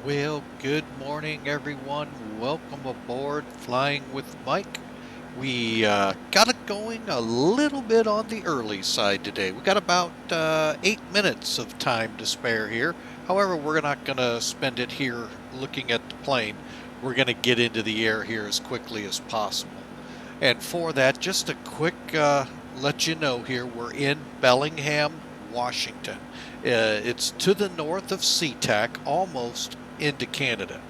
Well, good morning, everyone. Welcome aboard Flying with Mike. We got it going a little bit on the early side today. We got about 8 minutes of time to spare here. However, we're not going to spend it here looking at the plane. We're going to get into the air here as quickly as possible. And for that, just a quick let you know here, we're in Bellingham, Washington. It's to the north of SeaTac, almost into Canada.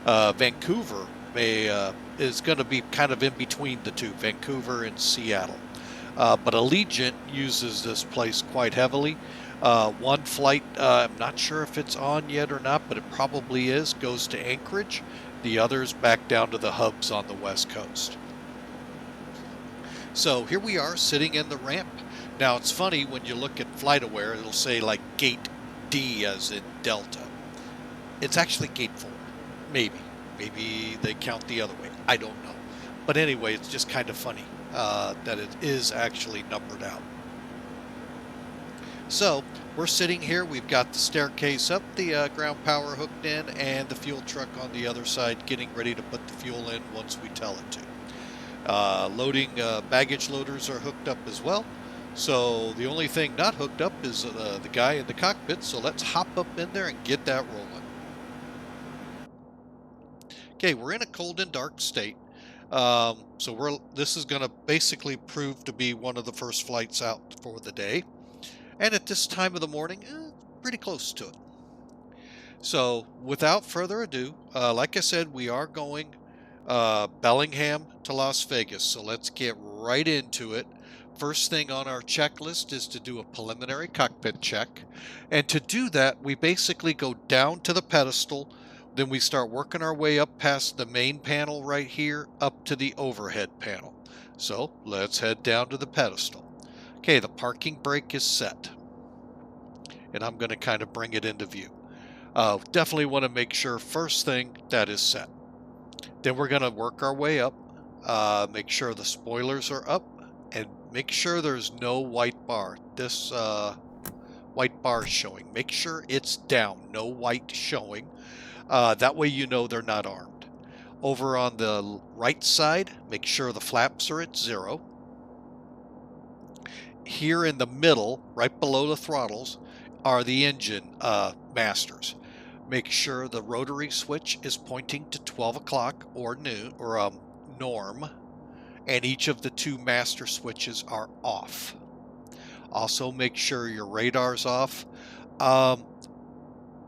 Vancouver is going to be kind of in between the two, Vancouver and Seattle. But Allegiant uses this place quite heavily. One flight, I'm not sure if it's on yet or not, but it probably is, goes to Anchorage. The others back down to the hubs on the West Coast. So here we are sitting in the ramp. Now it's funny when you look at FlightAware, it'll say like gate D as in Delta. It's actually gate 4. Maybe. Maybe they count the other way. I don't know. But anyway, it's just kind of funny that it is actually numbered out. So we're sitting here. We've got the staircase up, the ground power hooked in, and the fuel truck on the other side getting ready to put the fuel in once we tell it to. Loading baggage loaders are hooked up as well. So the only thing not hooked up is the guy in the cockpit. So let's hop up in there and get that rolling. Okay, we're in a cold and dark state. This is going to basically prove to be one of the first flights out for the day. And at this time of the morning, pretty close to it. So without further ado, like I said, we are going Bellingham to Las Vegas. So let's get right into it. First thing on our checklist is to do a preliminary cockpit check. And to do that, we basically go down to the pedestal. Then we start working our way up past the main panel right here, up to the overhead panel. So let's head down to the pedestal. Okay, the parking brake is set. And I'm going to kind of bring it into view. Definitely want to make sure first thing that is set. Then we're going to work our way up, make sure the spoilers are up, and make sure there's no white bar. This white bar is showing. Make sure it's down, no white showing. That way you know they're not armed. Over on the right side, make sure the flaps are at 0. Here in the middle, right below the throttles, are the engine masters. Make sure the rotary switch is pointing to 12 o'clock or noon or norm, and each of the 2 master switches are off. Also make sure your radar's off.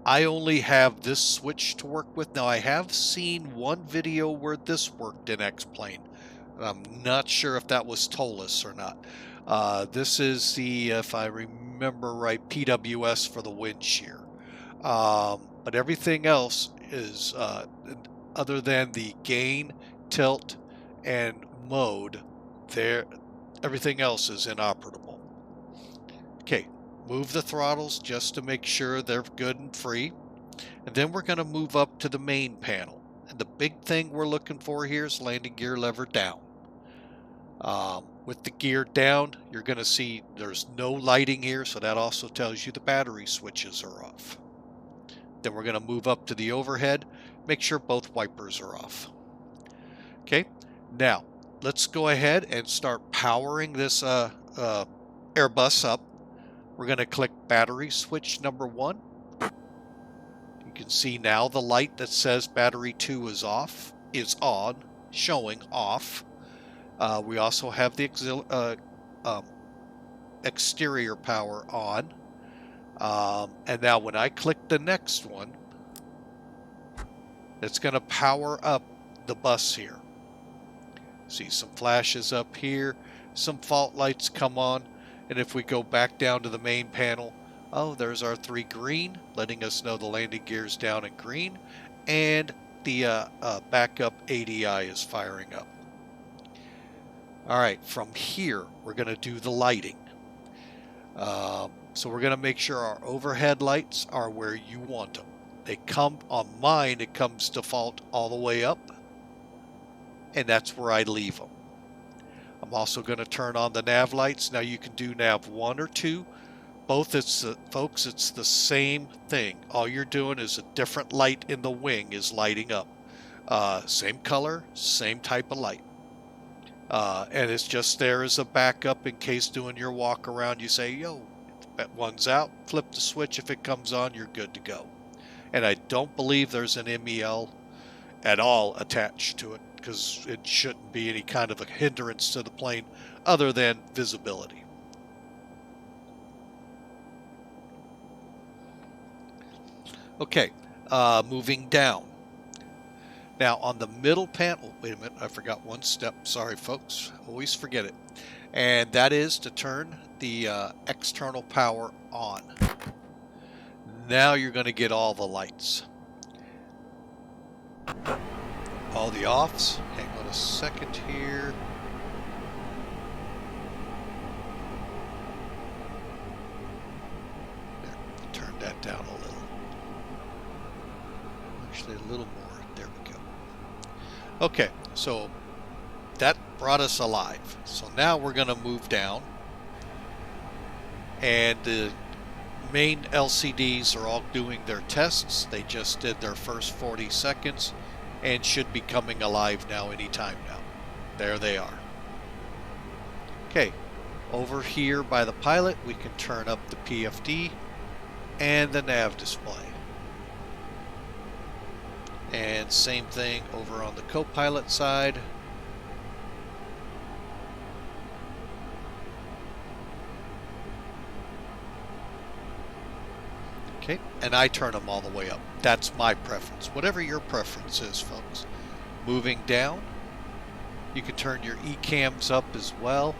I only have this switch to work with. Now I have seen one video where this worked in X-Plane. I'm not sure if that was TOLUS or not. This is the, if I remember right, PWS for the wind shear. But everything else is, other than the gain, tilt, and mode, everything else is inoperable. Okay, move the throttles just to make sure they're good and free. And then we're going to move up to the main panel. And the big thing we're looking for here is landing gear lever down. With the gear down, you're going to see there's no lighting here, so that also tells you the battery switches are off. Then we're going to move up to the overhead, make sure both wipers are off. Okay, now let's go ahead and start powering this Airbus up. We're going to click battery switch number 1. You can see now the light that says battery 2 is off is on, showing off. We also have the exterior power on. And now when I click the next one, it's going to power up the bus here. See some flashes up here, some fault lights come on, and if we go back down to the main panel, oh, there's our 3 green, letting us know the landing gear's down in green, and the backup ADI is firing up. Alright, from here, we're going to do the lighting. So we're going to make sure our overhead lights are where you want them. They come, on mine, it comes default all the way up, and that's where I leave them. I'm also going to turn on the nav lights. Now you can do nav 1 or 2, Both, folks, it's the same thing. All you're doing is a different light in the wing is lighting up. Same color, same type of light. And it's just there as a backup in case doing your walk around you say, yo, that one's out, flip the switch. If it comes on, you're good to go. And I don't believe there's an MEL at all attached to it, because it shouldn't be any kind of a hindrance to the plane other than visibility. Okay, moving down. Now on the middle panel, wait a minute, I forgot one step. Sorry folks, always forget it. And that is to turn the external power on. Now you're going to get all the lights. All the offs. Hang on a second here. There, turn that down a little. Actually, a little more. There we go. Okay, so that brought us alive. So now we're going to move down. And the main LCDs are all doing their tests. They just did their first 40 seconds and should be coming alive now anytime now. There they are. Okay, over here by the pilot, we can turn up the PFD and the nav display. And same thing over on the co-pilot side. Okay, and I turn them all the way up. That's my preference. Whatever your preference is, folks. Moving down, you can turn your ECAMs up as well.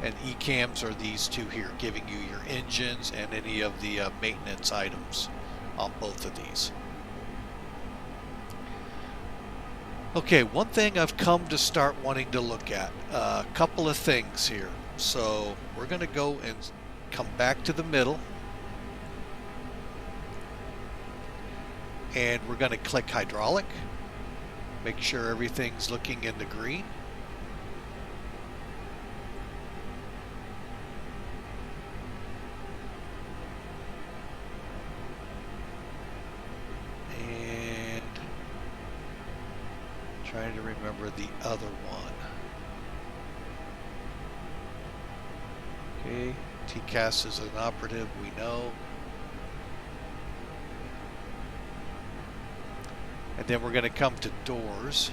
And ECAMs are these two here, giving you your engines and any of the maintenance items on both of these. Okay, one thing I've come to start wanting to look at, a couple of things here. So we're going to go and come back to the middle. And we're going to click hydraulic. Make sure everything's looking in the green. And trying to remember the other one. Okay, TCAS is an operative, we know. And then we're going to come to doors.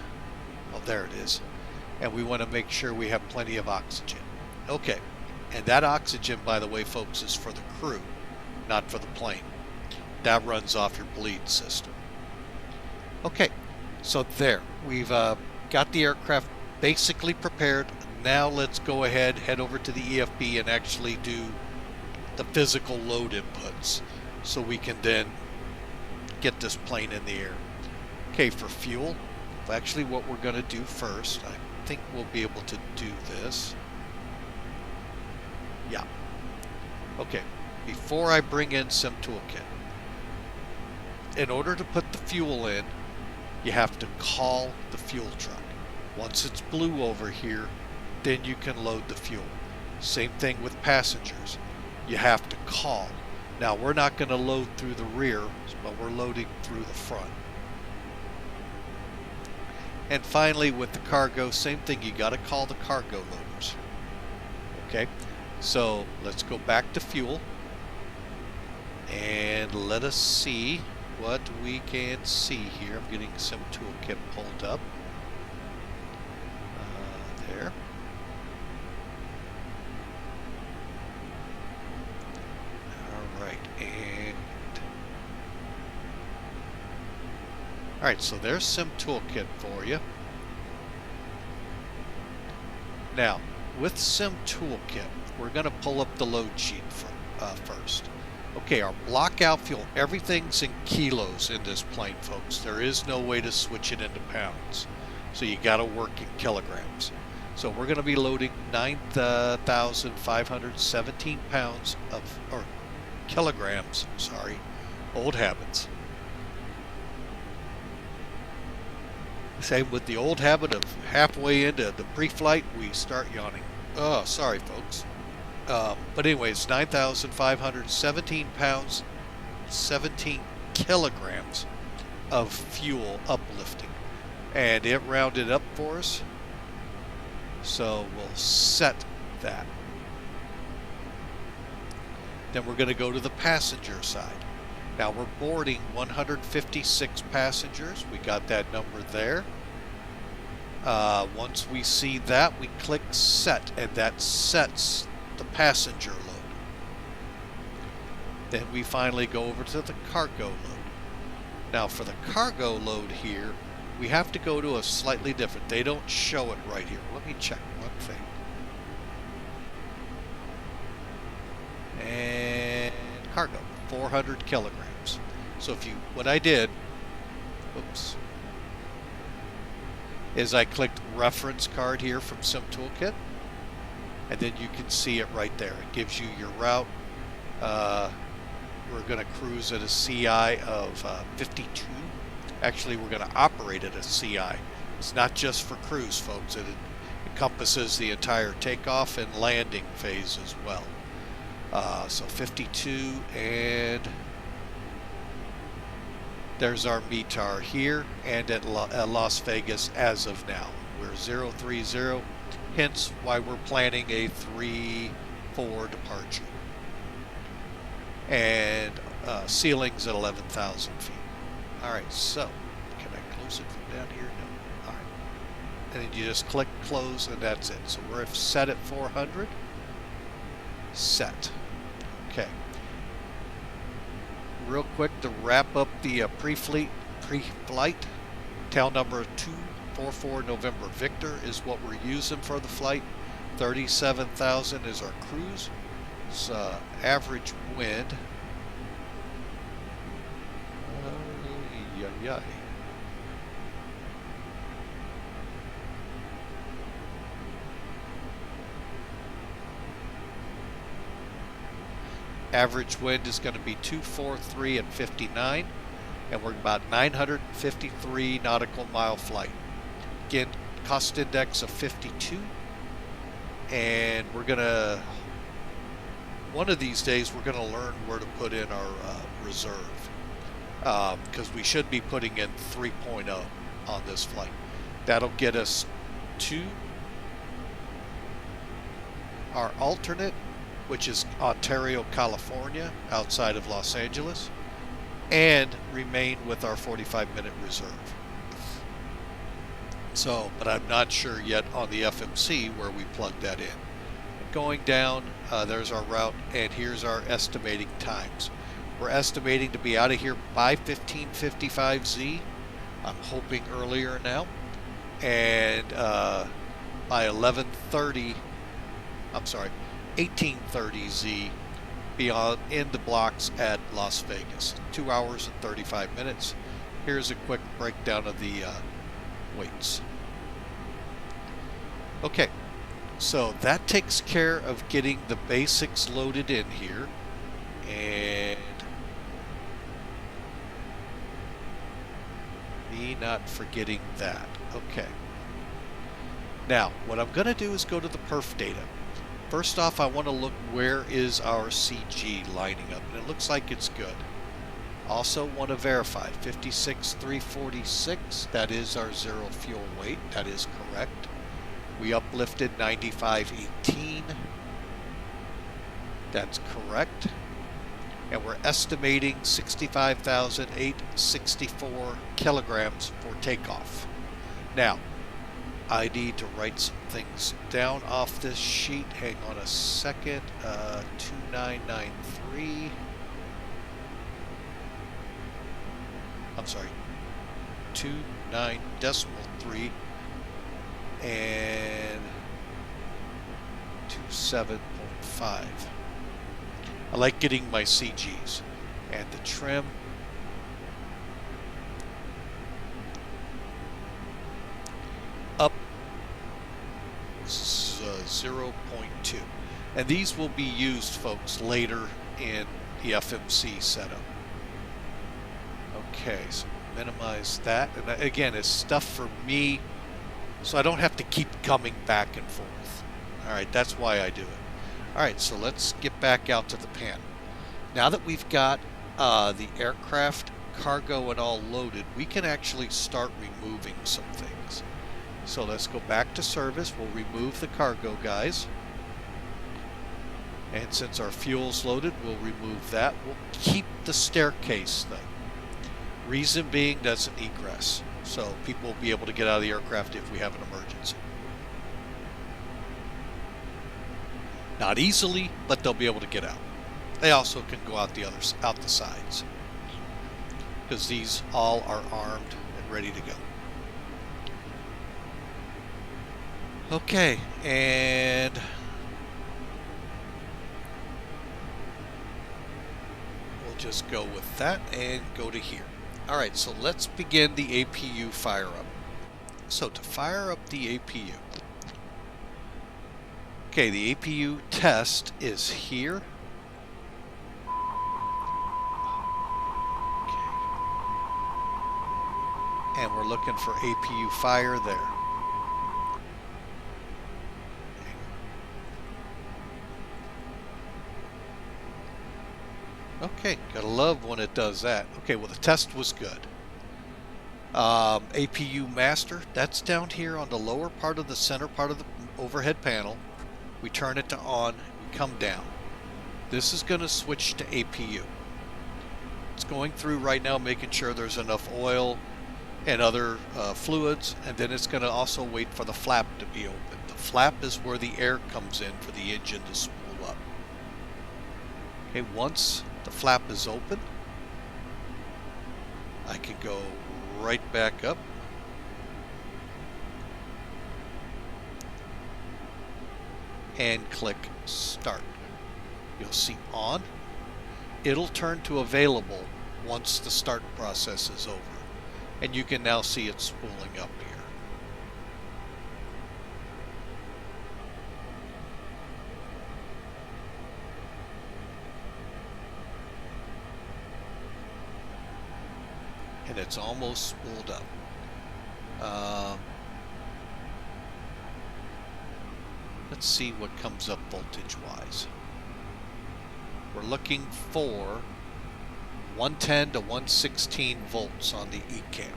Oh, there it is. And we want to make sure we have plenty of oxygen. Okay. And that oxygen, by the way, folks, is for the crew, not for the plane. That runs off your bleed system. Okay. So there. We've got the aircraft basically prepared. Now let's go ahead, head over to the EFB and actually do the physical load inputs so we can then get this plane in the air. Okay, for fuel, actually what we're going to do first, I think we'll be able to do this. Yeah. Okay, before I bring in SimToolkit, in order to put the fuel in, you have to call the fuel truck. Once it's blue over here, then you can load the fuel. Same thing with passengers. You have to call. Now, we're not going to load through the rear, but we're loading through the front. And finally, with the cargo, same thing, you got to call the cargo loaders. Okay, so let's go back to fuel and let us see what we can see here. I'm getting SimToolkit pulled up. There. All right, and all right, so there's SimToolkit for you. Now, with SimToolkit, we're going to pull up the load sheet first. Okay, our blockout fuel, everything's in kilos in this plane, folks. There is no way to switch it into pounds. So you got to work in kilograms. So we're going to be loading 9,517 pounds of, or kilograms, sorry, old habits. Same with the old habit of halfway into the pre-flight, we start yawning. Oh, sorry, folks. But anyways, 9,517 pounds, 17 kilograms of fuel uplifting. And it rounded up for us. So we'll set that. Then we're going to go to the passenger side. Now we're boarding 156 passengers. We got that number there. Once we see that, we click set, and that sets the passenger load. Then we finally go over to the cargo load. Now for the cargo load here, we have to go to a slightly different. They don't show it right here. Let me check one thing. And cargo, 400 kilograms. So if you, what I did, oops, is I clicked reference card here from Toolkit, and then you can see it right there. It gives you your route. We're going to cruise at a CI of 52. Actually, we're going to operate at a CI. It's not just for cruise, folks. It encompasses the entire takeoff and landing phase as well. So 52, and there's our METAR here and at Las Vegas as of now. We're 030, hence why we're planning a 3-4 departure. And ceilings at 11,000 feet. Alright, so can I close it from down here? No. Alright. And then you just click close, and that's it. So we're set at 400. Set. Okay. Real quick to wrap up the pre-flight, tail number 244 November Victor is what we're using for the flight. 37,000 is our cruise. It's average wind. Average wind is going to be 243 at 59, and we're about 953 nautical mile flight. Again, cost index of 52, and we're going to, one of these days, we're going to learn where to put in our reserve, because we should be putting in 3.0 on this flight. That'll get us to our alternate, which is Ontario, California, outside of Los Angeles, and remain with our 45-minute reserve. So, but I'm not sure yet on the FMC where we plug that in. Going down, there's our route, and here's our estimating times. We're estimating to be out of here by 15:55Z. I'm hoping earlier now, and by 11:30, I'm sorry, 18:30Z, beyond in the blocks at Las Vegas. 2 hours and 35 minutes. Here's a quick breakdown of the weights. Okay, so that takes care of getting the basics loaded in here, and me not forgetting that. Okay. Now, what I'm going to do is go to the perf data. First off, I want to look where is our CG lining up, and it looks like it's good. Also want to verify 56,346, that is our zero fuel weight, that is correct. We uplifted 9518, that's correct. And we're estimating 65,864 kilograms for takeoff. Now, I need to write some things down off this sheet. Hang on a second. 2993. I'm sorry. 29.3 and 27.5. I like getting my CGs. And the trim. Up 0.2, and these will be used, folks, later in the FMC setup. Okay, so minimize that, and again, it's stuff for me, so I don't have to keep coming back and forth. All right, that's why I do it. Alright, so let's get back out to the panel. Now that we've got the aircraft, cargo, and all loaded, we can actually start removing some things. So let's go back to service. We'll remove the cargo guys. And since our fuel's loaded, we'll remove that. We'll keep the staircase though. Reason being, that's an egress. So people will be able to get out of the aircraft if we have an emergency. Not easily, but they'll be able to get out. They also can go out the sides, because these all are armed and ready to go. Okay, and we'll just go with that and go to here. Alright, so let's begin the APU fire up. So to fire up the APU, okay, the APU test is here. Okay. And we're looking for APU fire there. Okay, gotta love when it does that. Okay, well the test was good. APU master, that's down here on the lower part of the center part of the overhead panel. We turn it to on, we come down. This is gonna switch to APU. It's going through right now making sure there's enough oil and other fluids, and then it's gonna also wait for the flap to be open. The flap is where the air comes in for the engine to spool up. Okay, once the flap is open, I can go right back up. And click start. You'll see on. It'll turn to available once the start process is over. And you can now see it spooling up here. And it's almost spooled up. Let's see what comes up voltage-wise. We're looking for 110 to 116 volts on the ECAM.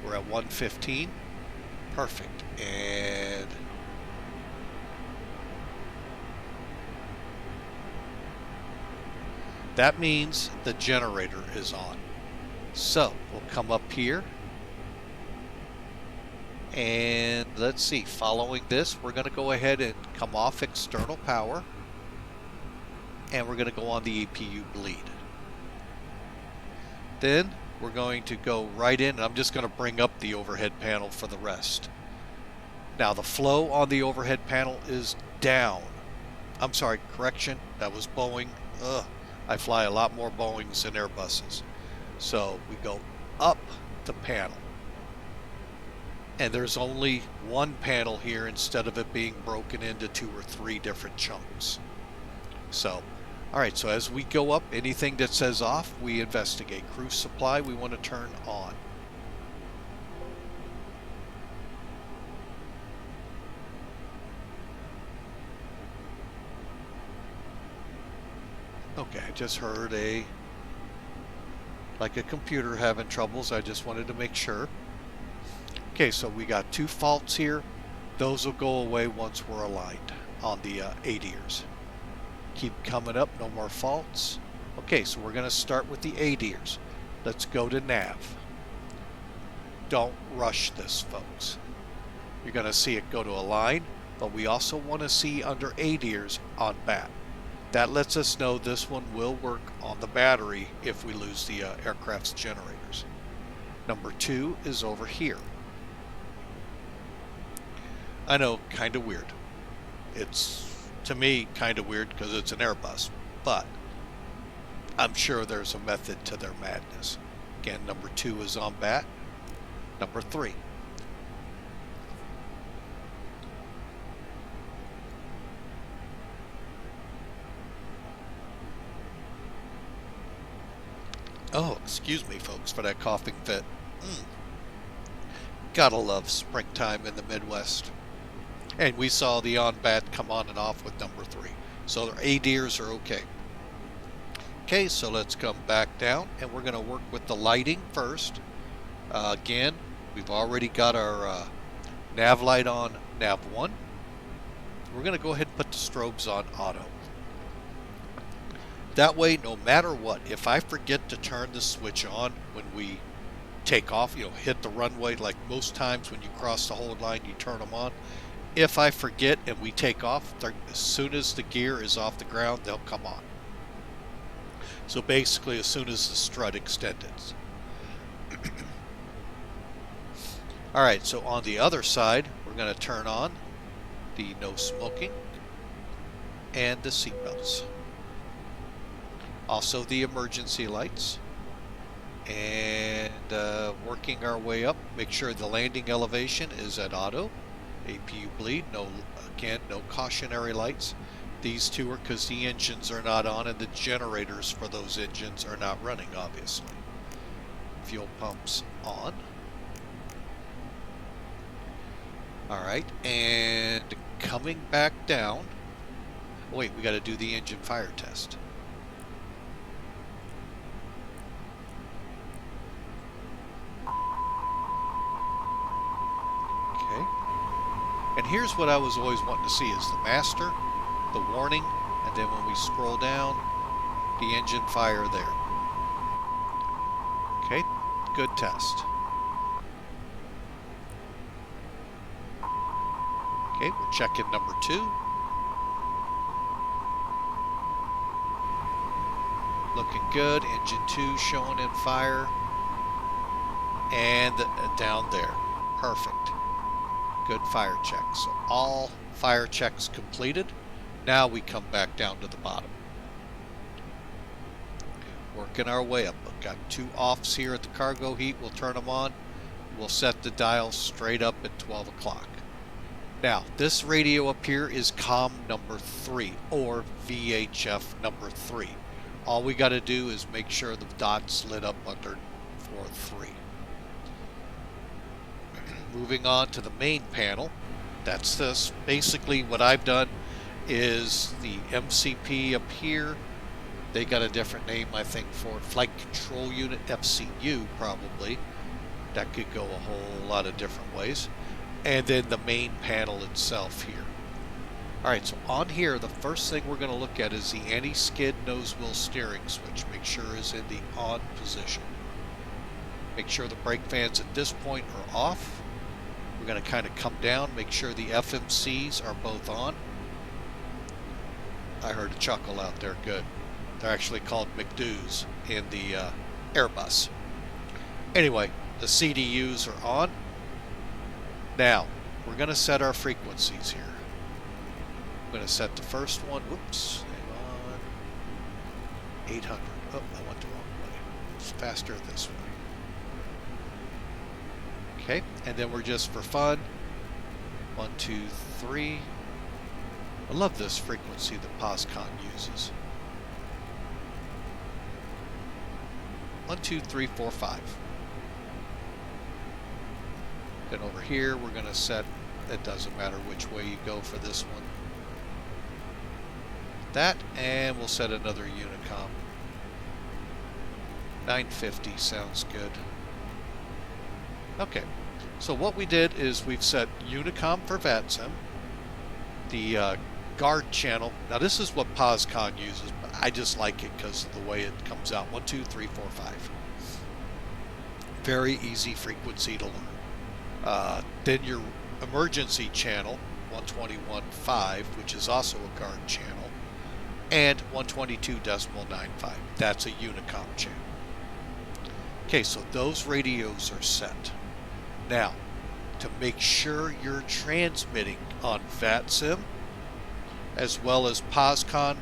We're at 115. Perfect. And that means the generator is on. So we'll come up here, and let's see, following this, we're going to go ahead and come off external power, and we're going to go on the APU bleed. Then we're going to go right in, and I'm just going to bring up the overhead panel for the rest. Now the flow on the overhead panel is down. I'm sorry, correction, that was Boeing. I fly a lot more Boeings than Airbuses. So we go up the panel, and there's only one panel here instead of it being broken into 2 or 3 different chunks. So, alright, so as we go up, anything that says off, we investigate. Cruise supply, we want to turn on. Okay, I just heard like a computer having troubles. I just wanted to make sure. Okay, so we got 2 faults here. Those will go away once we're aligned on the ADIRs. Keep coming up, no more faults. Okay, so we're going to start with the ADIRs. Let's go to nav. Don't rush this, folks. You're going to see it go to align, but we also want to see under ADIRs on bat. That lets us know this one will work on the battery if we lose the aircraft's generators. Number 2 is over here. I know, kind of weird. It's, to me, kind of weird because it's an Airbus, but I'm sure there's a method to their madness. Again, number 2 is on bat. Number 3. Oh, excuse me, folks, for that coughing fit. Gotta love springtime in the Midwest. And we saw the on-bat come on and off with number 3. So their ADIRs are okay. Okay, so let's come back down, and we're going to work with the lighting first. Again, we've already got our nav light on nav 1. We're going to go ahead and put the strobes on auto. That way, no matter what, if I forget to turn the switch on when we take off, hit the runway, like most times when you cross the hold line, you turn them on. If I forget and we take off, as soon as the gear is off the ground, they'll come on. So basically, as soon as the strut extends. Alright, so on the other side, we're going to turn on the no smoking and the seatbelts. Also the emergency lights. And working our way up, make sure the landing elevation is at auto. APU bleed, no cautionary lights. These two are because the engines are not on and the generators for those engines are not running, obviously. Fuel pumps on. Alright, and coming back down. Wait, we got to do the engine fire test. Okay. And here's what I was always wanting to see is the master, the warning, and then when we scroll down, the engine fire there. Okay, good test. Okay, we're checking number 2. Looking good. Engine 2 showing in fire. And down there. Perfect. Good fire check. So all fire checks completed. Now we come back down to the bottom. Working our way up. We've got 2 offs here at the cargo heat. We'll turn them on. We'll set the dial straight up at 12 o'clock. Now, this radio up here is COM number 3, or VHF number 3. All we got to do is make sure the dot's lit up under for 3. Moving on to the main panel, that's this. Basically, what I've done is the MCP up here. They got a different name, I think, for Flight Control Unit, FCU probably. That could go a whole lot of different ways. And then the main panel itself here. Alright, so on here, the first thing we're going to look at is the anti-skid nose wheel steering switch. Make sure it's in the on position. Make sure the brake fans at this point are off. We're going to kind of come down, make sure the FMCs are both on. I heard a chuckle out there, good. They're actually called McDoos in the Airbus. Anyway, the CDUs are on. Now, we're going to set our frequencies here. I'm going to set the first one. Whoops, hang on. 800. Oh, I went the wrong way. It's faster this way. Okay, and then we're just for fun. 1, 2, 3. I love this frequency that POSCON uses. 1, 2, 3, 4, 5. Then over here, we're going to set, it doesn't matter which way you go for this one. That, and we'll set another Unicom. 950 sounds good. Okay, so what we did is we've set Unicom for VATSIM, the guard channel. Now this is what POSCON uses, but I just like it because of the way it comes out. 1, 2, 3, 4, 5. Very easy frequency to learn. Then your emergency channel, 121.5, which is also a guard channel, and 122.95. That's a Unicom channel. Okay, so those radios are set. Now, to make sure you're transmitting on VATSIM as well as POSCON,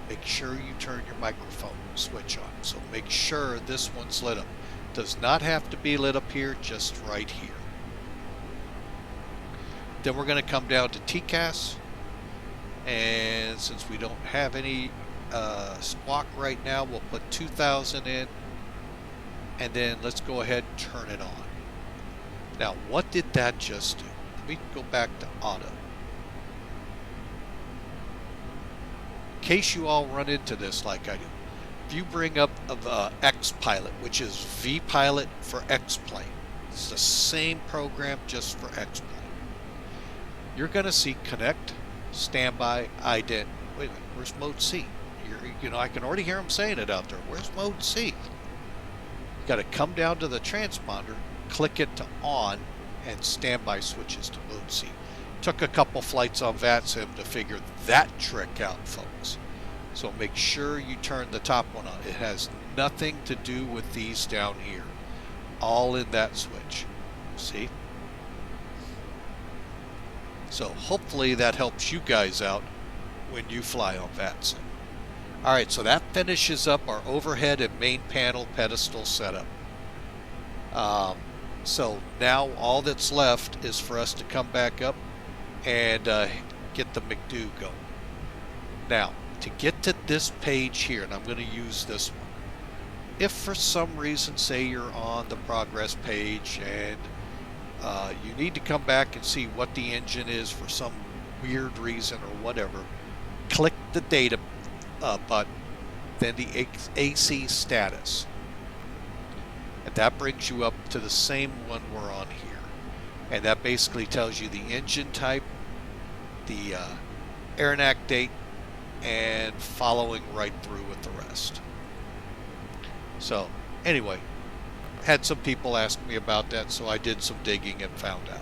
make sure you turn your microphone switch on. So make sure this one's lit up. Does not have to be lit up here, just right here. Then we're going to come down to TCAS, and since we don't have any squawk right now, we'll put 2000 in, and then let's go ahead and turn it on. Now, what did that just do? let me go back to auto. In case you all run into this like I do, if you bring up X Pilot, which is vPilot for X-Plane, it's the same program just for X-Plane. You're going to see connect, standby, ident. Wait a minute, where's mode C? You know, I can already hear them saying it out there. Where's mode C? You got to come down to the transponder, click it to on, and standby switches to mode C. Took a couple flights on VATSIM to figure that trick out, folks. So make sure you turn the top one on. It has nothing to do with these down here. All in that switch. See? So hopefully that helps you guys out when you fly on VATSIM. Alright, so that finishes up our overhead and main panel pedestal setup. So now all that's left is for us to come back up and get the McDo going. Now, to get to this page here, and I'm going to use this one, if for some reason, say you're on the progress page and you need to come back and see what the engine is for some weird reason or whatever, click the data button, then the AC status. And that brings you up to the same one we're on here. And that basically tells you the engine type, the airnac date, and following right through with the rest. So anyway, had some people ask me about that, so I did some digging and found out.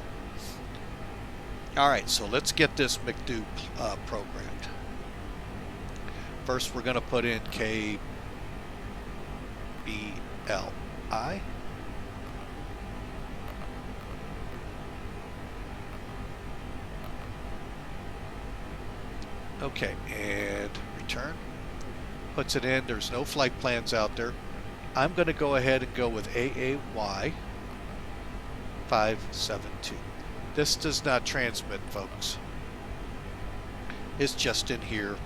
Alright, so let's get this McDo programmed. First we're going to put in Kbli. Okay, and return. Puts it in. There's no flight plans out there. I'm going to go ahead and go with AAY 572. This does not transmit, folks. It's just in here.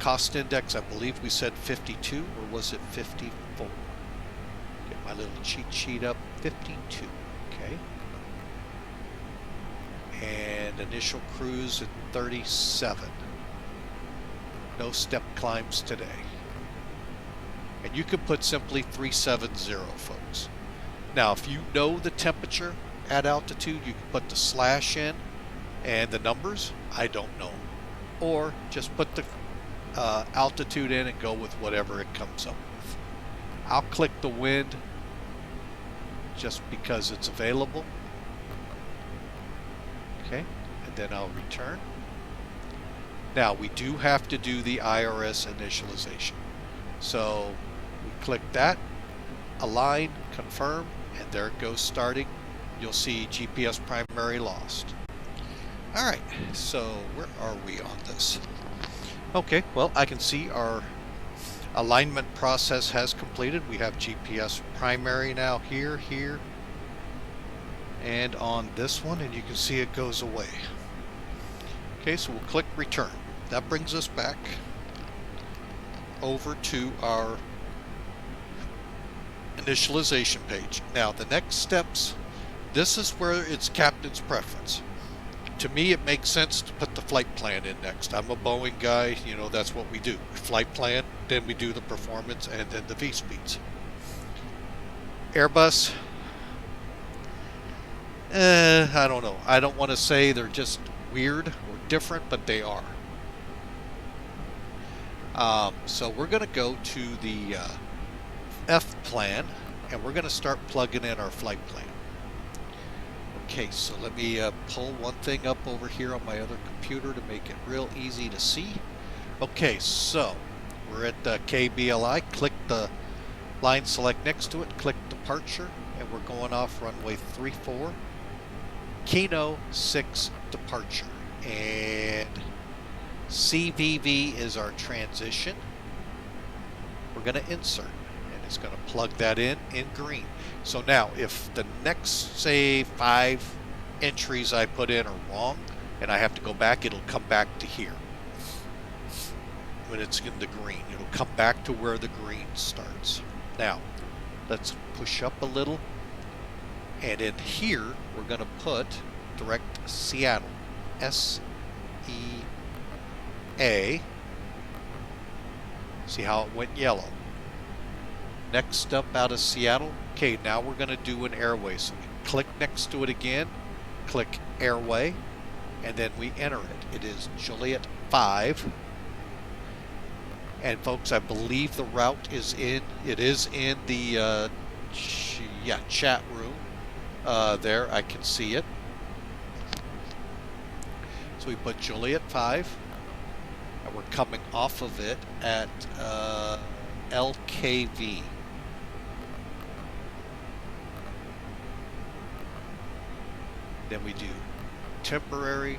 Cost index, I believe we said 52, or was it 54? Get my little cheat sheet up. 52, okay. And initial cruise at 37. No step climbs today. And you can put simply 370, folks. Now, if you know the temperature at altitude, you can put the slash in and the numbers. I don't know. Or just put the altitude in and go with whatever it comes up with. I'll click the wind just because it's available. Okay, and then I'll return. Now we do have to do the IRS initialization. So we click that, align, confirm, and there it goes starting. You'll see GPS primary lost. Alright, so where are we on this? Okay, well, I can see our alignment process has completed. We have GPS primary now here, and on this one, and you can see it goes away. Okay, so we'll click return. That brings us back over to our initialization page. Now, the next steps, this is where it's captain's preference. To me, it makes sense to put the flight plan in next. I'm a Boeing guy, you know, that's what we do. Flight plan, then we do the performance, and then the V-speeds. Airbus, I don't know. I don't want to say they're just weird or different, but they are. So we're going to go to the F plan, and we're going to start plugging in our flight plan. Okay, so let me pull one thing up over here on my other computer to make it real easy to see. Okay, so we're at Kbli. Click the line select next to it, click departure, and we're going off runway 34. Kino 6 departure. And CVV is our transition. We're going to insert, and it's going to plug that in green. So now, if the next, say, 5 entries I put in are wrong, and I have to go back, it'll come back to here. When it's in the green, it'll come back to where the green starts. Now, let's push up a little, and in here, we're going to put direct Seattle, S-E-A. See how it went yellow. Next up out of Seattle, okay, now we're going to do an airway. So we click next to it again, click airway, and then we enter it. It is Juliet 5. And folks, I believe the route is in, it is in the chat room. There, I can see it. So we put Juliet 5, and we're coming off of it at LKV. Then we do temporary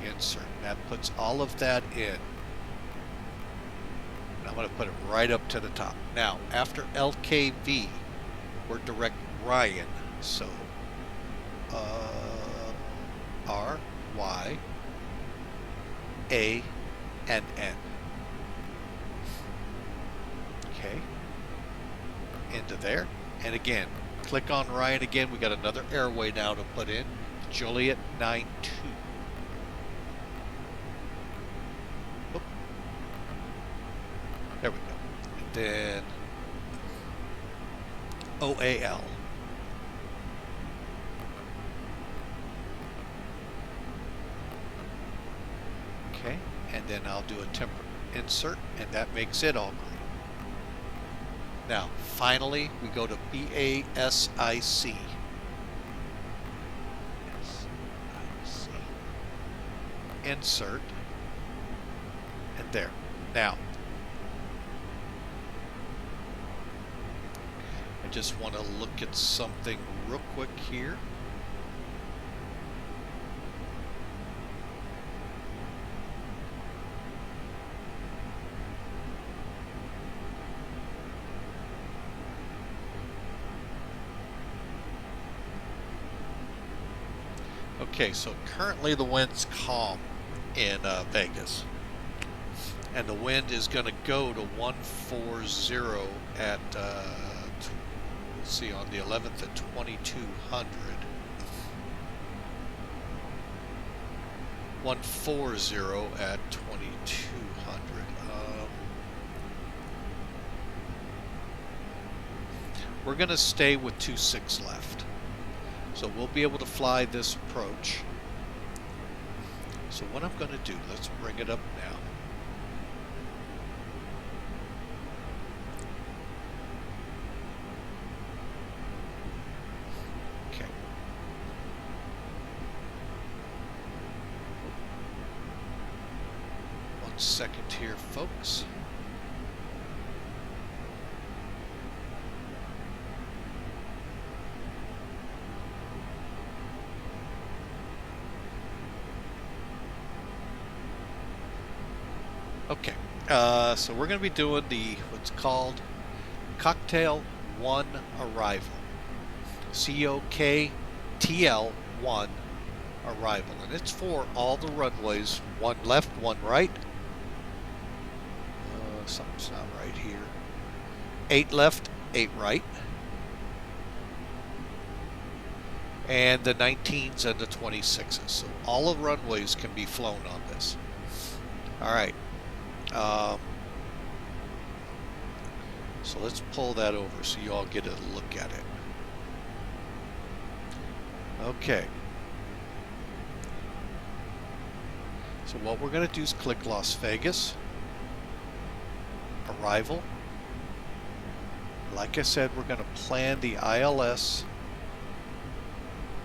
insert. And that puts all of that in. And I'm going to put it right up to the top. Now, after LKV, we're direct Ryan. So, R-Y-A-N-N. Okay. Into there. And again, click on Ryan again. We got another airway now to put in. Juliet 92. Oop. There we go. And then OAL. Okay, and then I'll do a temporary insert, and that makes it all green. Now, finally, we go to BASIC. SIC. Insert, and there. Now, I just want to look at something real quick here. Okay, so currently the wind's calm in Vegas, and the wind is going to go to 140 at let's see, on the 11th at 2200. 140 at 2200. We're going to stay with 26 left. So we'll be able to fly this approach. So what I'm going to do, let's bring it up now. Okay. One second here, folks. Okay, so we're going to be doing the what's called Cocktail 1 Arrival. COKTL1 Arrival. And it's for all the runways, 1 left, 1 right. Something's not right here. 8 left, 8 right. And the 19s and the 26s. So all of the runways can be flown on this. All right. So let's pull that over so you all get a look at it. Okay. So what we're going to do is click Las Vegas. Arrival. Like I said, we're going to plan the ILS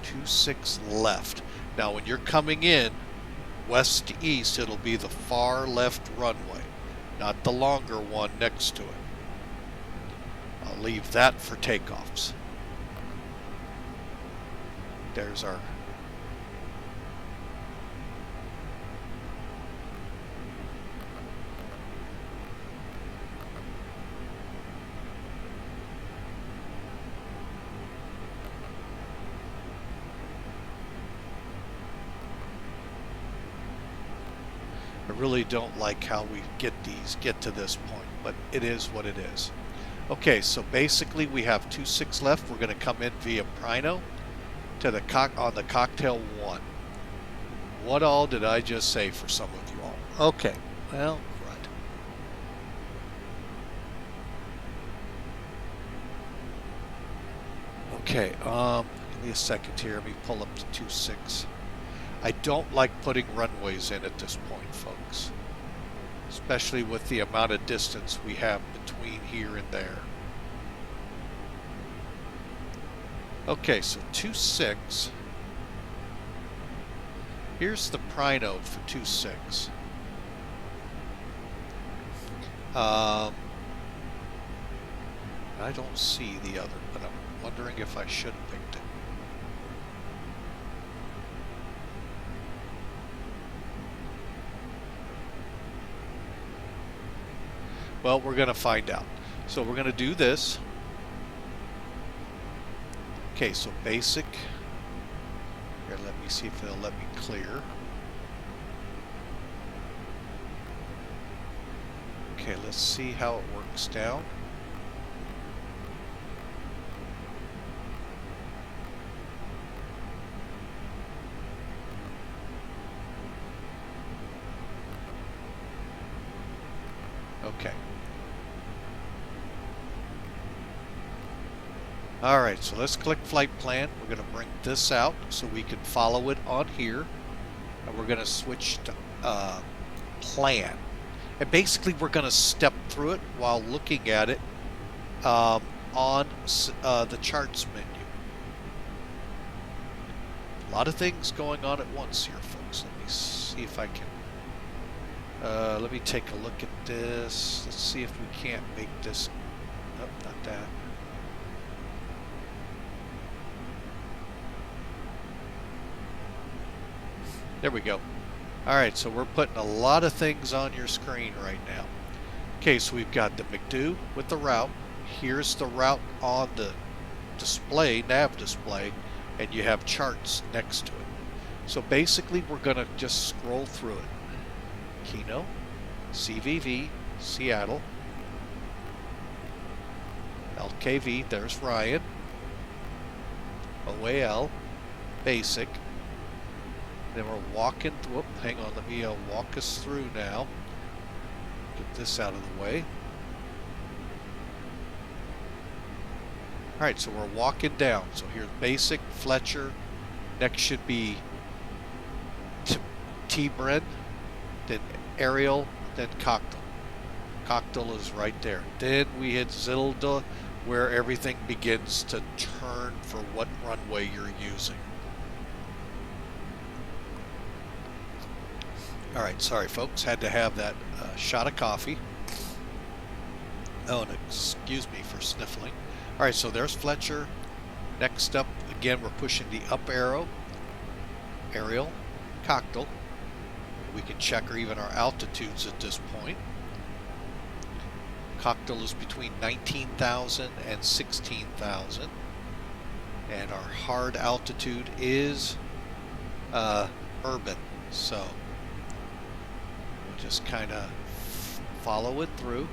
26 left. Now when you're coming in west to east, it'll be the far left runway, not the longer one next to it. I'll leave that for takeoffs. There's our I really don't like how we get to this point, but it is what it is. Okay, so basically we have 26 left. We're going to come in via Prino, to the on the cocktail 1. What all did I just say for some of you all? Okay, well, right. Okay, give me a second here. Let me pull up to 2.6. I don't like putting runways in at this point, folks. Especially with the amount of distance we have between here and there. Okay, so 2.6. Here's the Prino for 2.6. I don't see the other, but I'm wondering if I should have picked it. Well, we're going to find out. So we're going to do this. Okay, so basic. Here, let me see if it'll let me clear. Okay, let's see how it works down. Okay. Alright, so let's click Flight Plan. We're going to bring this out so we can follow it on here. And we're going to switch to Plan. And basically we're going to step through it while looking at it on the Charts menu. A lot of things going on at once here, folks. Let me see if I can... let me take a look at this. Let's see if we can't make this... Nope, not that. There we go. Alright, so we're putting a lot of things on your screen right now. Okay, so we've got the McDo with the route. Here's the route on the display, nav display, and you have charts next to it. So basically we're going to just scroll through it. Kino, CVV, Seattle, LKV, there's Ryan, OAL, Basic. Then we're walking, whoop, hang on, let me walk us through now. Get this out of the way. Alright, so we're walking down. So here's Basic, Fletcher, next should be T-Bren, then Ariel, then Cocktail. Cocktail is right there. Then we hit Zilda, where everything begins to turn for what runway you're using. Alright, sorry folks, had to have that shot of coffee. Oh, and excuse me for sniffling. Alright, so there's Fletcher. Next up, again, we're pushing the up arrow. Ariel, Cocktail. We can check even our altitudes at this point. Cocktail is between 19,000 and 16,000. And our hard altitude is urban. So we'll just kind of follow it through.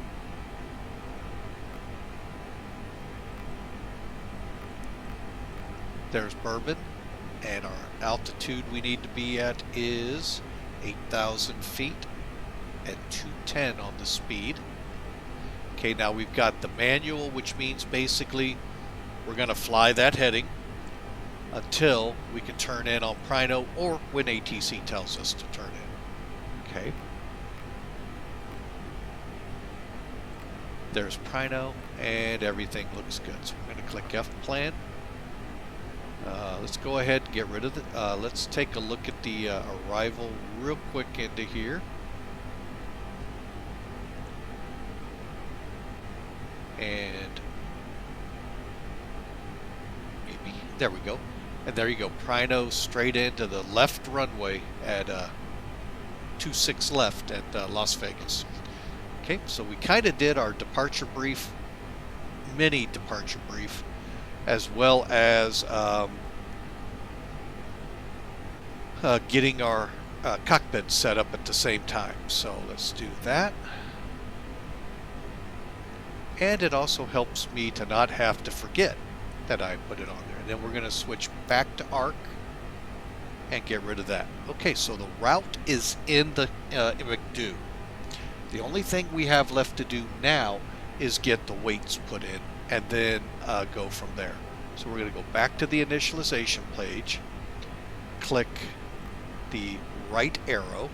There's Bourbon, and our altitude we need to be at is 8,000 feet at 210 on the speed. Okay, now we've got the manual, which means basically we're going to fly that heading until we can turn in on Prino or when ATC tells us to turn in. Okay. There's Prino, and everything looks good. So we're going to click F plan. Let's go ahead and get rid of the, let's take a look at the arrival real quick into here. And maybe, there we go. And there you go, Prino straight into the left runway at 26 left at Las Vegas. Okay, so we kind of did our departure brief, mini departure brief, as well as getting our cockpit set up at the same time. So let's do that. And it also helps me to not have to forget that I put it on there. And then we're going to switch back to arc and get rid of that. Okay, so the route is in the McDo. The only thing we have left to do now is get the weights put in and then go from there. So we're going to go back to the initialization page, click the right arrow.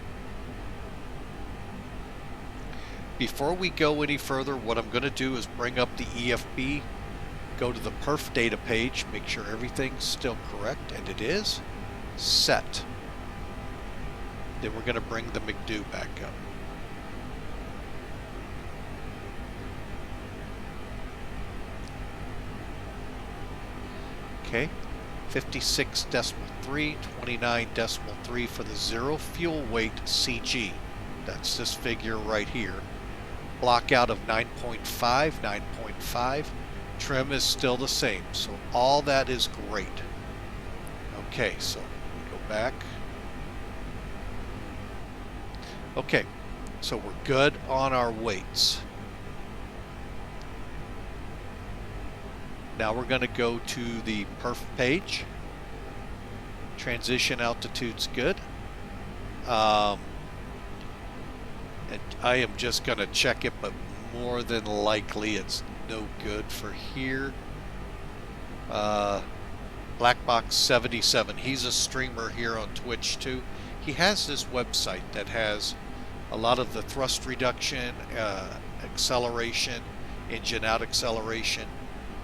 Before we go any further, what I'm going to do is bring up the EFB, go to the perf data page, make sure everything's still correct, and it is. Set. Then we're going to bring the McDo back up. Okay, 56.3, 29.3 for the zero fuel weight CG. That's this figure right here. Block out of 9.5, 9.5. Trim is still the same, so all that is great. Okay, so we go back. Okay, so we're good on our weights. Now we're going to go to the perf page. Transition altitude's good. And I am just going to check it, but more than likely it's no good for here. Blackbox77, he's a streamer here on Twitch too. He has this website that has a lot of the thrust reduction, acceleration, engine out acceleration.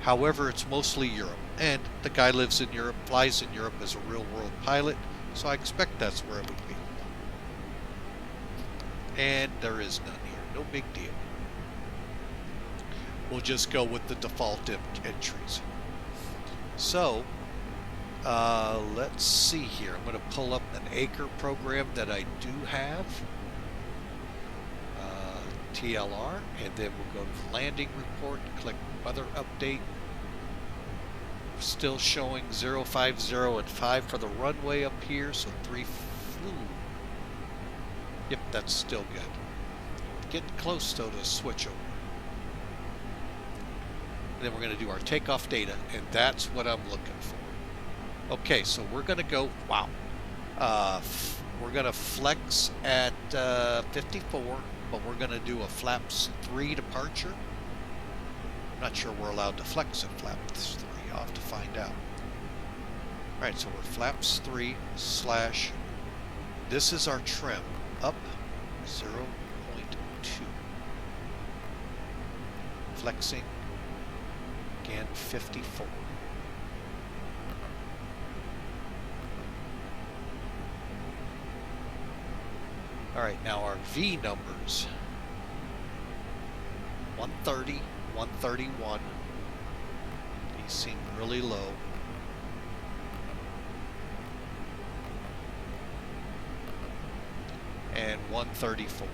However, it's mostly Europe, and the guy lives in Europe, flies in Europe as a real-world pilot, so I expect that's where it would be. And there is none here, no big deal. We'll just go with the default entries. So, let's see here. I'm going to pull up an Acre program that I do have. TLR, and then we'll go to the landing report, click weather update. Still showing 050 and 5 for the runway up here, so 3. Ooh. Yep, that's still good. Getting close though to switch over. And then we're going to do our takeoff data, and that's what I'm looking for. Okay, so we're going to go, wow. We're going to flex at 54, but we're going to do a flaps 3 departure. I'm not sure we're allowed to flex at flaps 3. I'll have to find out. Alright, so we're flaps 3 slash, this is our trim, up 0.2. Flexing, again 54. Alright, now our V numbers, 130, 131. These seem really low. And 134.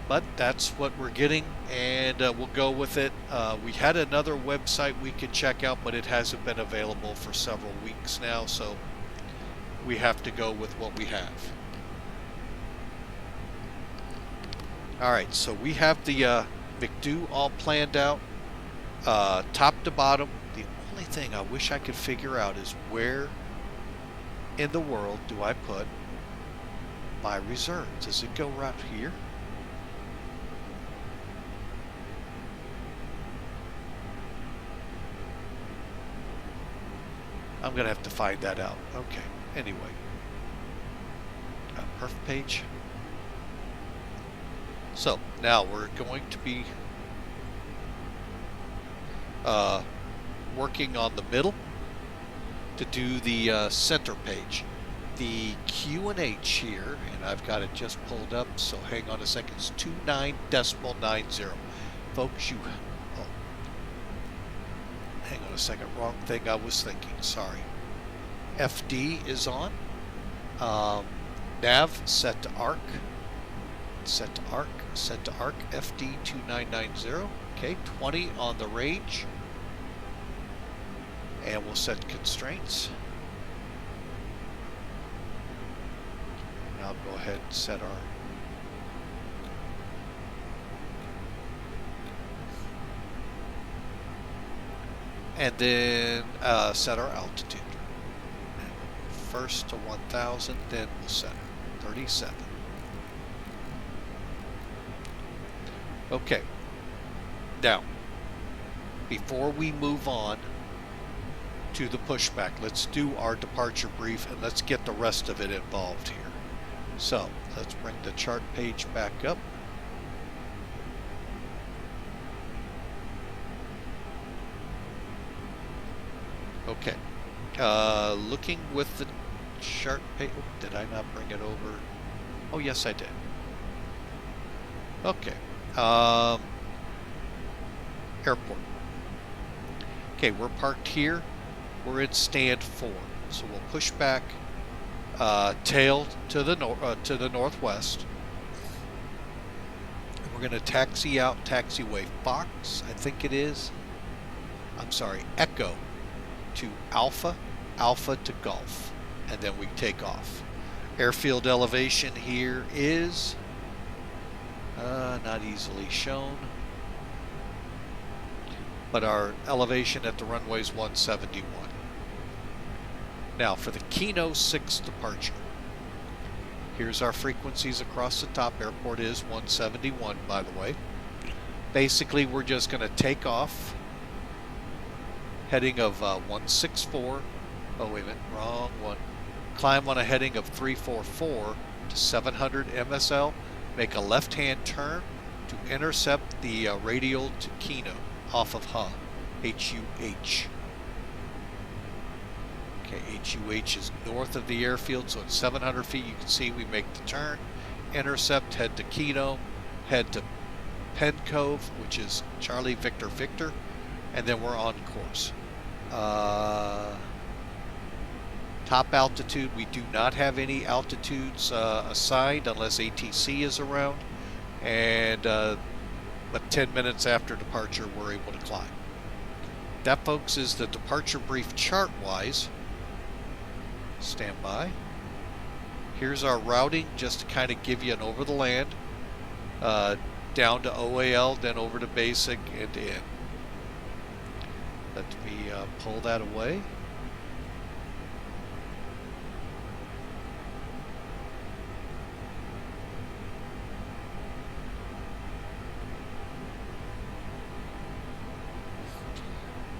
But that's what we're getting, and we'll go with it. We had another website we could check out, but it hasn't been available for several weeks now, so we have to go with what we have. Alright, so we have the McDo all planned out, top to bottom. The only thing I wish I could figure out is where in the world do I put my reserve? Does it go right here? I'm going to have to find that out. Okay, anyway. Perf page. So, now we're going to be working on the middle to do the center page. The Q&H here, and I've got it just pulled up, so hang on a second, it's 29.90. Folks, oh, hang on a second, wrong thing I was thinking, sorry. FD is on. Nav set to arc. Set to arc, FD 2990. Okay, 20 on the range. And we'll set constraints. Now go ahead and set our and then set our altitude. And first to 1,000, then we'll set 37. Okay. Now, before we move on to the pushback, let's do our departure brief and let's get the rest of it involved here. So, let's bring the chart page back up. Okay. Looking with the chart page. Did I not bring it over? Oh, yes, I did. Okay. Airport. Okay, we're parked here. We're in stand 4. So we'll push back tail to the northwest. And we're going to taxi out taxiway Fox, I think it is. I'm sorry, Echo to Alpha, Alpha to Golf, and then we take off. Airfield elevation here is not easily shown, but our elevation at the runway is 171. Now for the Kino 6 departure, here's our frequencies across the top. Airport is 171, by the way. Basically, we're just going to take off, heading of 164. Oh, wait a minute, wrong one. Climb on a heading of 344 to 700 MSL. Make a left-hand turn to intercept the radial to Kino off of HUH, H-U-H. Okay, H-U-H is north of the airfield, so at 700 feet you can see we make the turn, intercept, head to Kino, head to Pen Cove, which is Charlie Victor Victor, and then we're on course. Top altitude, we do not have any altitudes assigned unless ATC is around, and but 10 minutes after departure we're able to climb. That, folks, is the departure brief chart-wise. Stand by. Here's our routing, just to kind of give you an over the land, down to OAL, then over to basic and in. Let me pull that away.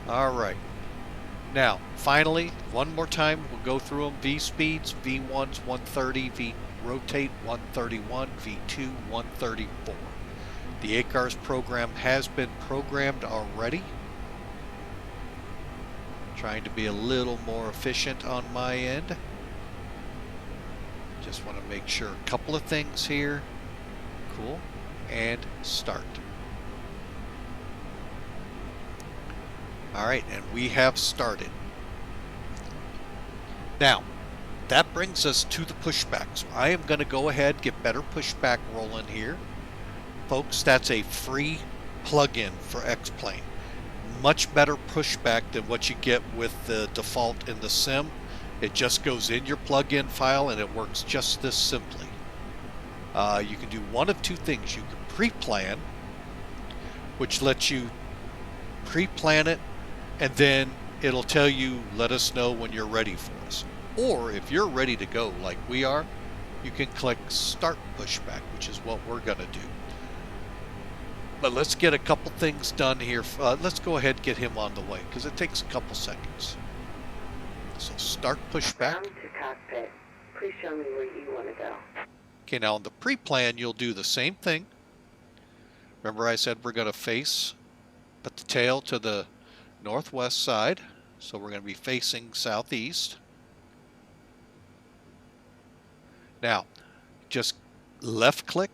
All right. Now, finally, one more time, we'll go through them. V speeds, V1's 130, V rotate 131, V2 134. The ACARS program has been programmed already. Trying to be a little more efficient on my end. Just want to make sure a couple of things here. Cool. And start. Alright, and we have started. Now, that brings us to the pushback. So I am going to go ahead, get better pushback rolling here. Folks, that's a free plugin for X-Plane. Much better pushback than what you get with the default in the sim. It just goes in your plugin file and it works just this simply. You can do one of two things. You can pre-plan, which lets you pre-plan it, and then it'll tell you, let us know when you're ready for us. Or if you're ready to go like we are, you can click Start Pushback, which is what we're going to do. But let's get a couple things done here. Let's go ahead and get him on the way, because it takes a couple seconds. So Start Pushback. Welcome to cockpit. Please show me where you want to go. Okay, now on the pre-plan, you'll do the same thing. Remember I said we're going to put the tail to the northwest side, so we're going to be facing southeast. Now, just left click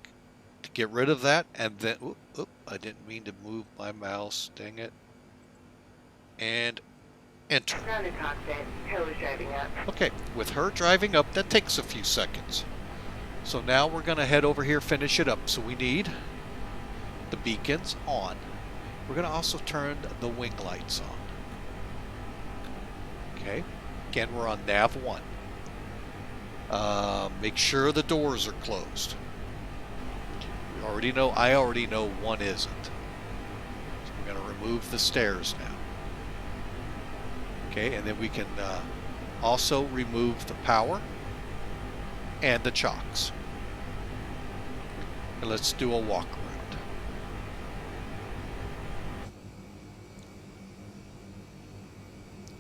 to get rid of that, and then, I didn't mean to move my mouse, dang it, and enter. Ground to cockpit. Taylor's driving up. Okay, with her driving up, that takes a few seconds. So now we're going to head over here, finish it up. So we need the beacons on. We're going to also turn the wing lights on. Okay, again, we're on nav 1. Make sure the doors are closed. I already know 1 isn't. So we're going to remove the stairs now. Okay, and then we can also remove the power and the chocks. And let's do a walk around.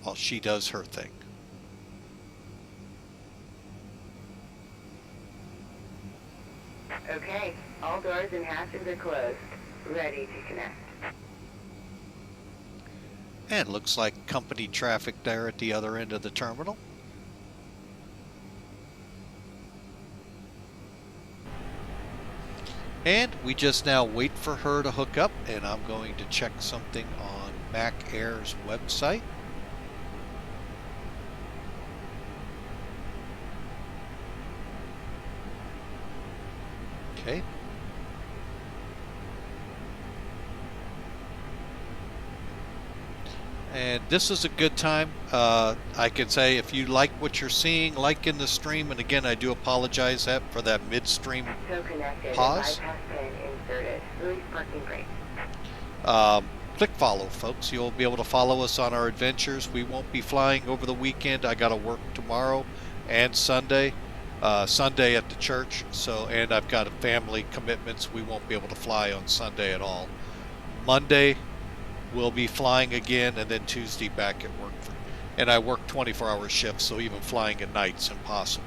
While she does her thing. Okay, all doors and hatches are closed. Ready to connect. And looks like company traffic there at the other end of the terminal. And we just now wait for her to hook up, and I'm going to check something on Mac Air's website. Okay. And this is a good time. I can say if you like what you're seeing, like in the stream, and again, I do apologize for that midstream pause. Bypass pin inserted. Release parking brake. Click follow, folks. You'll be able to follow us on our adventures. We won't be flying over the weekend. I got to work tomorrow and Sunday. Sunday at the church. And I've got family commitments. We won't be able to fly on Sunday at all. Monday, we'll be flying again, and then Tuesday back at work. And I work 24-hour shifts, so even flying at night's impossible.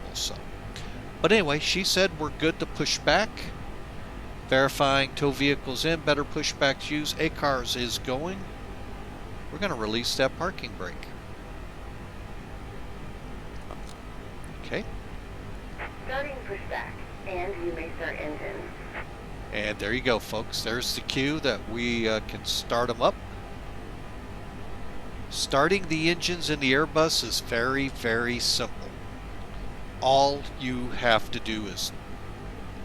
But anyway, she said we're good to push back. Verifying tow vehicles in, better pushbacks used. ACARS is going. We're going to release that parking brake. Okay. Starting pushback, and you may start engines. And there you go, folks. There's the cue that we can start them up. Starting the engines in the Airbus is very, very simple. All you have to do is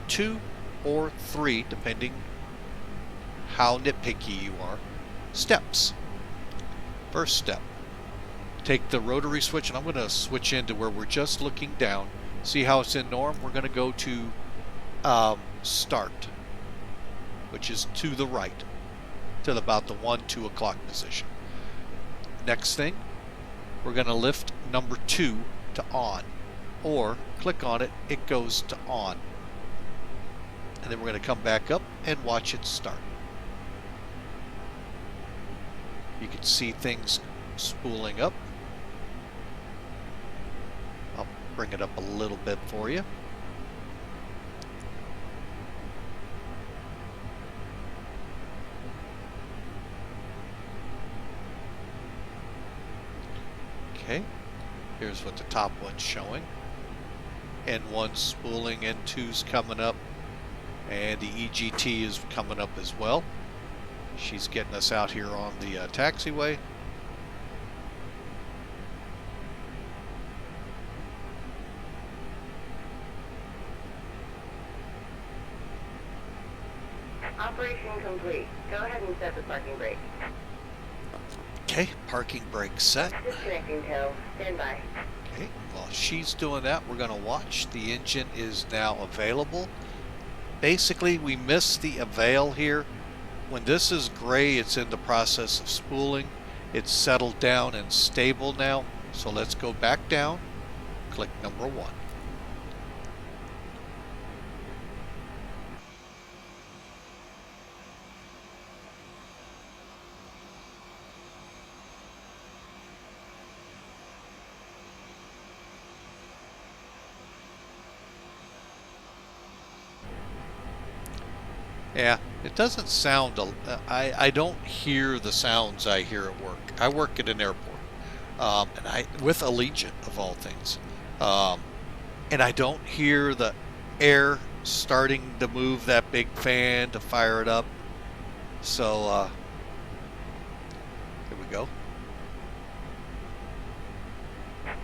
2 or 3, depending how nitpicky you are, steps. First step, take the rotary switch, and I'm going to switch into where we're just looking down. See how it's in norm? We're going to go to start, which is to the right, to about the 1, 2 o'clock position. Next thing, we're going to lift number 2 to on, or click on it, it goes to on. And then we're going to come back up and watch it start. You can see things spooling up. I'll bring it up a little bit for you. Okay, here's what the top one's showing. N1's spooling, N2's coming up, and the EGT is coming up as well. She's getting us out here on the taxiway. Operation complete. Go ahead and set the parking brake. Okay, parking brake set. Disconnecting tow. Stand by. Okay, while she's doing that, we're going to watch. The engine is now available. Basically, we missed the avail here. When this is gray, it's in the process of spooling. It's settled down and stable now. So let's go back down. Click number 1. Yeah, it doesn't sound, I don't hear the sounds I hear at work. I work at an airport, with Allegiant of all things. And I don't hear the air starting to move that big fan to fire it up. So, here we go.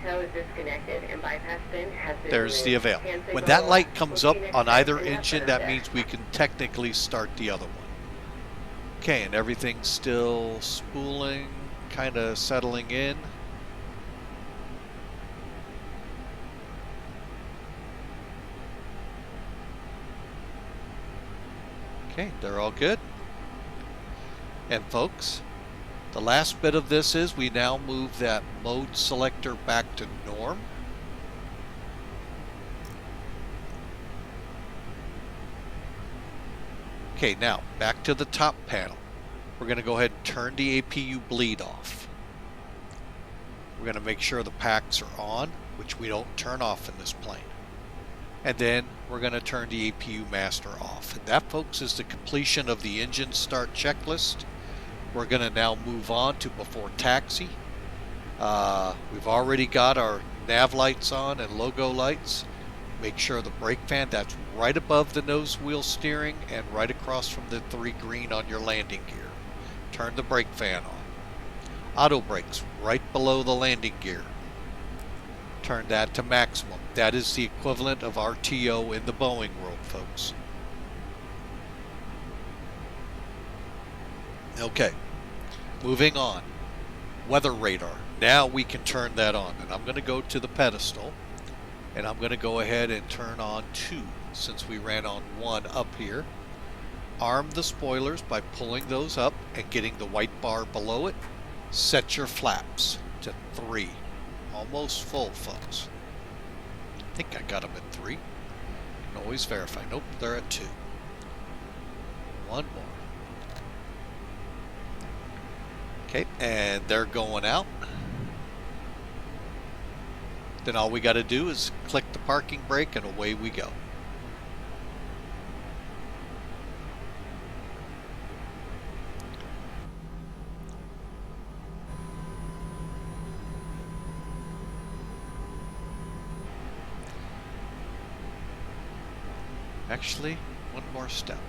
Tow is disconnected and bypass pin has been There's the avail. When that light comes up on either engine, that means we can technically start the other one. Okay, and everything's still spooling, kind of settling in. Okay, they're all good. And folks, The last bit of this is we now move that mode selector back to norm. Okay, now back to the top panel. We're going to go ahead and turn the APU bleed off. We're going to make sure the packs are on, which we don't turn off in this plane. And then we're going to turn the APU master off. And that, folks, is the completion of the engine start checklist. We're going to now move on to before taxi. We've already got our nav lights on and logo lights. Make sure the brake fan, that's right above the nose wheel steering and right across from the 3 green on your landing gear. Turn the brake fan on. Auto brakes right below the landing gear. Turn that to maximum. That is the equivalent of RTO in the Boeing world, folks. Okay, moving on. Weather radar. Now we can turn that on. And I'm going to go to the pedestal. And I'm going to go ahead and turn on 2 since we ran on 1 up here. Arm the spoilers by pulling those up and getting the white bar below it. Set your flaps to 3. Almost full, folks. I think I got them at 3. Can always verify. Nope, they're at 2. 1 more. Okay, and they're going out. Then all we got to do is click the parking brake and away we go. Actually, one more step.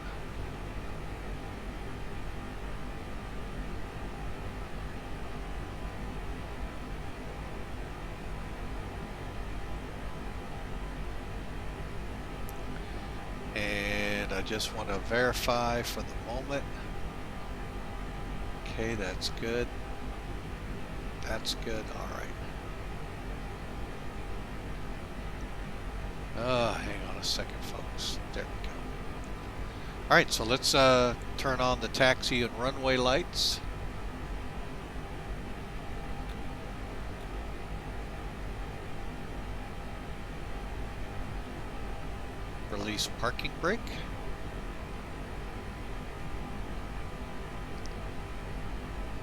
And I just want to verify for the moment. Okay, that's good. That's good. All right. Hang on a second, folks. There we go. All right, so let's turn on the taxi and runway lights. Release parking brake.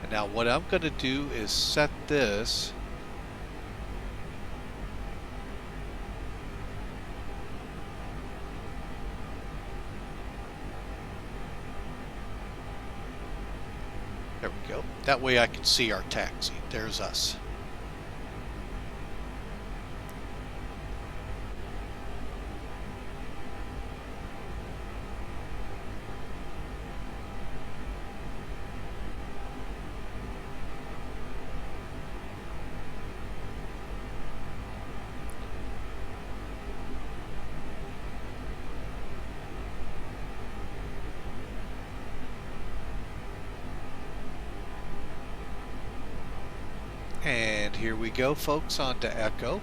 And now what I'm going to do is set this there we go. That way I can see our taxi. There's us. And here we go, folks, on to Echo.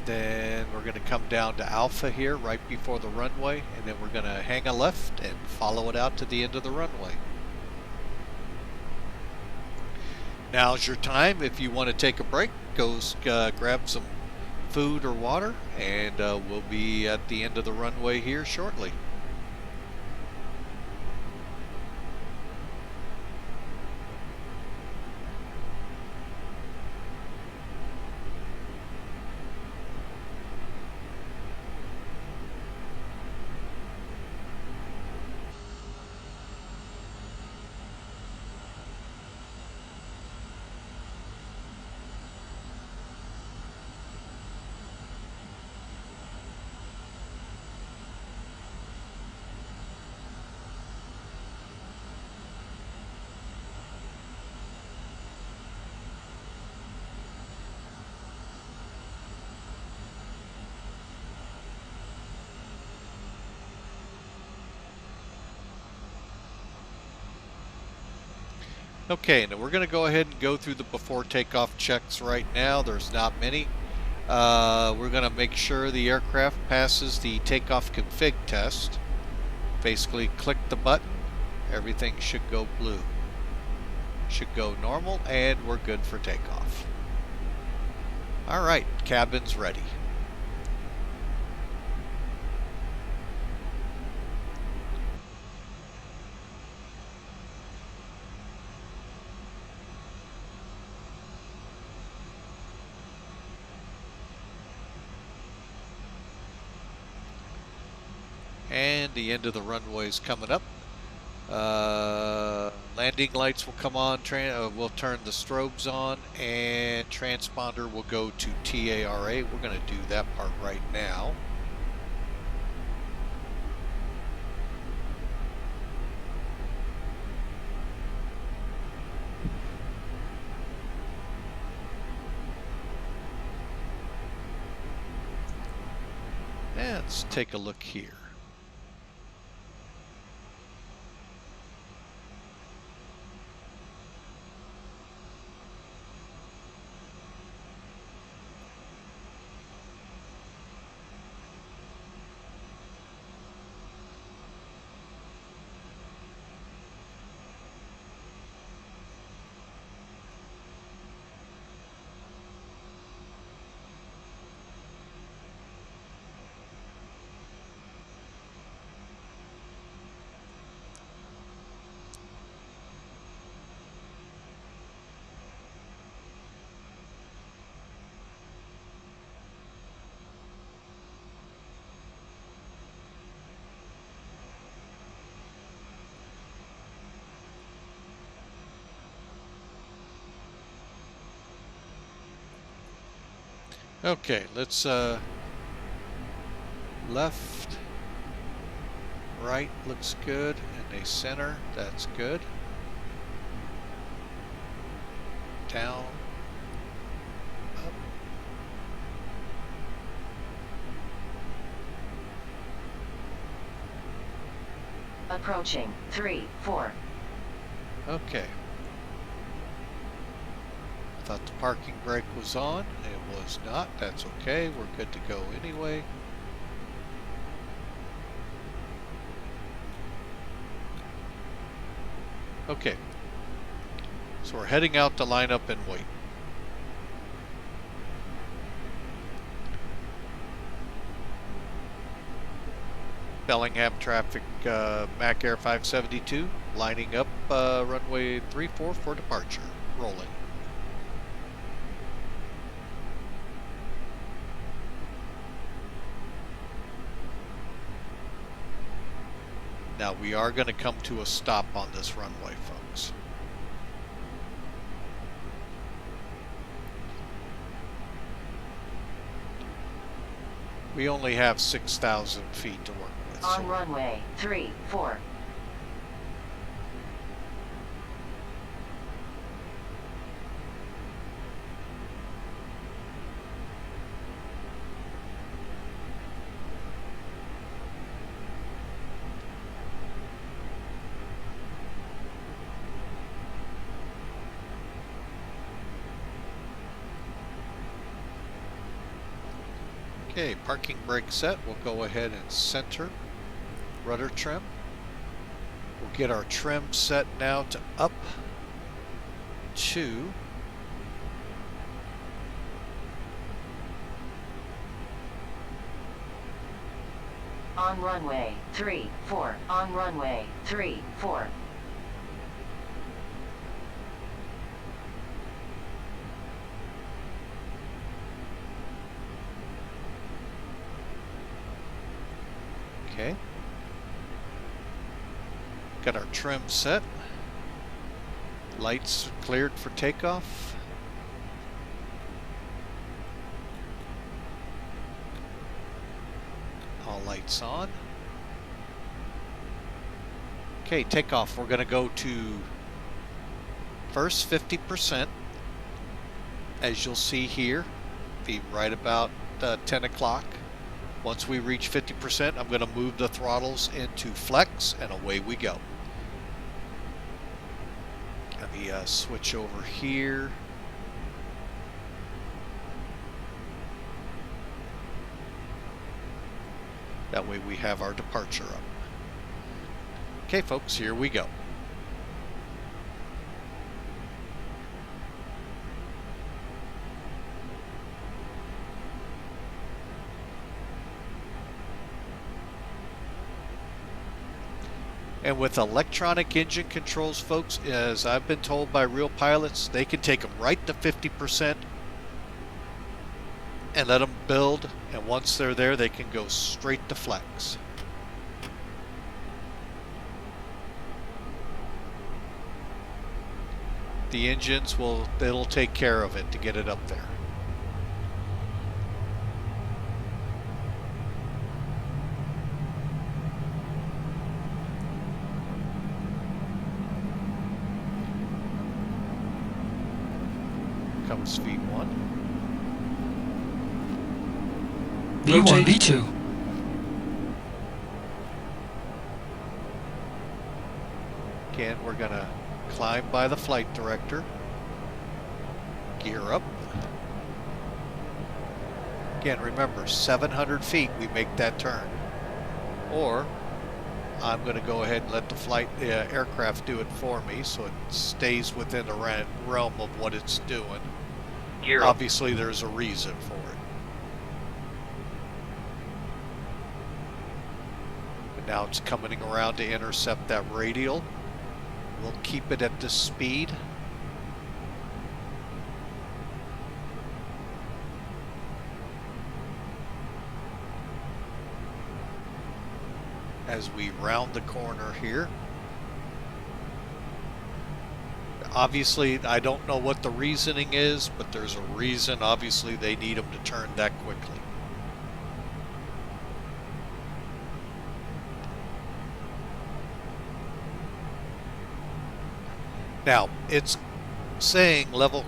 Then we're going to come down to Alpha here right before the runway, and then we're going to hang a left and follow it out to the end of the runway. Now's your time. If you want to take a break, go grab some food or water, and we'll be at the end of the runway here shortly. Okay, now we're going to go ahead and go through the before takeoff checks right now. There's not many. We're going to make sure the aircraft passes the takeoff config test. Basically, click the button. Everything should go blue. Should go normal, and we're good for takeoff. All right, cabin's ready. And the end of the runway is coming up. Landing lights will come on, we'll turn the strobes on, and transponder will go to TARA. We're going to do that part right now. And let's take a look here. Okay, let's left, right looks good, and a center, that's good. Down, up. Approaching 3-4. Okay. Thought the parking brake was on. It was not. That's okay. We're good to go anyway. Okay. So we're heading out to line up and wait. Bellingham traffic, Mac Air 572, lining up runway 34 for departure. Rolling. Now we are going to come to a stop on this runway, folks. We only have 6,000 feet to work with. On runway 34. Okay, parking brake set. We'll go ahead and center rudder trim. We'll get our trim set now to up to On runway 34. On runway 34. Okay. Got our trim set. Lights cleared for takeoff. All lights on. Okay, takeoff. We're going to go to first 50%. As you'll see here, be right about 10 o'clock. Once we reach 50%, I'm going to move the throttles into flex, and away we go. And me switch over here. That way we have our departure up. Okay, folks, here we go. And with electronic engine controls, folks, as I've been told by real pilots, they can take them right to 50% and let them build. And once they're there, they can go straight to flex. The engines it'll take care of it to get it up there. Comes V1. V1, V2. Again, we're going to climb by the flight director. Gear up. Again, remember, 700 feet we make that turn. Or I'm going to go ahead and let the aircraft do it for me so it stays within the realm of what it's doing. Gear up. Obviously, there's a reason for it. But now it's coming around to intercept that radial. We'll keep it at this speed. As we round the corner here. Obviously, I don't know what the reasoning is, but there's a reason. Obviously, they need them to turn that quickly. Now, it's saying level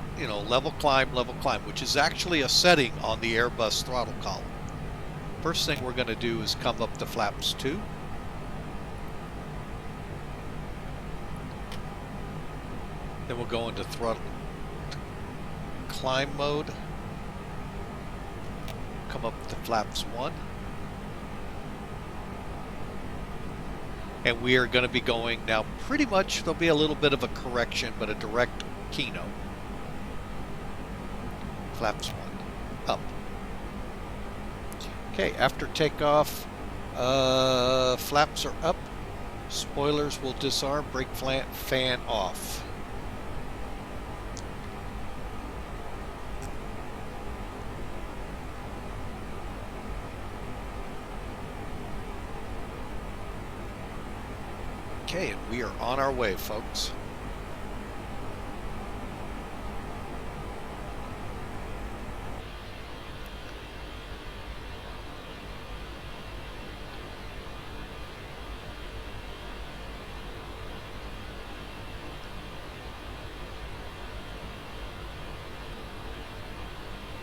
climb, which is actually a setting on the Airbus throttle column. First thing we're going to do is come up to flaps 2. Then we'll go into throttle climb mode. Come up to flaps 1. And we are going to be going now pretty much, there'll be a little bit of a correction, but a direct keynote. Flaps 1. Up. Okay, after takeoff, flaps are up. Spoilers will disarm, brake fan off. Okay, and we are on our way, folks.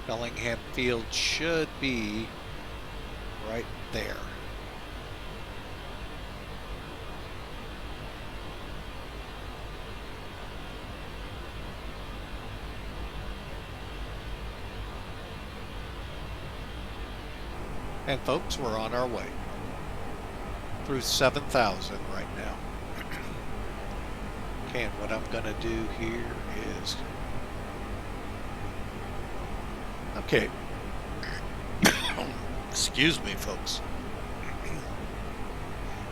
Bellingham Field should be right there. And folks, we're on our way through 7,000 right now. Okay, and what I'm going to do here is, okay, excuse me, folks.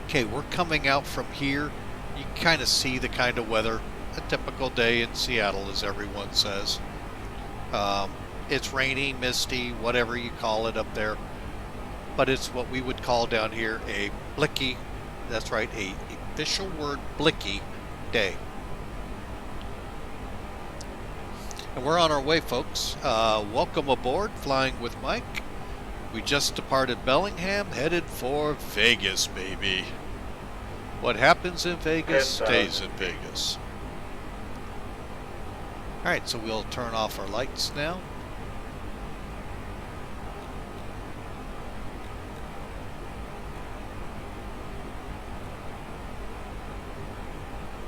Okay, we're coming out from here. You can kind of see the kind of weather, a typical day in Seattle, as everyone says. It's rainy, misty, whatever you call it up there. But it's what we would call down here a blicky, that's right, a official word, blicky day. And we're on our way, folks. Welcome aboard, Flying with Mike. We just departed Bellingham, headed for Vegas, baby. What happens in Vegas stays in Vegas. Alright, so we'll turn off our lights now.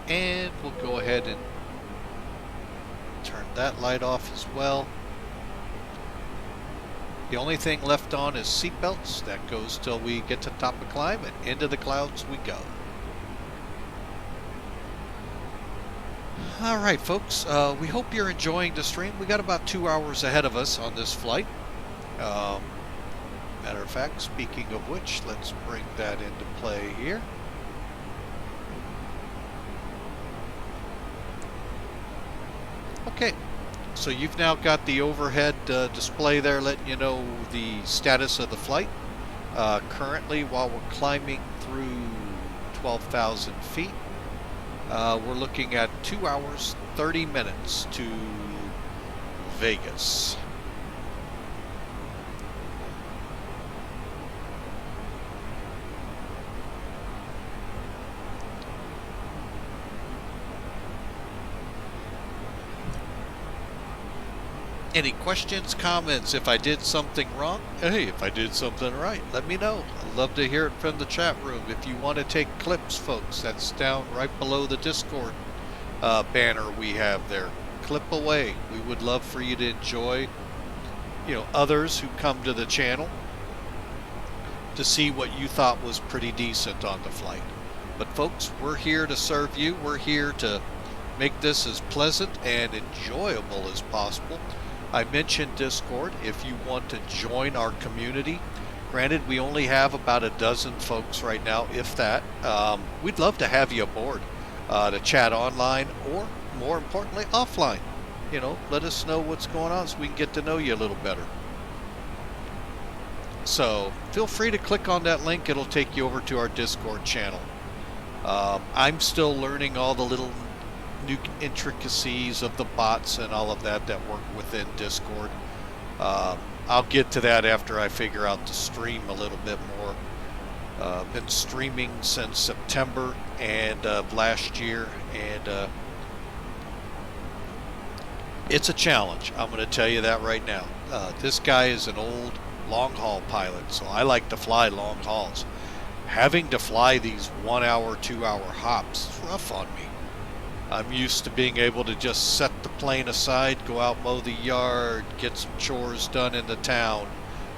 And we'll go ahead and that light off as well. The only thing left on is seatbelts. That goes till we get to top of climb, and into the clouds we go. All right, folks, we hope you're enjoying the stream. We got about 2 hours ahead of us on this flight. Matter of fact, speaking of which, let's bring that into play here. Okay, so you've now got the overhead display there letting you know the status of the flight. Currently, while we're climbing through 12,000 feet, we're looking at 2 hours, 30 minutes to Vegas. Any questions, comments? If I did something wrong, hey, if I did something right, let me know. I'd love to hear it from the chat room. If you want to take clips, folks, that's down right below the Discord banner we have there. Clip away. We would love for you to enjoy, others who come to the channel to see what you thought was pretty decent on the flight. But folks, we're here to serve you. We're here to make this as pleasant and enjoyable as possible. I mentioned Discord. If you want to join our community, granted we only have about a dozen folks right now, if that. We'd love to have you aboard to chat online, or more importantly offline. Let us know what's going on so we can get to know you a little better. So feel free to click on that link. It'll take you over to our Discord channel. I'm still learning all the little new intricacies of the bots and all of that work within Discord. I'll get to that after I figure out the stream a little bit more. Been streaming since September of last year, and it's a challenge. I'm going to tell you that right now. This guy is an old long-haul pilot, so I like to fly long hauls. Having to fly these 1 hour, 2 hour hops is rough on me. I'm used to being able to just set the plane aside, go out, mow the yard, get some chores done in the town,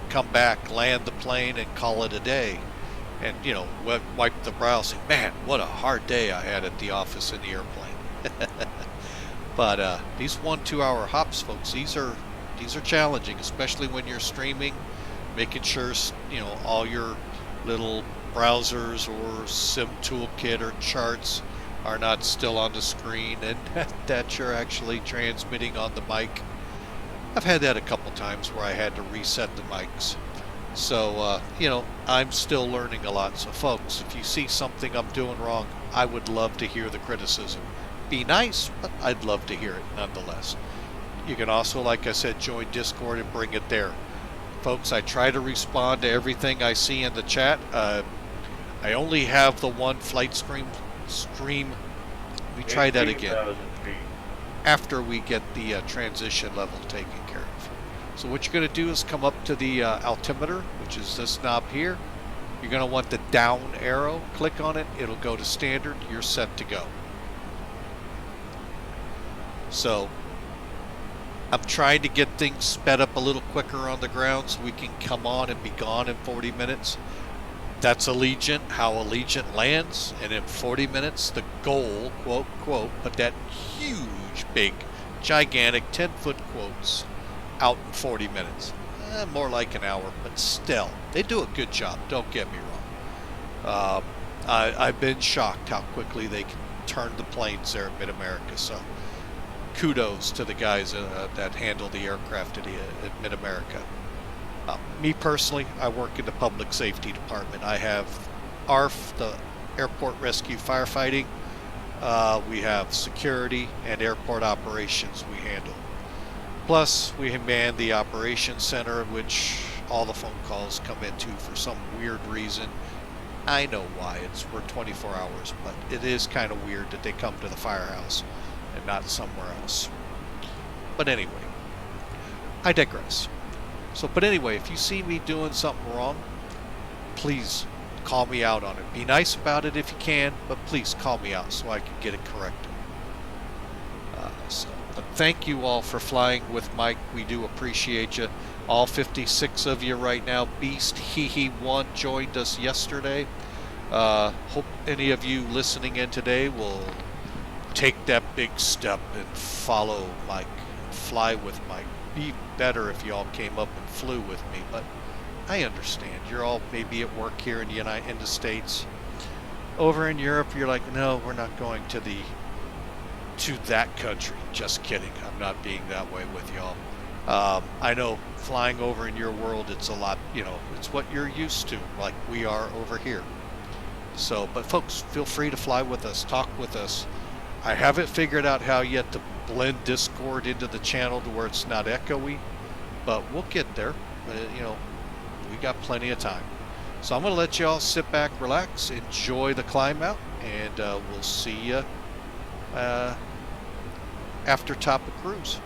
come back, land the plane, and call it a day. And, wipe the brow, say, man, what a hard day I had at the office in the airplane. But these 1-2 hour hops, folks, these are challenging, especially when you're streaming, making sure, all your little browsers or Sim Toolkit or charts are not still on the screen, and that you're actually transmitting on the mic. I've had that a couple times where I had to reset the mics. So, I'm still learning a lot. So folks, if you see something I'm doing wrong, I would love to hear the criticism. Be nice, but I'd love to hear it nonetheless. You can also, like I said, join Discord and bring it there. Folks, I try to respond to everything I see in the chat. I only have the one flight stream. We try that again after we get the transition level taken care of. So what you're going to do is come up to the altimeter, which is this knob here. You're going to want the down arrow. Click on it. It'll go to standard. You're set to go. So I'm trying to get things sped up a little quicker on the ground so we can come on and be gone in 40 minutes. That's Allegiant, how Allegiant lands, and in 40 minutes, the goal, quote, quote, but that huge, big, gigantic 10-foot quotes out in 40 minutes. More like an hour, but still, they do a good job, don't get me wrong. I've been shocked how quickly they can turn the planes there at Mid-America, so kudos to the guys that handle the aircraft at Mid-America. Me personally, I work in the public safety department. I have ARF, the Airport Rescue Firefighting. We have security and airport operations we handle. Plus, we man the operations center, which all the phone calls come into for some weird reason. I know why. We're 24 hours, but it is kind of weird that they come to the firehouse and not somewhere else. But anyway, I digress. But anyway, if you see me doing something wrong, please call me out on it. Be nice about it if you can, but please call me out so I can get it corrected. But thank you all for flying with Mike. We do appreciate you. All 56 of you right now. Beast He1 joined us yesterday. Hope any of you listening in today will take that big step and follow Mike, and fly with Mike. Be better if y'all came up and flew with me, but I understand. You're all maybe at work here in the States. Over in Europe, you're like, no, we're not going to that country. Just kidding. I'm not being that way with y'all. I know flying over in your world, it's a lot, it's what you're used to, like we are over here. So, but folks, feel free to fly with us, talk with us. I haven't figured out how yet to blend Discord into the channel to where it's not echoey, but we'll get there. We got plenty of time. So I'm going to let y'all sit back, relax, enjoy the climb out, and we'll see you after top of cruise.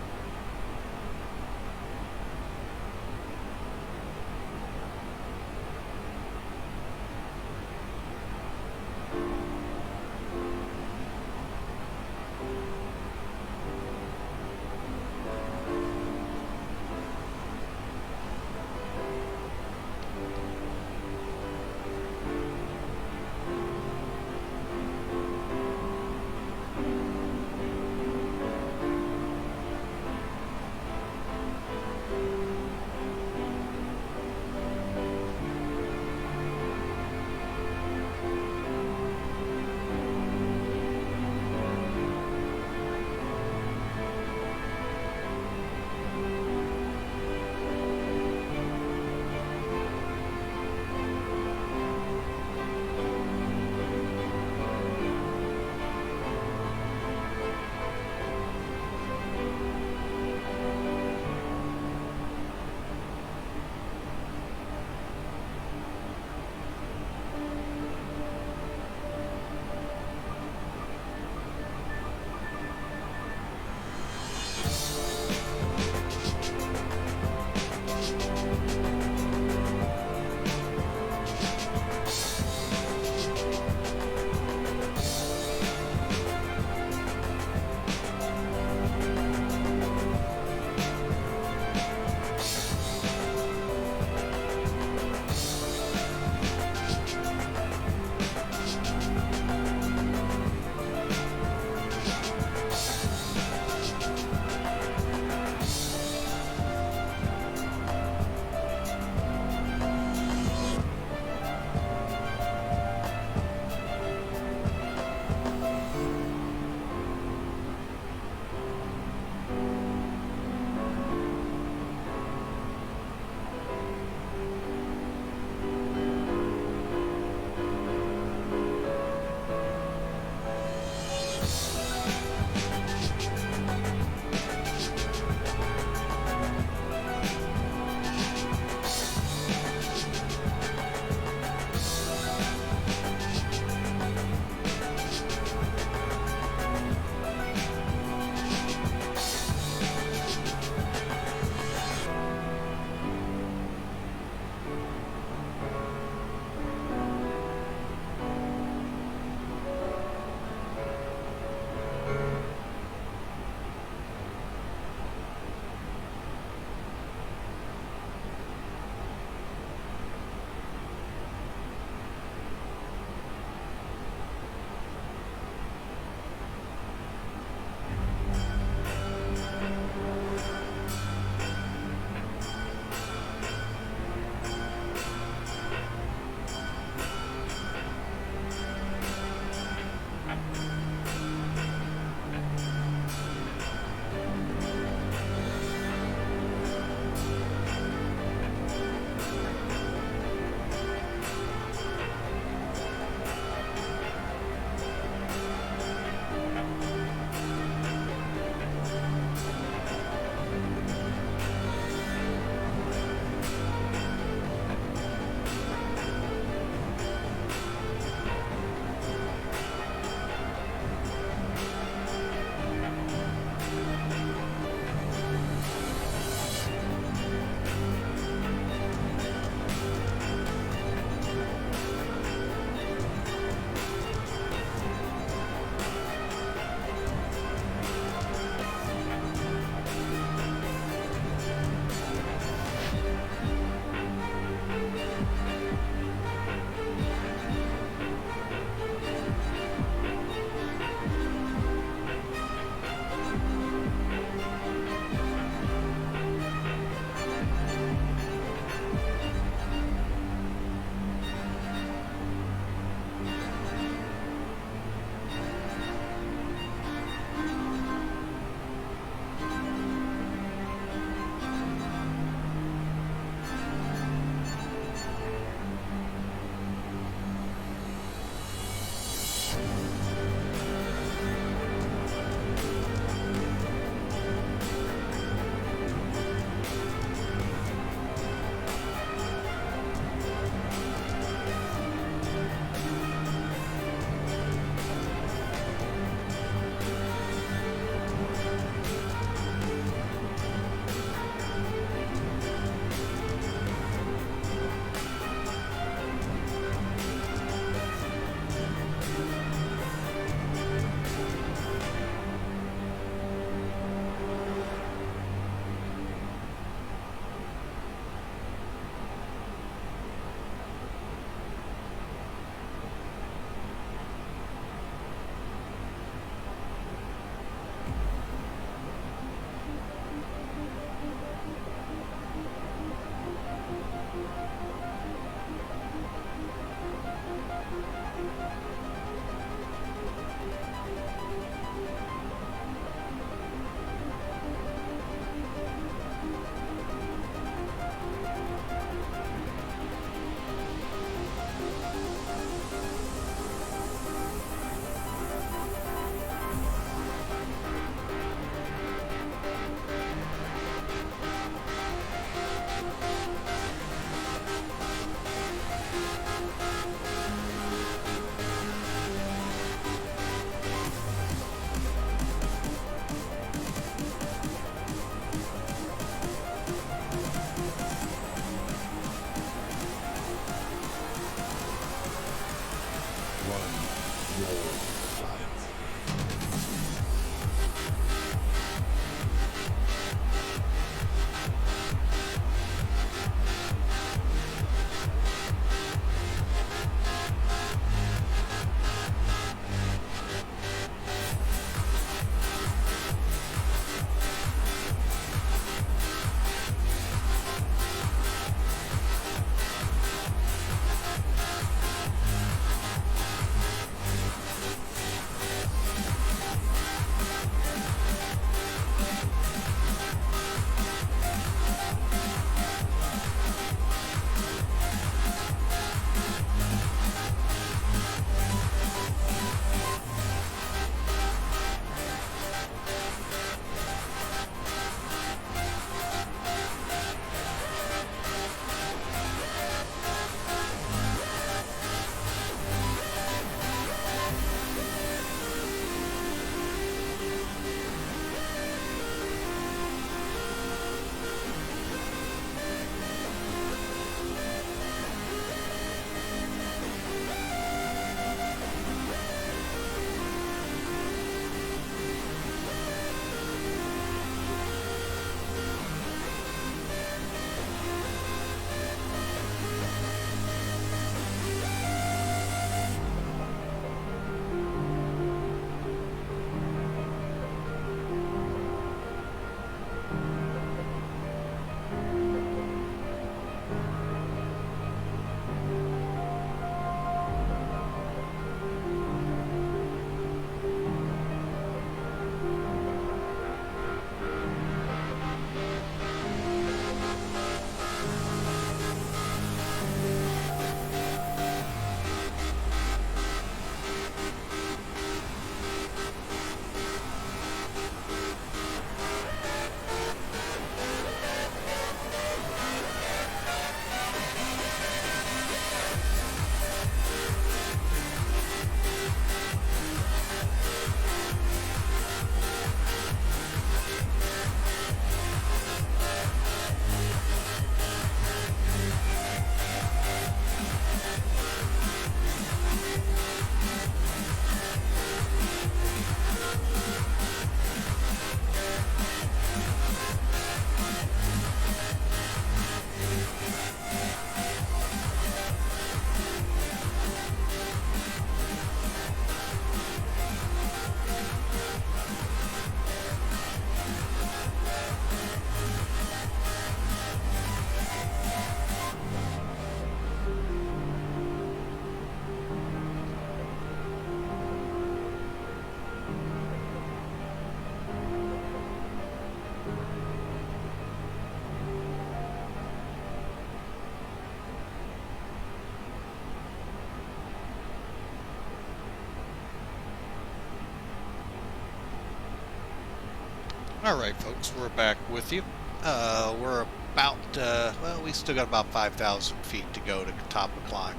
Alright folks, we're back with you. We're about, well, we still got about 5,000 feet to go to top of climb.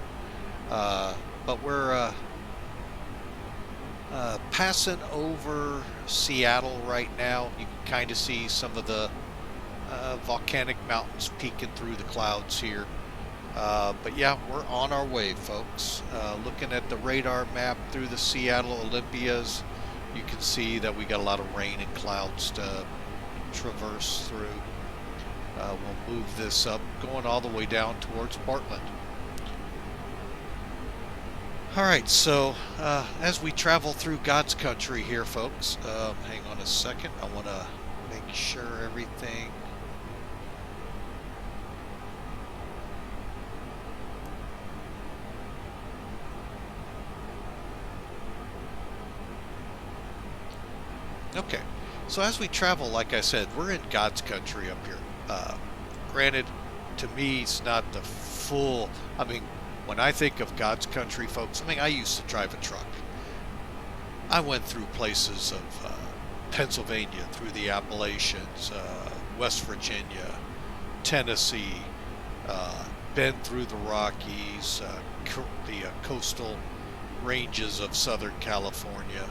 But we're passing over Seattle right now. You can kind of see some of the volcanic mountains peeking through the clouds here. But yeah, we're on our way, folks. Looking at the radar map through the Seattle Olympias, you can see that we got a lot of rain and clouds to traverse through. We'll move this up, going all the way down towards Portland. Alright, so as we travel through God's country here, folks, hang on a second. I want to make sure everything... Okay, so as we travel, like I said, we're in God's country up here. Granted, to me, it's not the full... I mean, when I think of God's country, folks, I mean, I used to drive a truck. I went through places of Pennsylvania, through the Appalachians, West Virginia, Tennessee, been through the Rockies, the coastal ranges of Southern California,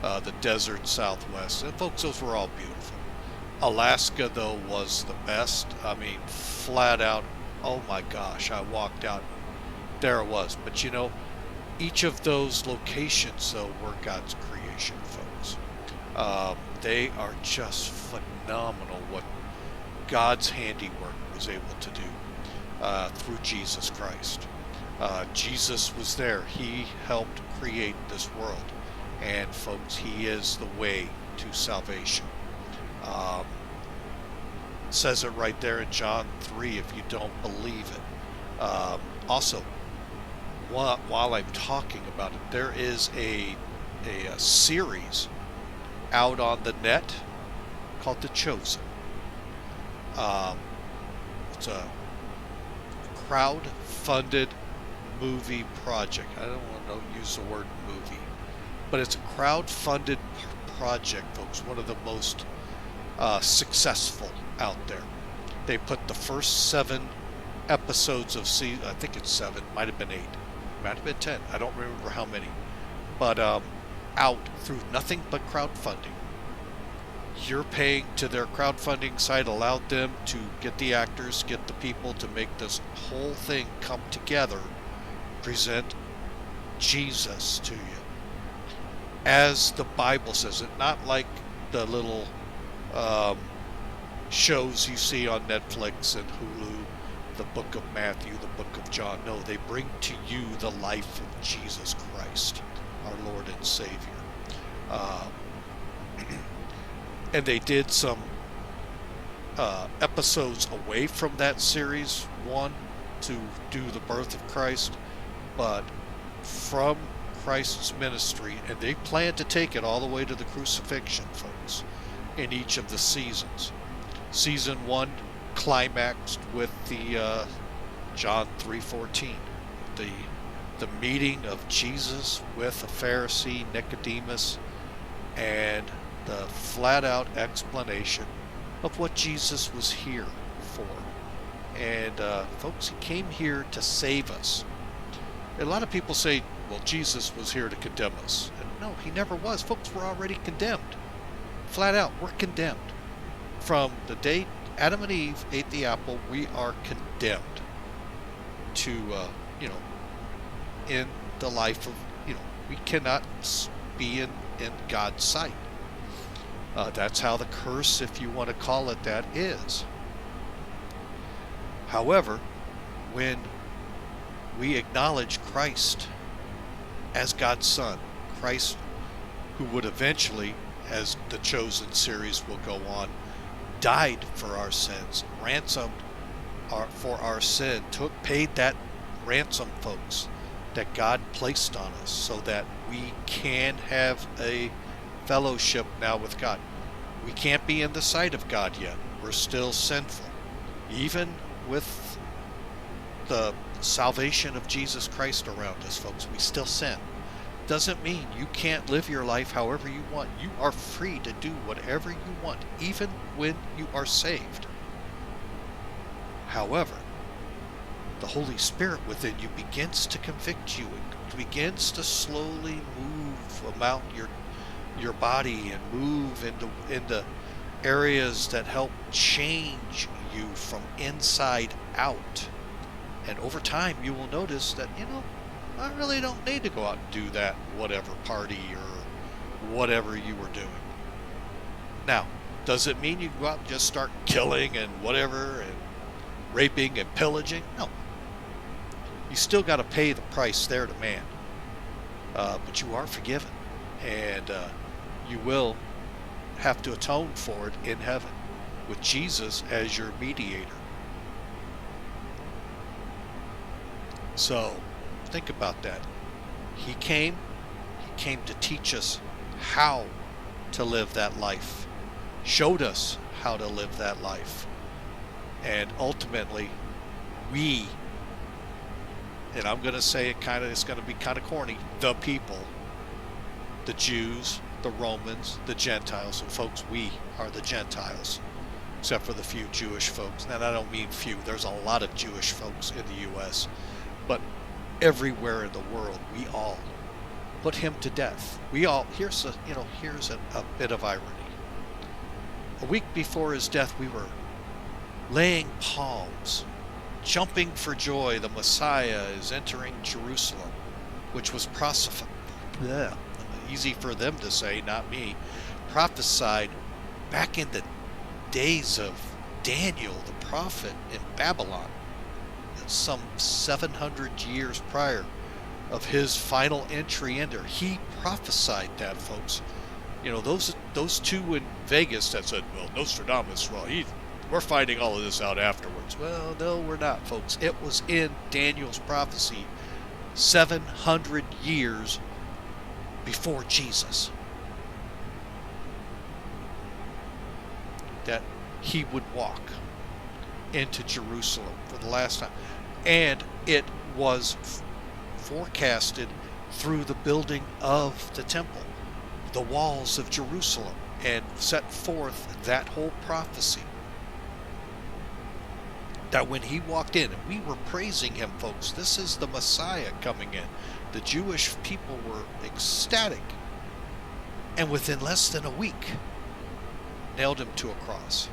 the desert Southwest. And folks, those were all beautiful. Alaska, though, was the best. I mean, flat out, oh my gosh, I walked out, there it was. But you know, each of those locations, though, were God's creation, folks. They are just phenomenal what God's handiwork was able to do through Jesus Christ. Jesus was there. He helped create this world. And folks, he is the way to salvation. Says it right there in John 3 if you don't believe it. Also, while I'm talking about it, there is a series out on the net called The Chosen. It's a crowd-funded movie project. I don't want to use the word movie, but it's a crowd-funded project, folks. One of the most successful out there. They put the first 7 episodes of season, I think it's 7, might have been 8, might have been 10, I don't remember how many, but out through nothing but crowdfunding. You're paying to their crowdfunding site, allowed them to get the actors, get the people to make this whole thing come together, present Jesus to you as the Bible says it, not like the little shows you see on Netflix and Hulu, the book of Matthew, the book of John. No, they bring to you the life of Jesus Christ, our Lord and Savior. And they did some episodes away from that series 1 to do the birth of Christ, but from Christ's ministry, and they plan to take it all the way to the crucifixion, folks, in each of the seasons. Season 1 climaxed with the John 3:14, the meeting of Jesus with a Pharisee, Nicodemus, and the flat-out explanation of what Jesus was here for. And folks, he came here to save us. A lot of people say, well, Jesus was here to condemn us. And no, he never was. Folks, we're already condemned. Flat out, we're condemned. From the day Adam and Eve ate the apple, we are condemned to, in the life of, we cannot be in God's sight. That's how the curse, if you want to call it that, is. However, when we acknowledge Christ as God's Son, Christ who would eventually, as the Chosen series will go on, died for our sins, ransomed for our sin, paid that ransom, folks, that God placed on us so that we can have a fellowship now with God. We can't be in the sight of God yet. We're still sinful. Even with the salvation of Jesus Christ around us, folks, we still sin. doesn't mean you can't live your life however you want. You are free to do whatever you want, even when you are saved. However, the Holy Spirit within you begins to convict you. It begins to slowly move about your body and move into areas that help change you from inside out. And over time, you will notice that, I really don't need to go out and do that whatever party or whatever you were doing. Now, does it mean you go out and just start killing and whatever and raping and pillaging? No. You still got to pay the price there to man. But you are forgiven. And you will have to atone for it in heaven with Jesus as your mediator. So, think about that. He came to teach us how to live that life. Showed us how to live that life. And ultimately, we, and I'm going to say it's going to be kind of corny, the people, the Jews, the Romans, the Gentiles, and folks, we are the Gentiles, except for the few Jewish folks. And I don't mean few, there's a lot of Jewish folks in the U.S., but everywhere in the world, we all put him to death. We all, here's a bit of irony. A week before his death, we were laying palms, jumping for joy. The Messiah is entering Jerusalem, which was easy for them to say, not me, prophesied back in the days of Daniel, the prophet, in Babylon, some 700 years prior of his final entry in there. He prophesied that, folks. Those two in Vegas that said, well, Nostradamus, we're finding all of this out afterwards. Well, no, we're not, folks. It was in Daniel's prophecy 700 years before Jesus that he would walk into Jerusalem for the last time. And it was forecasted through the building of the temple, the walls of Jerusalem, and set forth that whole prophecy. That when he walked in, and we were praising him, folks, this is the Messiah coming in. The Jewish people were ecstatic. And within less than a week, nailed him to a cross.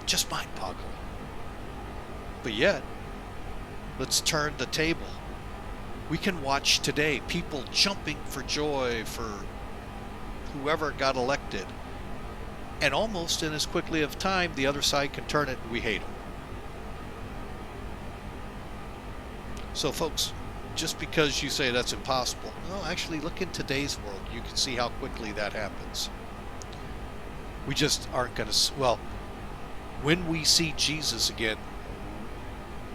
Just mind-boggling. But yet, let's turn the table. We can watch today people jumping for joy for whoever got elected. And almost in as quickly of time, the other side can turn it and we hate them. So folks, just because you say that's impossible, no, actually look in today's world. You can see how quickly that happens. We just aren't going to, when we see Jesus again,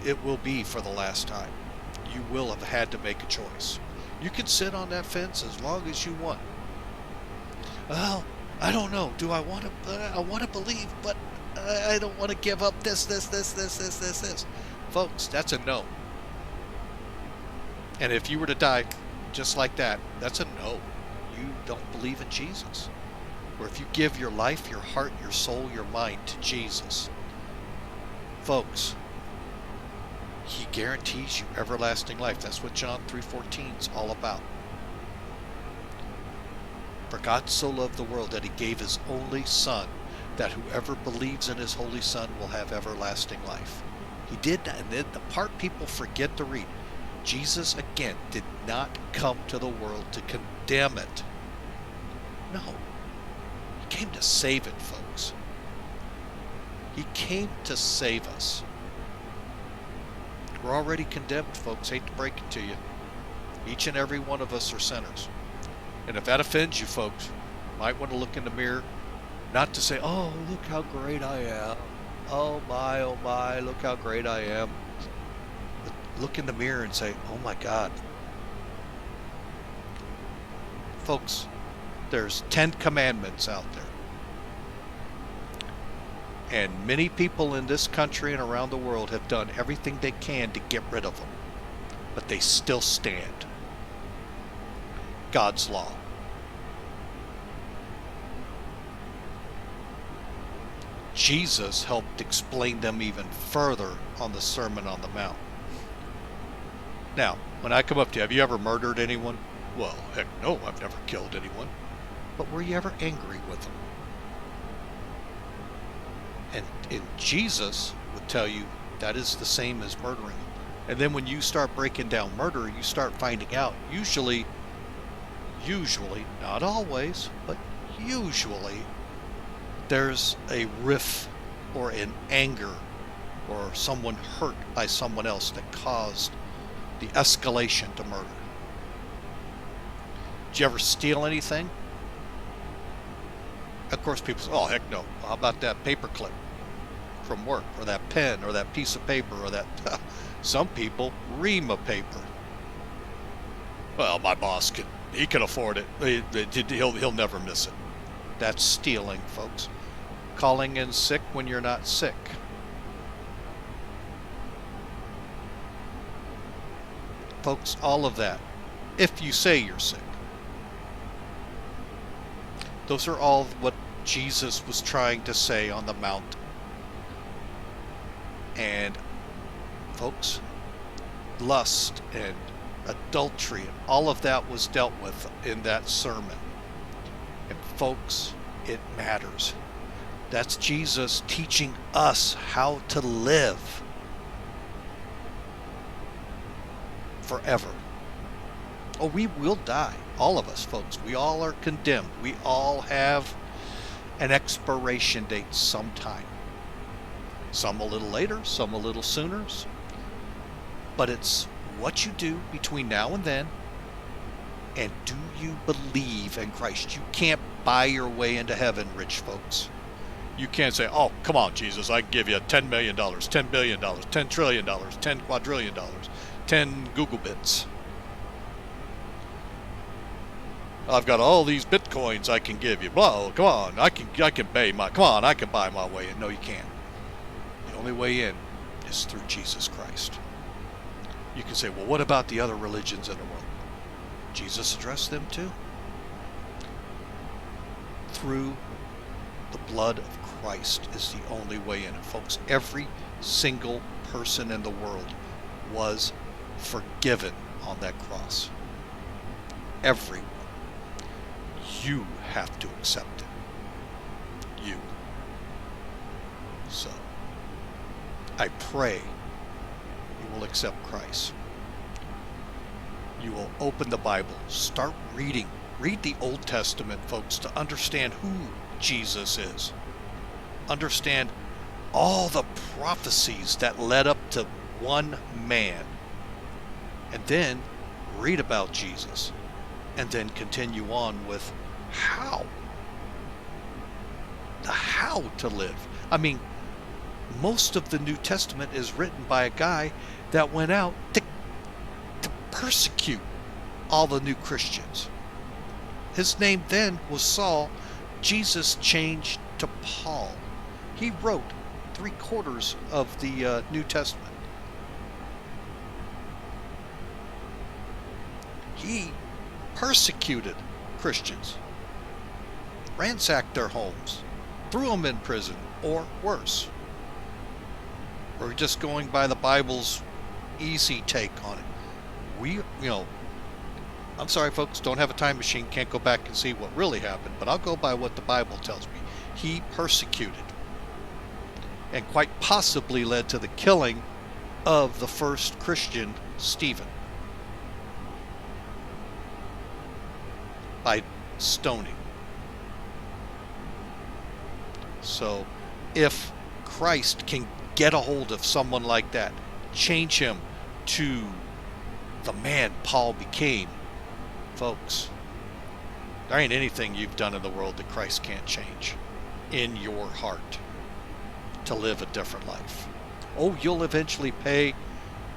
it will be for the last time. You will have had to make a choice. You can sit on that fence as long as you want. Well, I don't know. Do I want to? I want to believe, but I don't want to give up this. Folks, that's a no. And if you were to die just like that, that's a no. You don't believe in Jesus. Or if you give your life, your heart, your soul, your mind to Jesus, folks, he guarantees you everlasting life. That's what John 3:14 is all about. For God so loved the world that he gave his only Son, that whoever believes in his holy Son will have everlasting life. He did that, and then the part people forget to read. Jesus, again, did not come to the world to condemn it. No. He came to save it, folks. He came to save us. We're already condemned, folks. Hate to break it to you. Each and every one of us are sinners. And if that offends you, folks, you might want to look in the mirror, not to say, oh, look how great I am. Oh my, look how great I am. But look in the mirror and say, oh my God. Folks, there's 10 commandments out there. And many people in this country and around the world have done everything they can to get rid of them. But they still stand. God's law. Jesus helped explain them even further on the Sermon on the Mount. Now, when I come up to you, have you ever murdered anyone? Well, heck no, I've never killed anyone. But were you ever angry with them? And Jesus would tell you that is the same as murdering. And then when you start breaking down murder, you start finding out, usually, not always, but usually, there's a riff or an anger or someone hurt by someone else that caused the escalation to murder. Did you ever steal anything? Of course people say, oh heck no, how about that paperclip from work, or that pen, or that piece of paper, or that some people ream of paper. Well, my boss he can afford it. He'll never miss it. That's stealing, folks. Calling in sick when you're not sick. Folks, all of that, if you say you're sick. Those are all what Jesus was trying to say on the mountain. And folks, lust and adultery and all of that was dealt with in that sermon. And folks, it matters. That's Jesus teaching us how to live forever. Oh, we will die. All of us, folks. We all are condemned. We all have an expiration date sometime. Some a little later, some a little sooner. But it's what you do between now and then, and do you believe in Christ? You can't buy your way into heaven, rich folks. You can't say, oh, come on, Jesus, I can give you $10 million, $10 billion, $10 trillion, $10 quadrillion, 10 Google bits. I've got all these bitcoins I can give you. Blah, come on, I can pay my, come on, I can buy my way in. No, you can't. The only way in is through Jesus Christ. You can say, well, what about the other religions in the world? Jesus addressed them too. Through the blood of Christ is the only way in. Folks, every single person in the world was forgiven on that cross. Everyone. You have to accept it. You. So, I pray you will accept Christ. You will open the Bible, start reading. Read the Old Testament, folks, to understand who Jesus is. Understand all the prophecies that led up to one man. And then read about Jesus. And then continue on with how. The how to live. I mean, most of the New Testament is written by a guy that went out to persecute all the new Christians. His name then was Saul. Jesus changed to Paul. He wrote 3/4 of the New Testament. He persecuted Christians, ransacked their homes, threw them in prison, or worse. We're just going by the Bible's easy take on it. I'm sorry, folks, don't have a time machine, can't go back and see what really happened, but I'll go by what the Bible tells me. He persecuted and quite possibly led to the killing of the first Christian, Stephen, by stoning. So if Christ can get a hold of someone like that, change him to the man Paul became, folks, there ain't anything you've done in the world that Christ can't change in your heart to live a different life. Oh, you'll eventually pay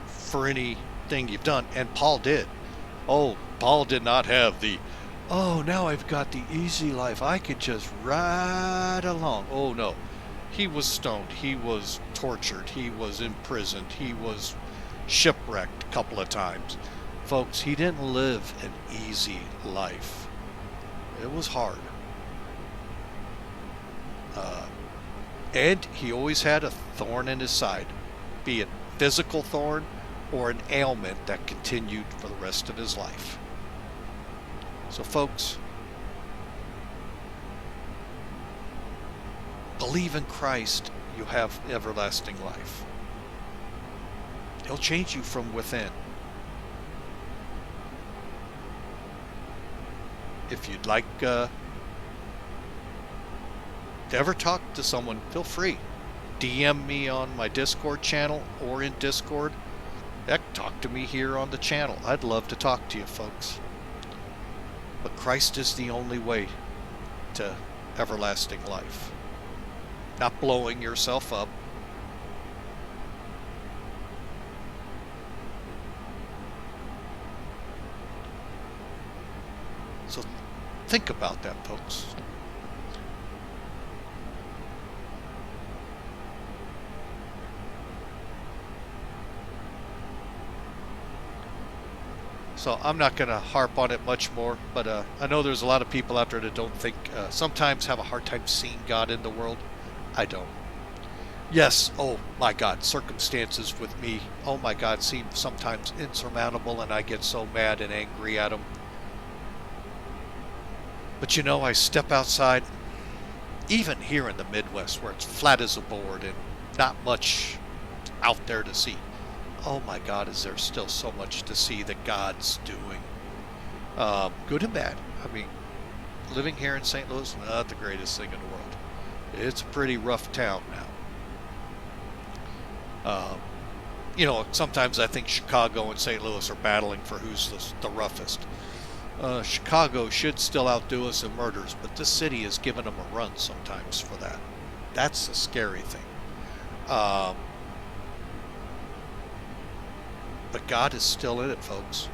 for anything you've done, and Paul did. Oh, Paul did not have the, oh, now I've got the easy life, I could just ride along. Oh no, He was stoned. He was tortured. He was imprisoned. He was shipwrecked a couple of times. Folks, he didn't live an easy life. It was hard. And he always had a thorn in his side, be it physical thorn or an ailment that continued for the rest of his life. So folks, believe in Christ, you have everlasting life. He'll change you from within. If you'd like to ever talk to someone, feel free. DM me on my Discord channel or in Discord. Heck, talk to me here on the channel. I'd love to talk to you, folks. But Christ is the only way to everlasting life. Not blowing yourself up. So think about that, folks. So I'm not going to harp on it much more, but I know there's a lot of people out there that don't think, sometimes have a hard time seeing God in the world. I don't. Yes, oh my God, circumstances with me, oh my God, seem sometimes insurmountable, and I get so mad and angry at them. But you know, I step outside, even here in the Midwest where it's flat as a board and not much out there to see. Oh my God, is there still so much to see that God's doing? Good and bad. I mean, living here in St. Louis, not the greatest thing in the world. It's a pretty rough town now. You know, sometimes I think Chicago and St. Louis are battling for who's the roughest. Chicago should still outdo us in murders, but this city is giving them a run sometimes for that. That's a scary thing. But God is still in it, folks.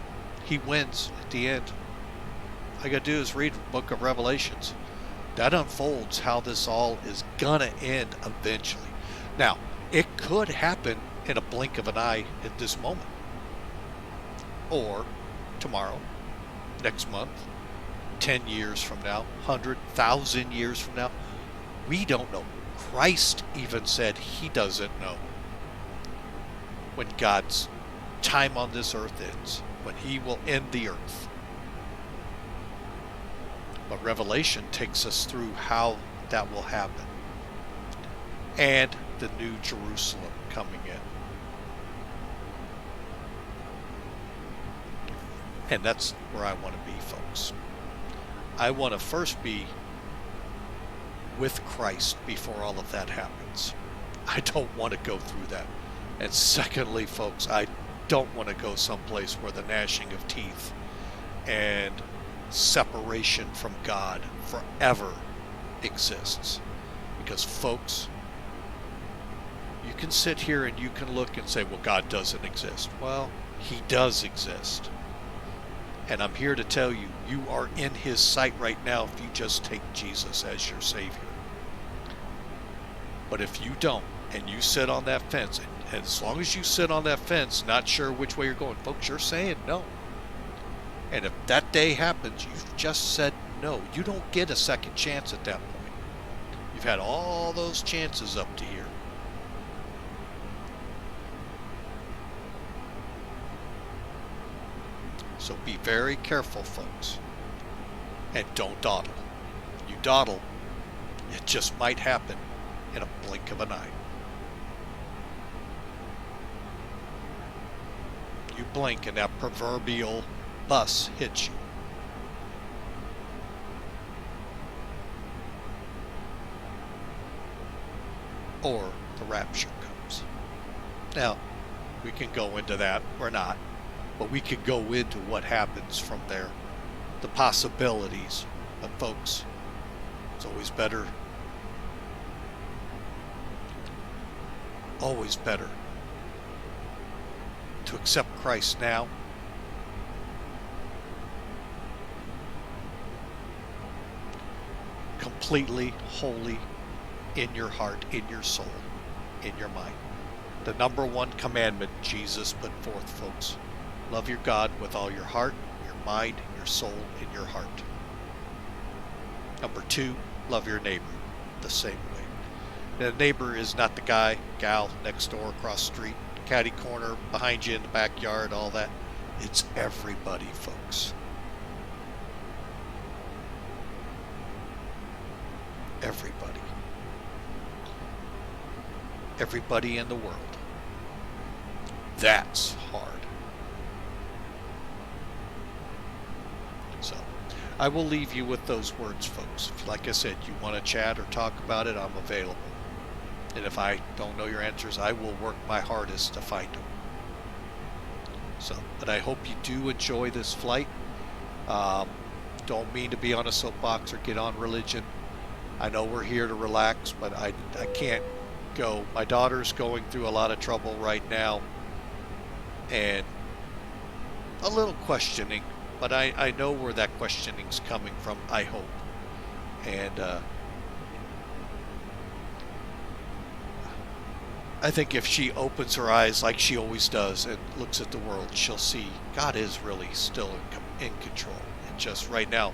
He wins at the end. All I gotta do is read the book of Revelations. That unfolds how this all is gonna end eventually. Now, it could happen in a blink of an eye at this moment. Or tomorrow, next month, 10 years from now, 100,000 years from now. We don't know. Christ even said he doesn't know when God's time on this earth ends, when he will end the earth. But Revelation takes us through how that will happen, and the new Jerusalem coming in. And that's where I want to be, folks. I want to first be with Christ before all of that happens. I don't want to go through that. And secondly, folks, I don't want to go someplace where the gnashing of teeth and separation from God forever exists. Because, folks, you can sit here and you can look and say, well, God doesn't exist. Well, he does exist. And I'm here to tell you, you are in his sight right now if you just take Jesus as your Savior. But if you don't, and you sit on that fence, and as long as you sit on that fence, not sure which way you're going, folks, you're saying no. And if that day happens, you've just said no. You don't get a second chance at that point. You've had all those chances up to here. So be very careful, folks. And don't dawdle. You dawdle, it just might happen in a blink of an eye. You blink and that proverbial bus hits you. Or the rapture comes. Now, we can go into that or not, but we could go into what happens from there, the possibilities. But folks, it's always better to accept Christ now completely, wholly, in your heart, in your soul, in your mind. The number one commandment Jesus put forth, folks. Love your God with all your heart, your mind, your soul, and your heart. Number 2, love your neighbor the same way. The neighbor is not the guy, gal, next door, across the street, catty corner, behind you in the backyard, all that. It's everybody, folks. Everybody. Everybody in the world. That's hard. So, I will leave you with those words, folks. Like I said, you want to chat or talk about it, I'm available. And if I don't know your answers, I will work my hardest to find them. So, but I hope you do enjoy this flight. Don't mean to be on a soapbox or get on religion. I know we're here to relax, but I can't go. My daughter's going through a lot of trouble right now. And a little questioning, but I know where that questioning's coming from, I hope. And I think if she opens her eyes like she always does and looks at the world, she'll see God is really still in control. And just right now,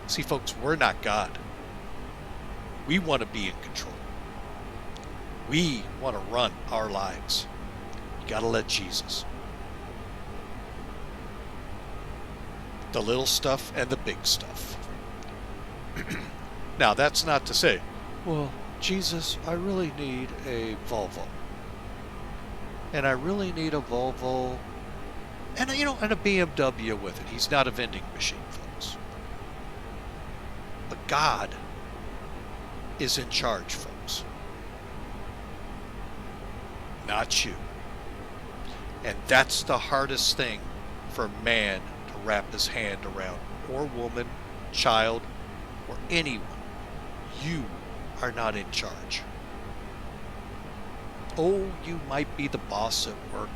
see, folks, we're not God. We want to be in control. We want to run our lives. You got to let Jesus. The little stuff and the big stuff. Now, that's not to say, well, Jesus, I really need a Volvo. And I really need a Volvo and, and a BMW with it. He's not a vending machine, folks. But God is in charge, folks. Not you. And that's the hardest thing for man to wrap his hand around, or woman, child, or anyone. You are not in charge. Oh, you might be the boss at work.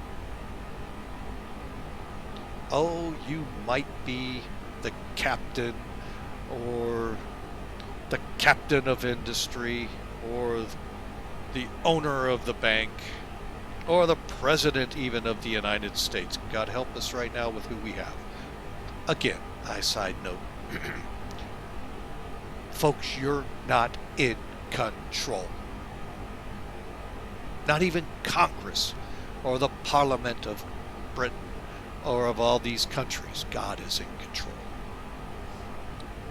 Oh, you might be the captain, or the captain of industry, or the owner of the bank, or the president even of the United States. God help us right now with who we have. Again, I side note. Folks, you're not in control. Not even Congress or the Parliament of Britain or of all these countries. God is in control.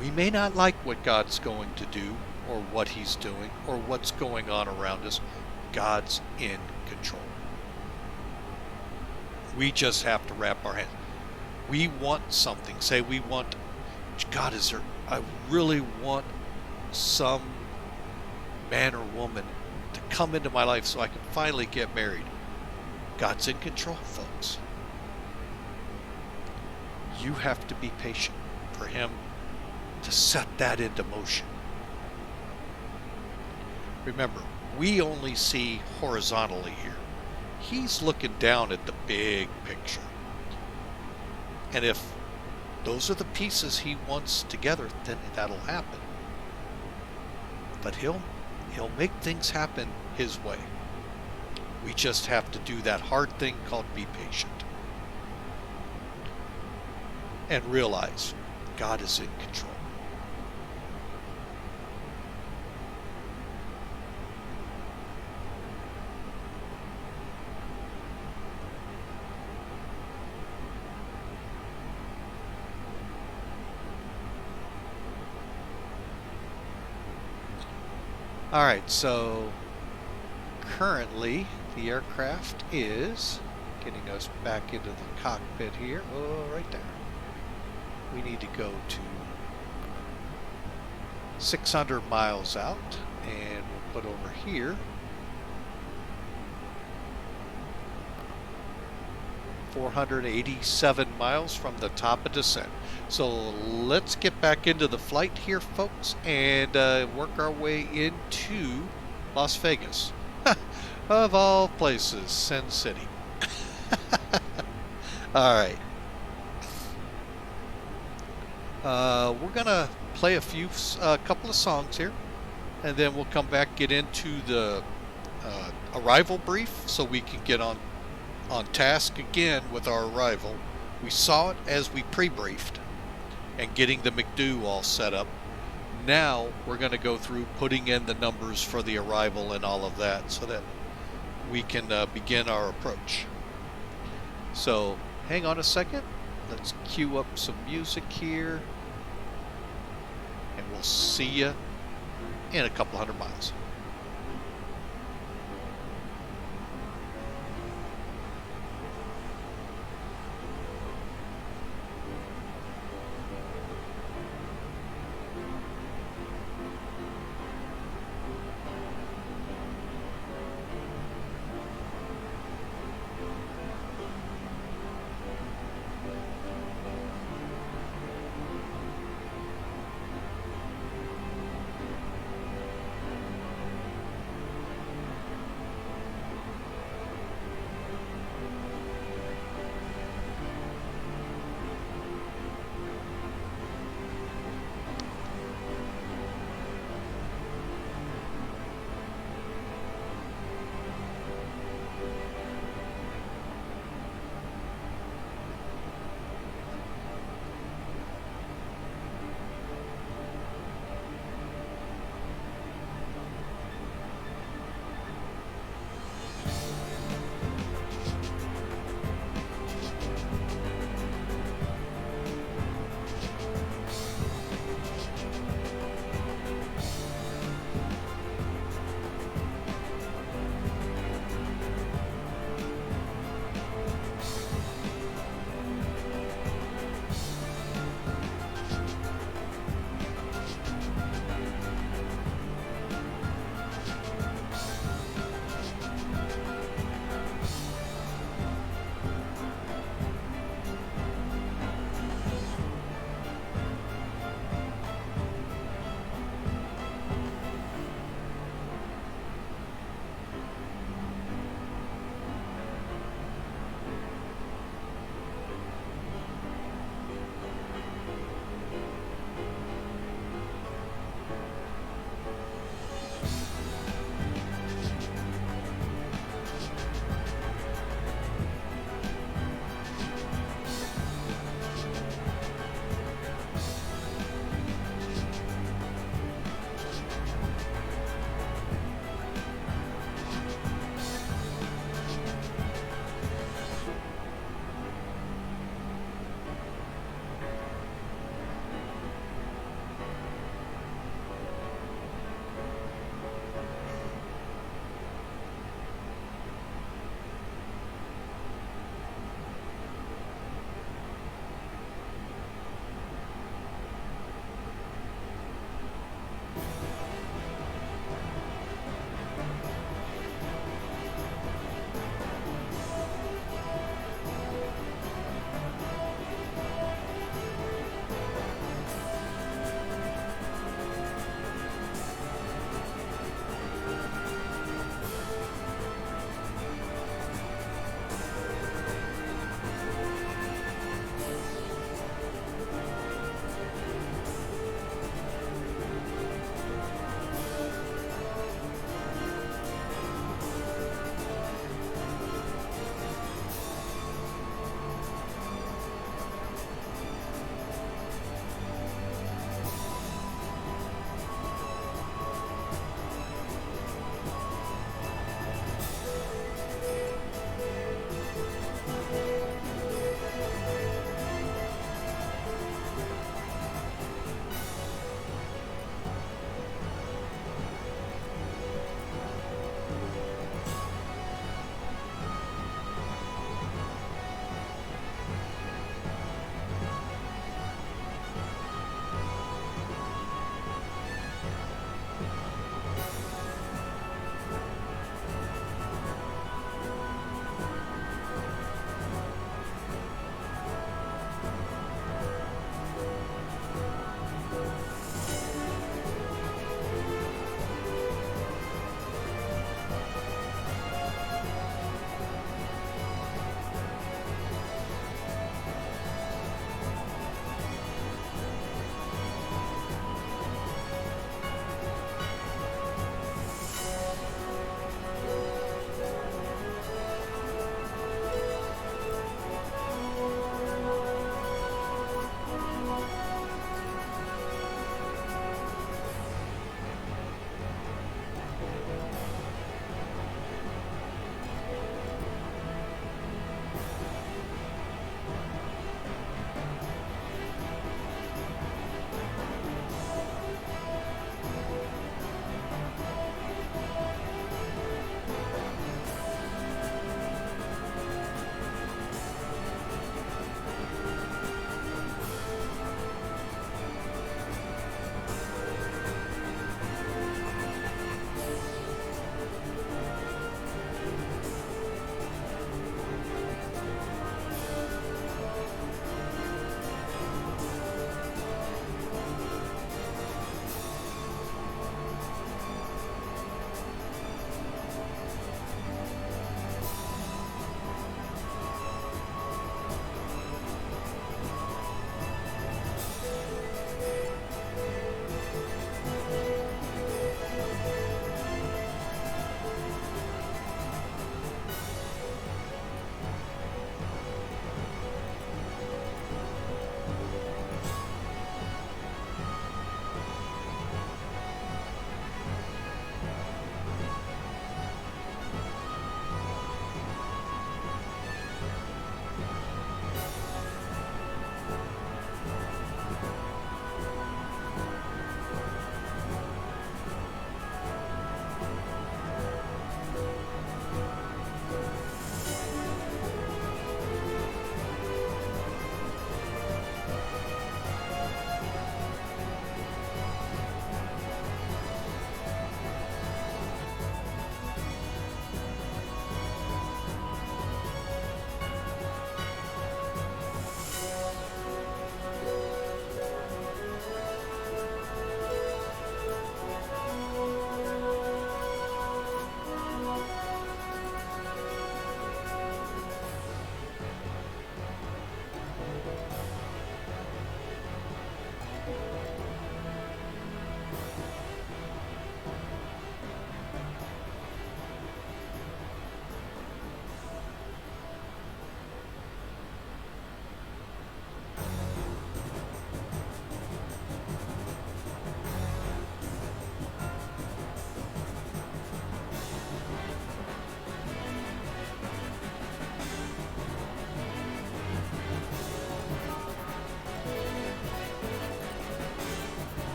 We may not like what God's going to do or what he's doing or what's going on around us. God's in control. We just have to wrap our hands. We want something. Say we want, God, is there, I really want some man or woman to come into my life so I can finally get married. God's in control, folks. You have to be patient for him to set that into motion. Remember, we only see horizontally here. He's looking down at the big picture. And if those are the pieces he wants together, then that'll happen. But he'll make things happen his way. We just have to do that hard thing called be patient. And realize God is in control. Alright, so currently the aircraft is getting us back into the cockpit here. Oh, right there. We need to go to 600 miles out, and we'll put over here 487 miles from the top of descent. So let's get back into the flight here, folks, and work our way into Las Vegas. Of all places, Sin City. Alright. We're going to play a couple of songs here. and then we'll come back, get into the arrival brief so we can get on task again with our arrival. We saw it as we pre-briefed and getting the McDo all set up. Now we're going to go through putting in the numbers for the arrival and all of that so that we can begin our approach. So hang on a second. Let's cue up some music here, and we'll see you in a couple hundred miles.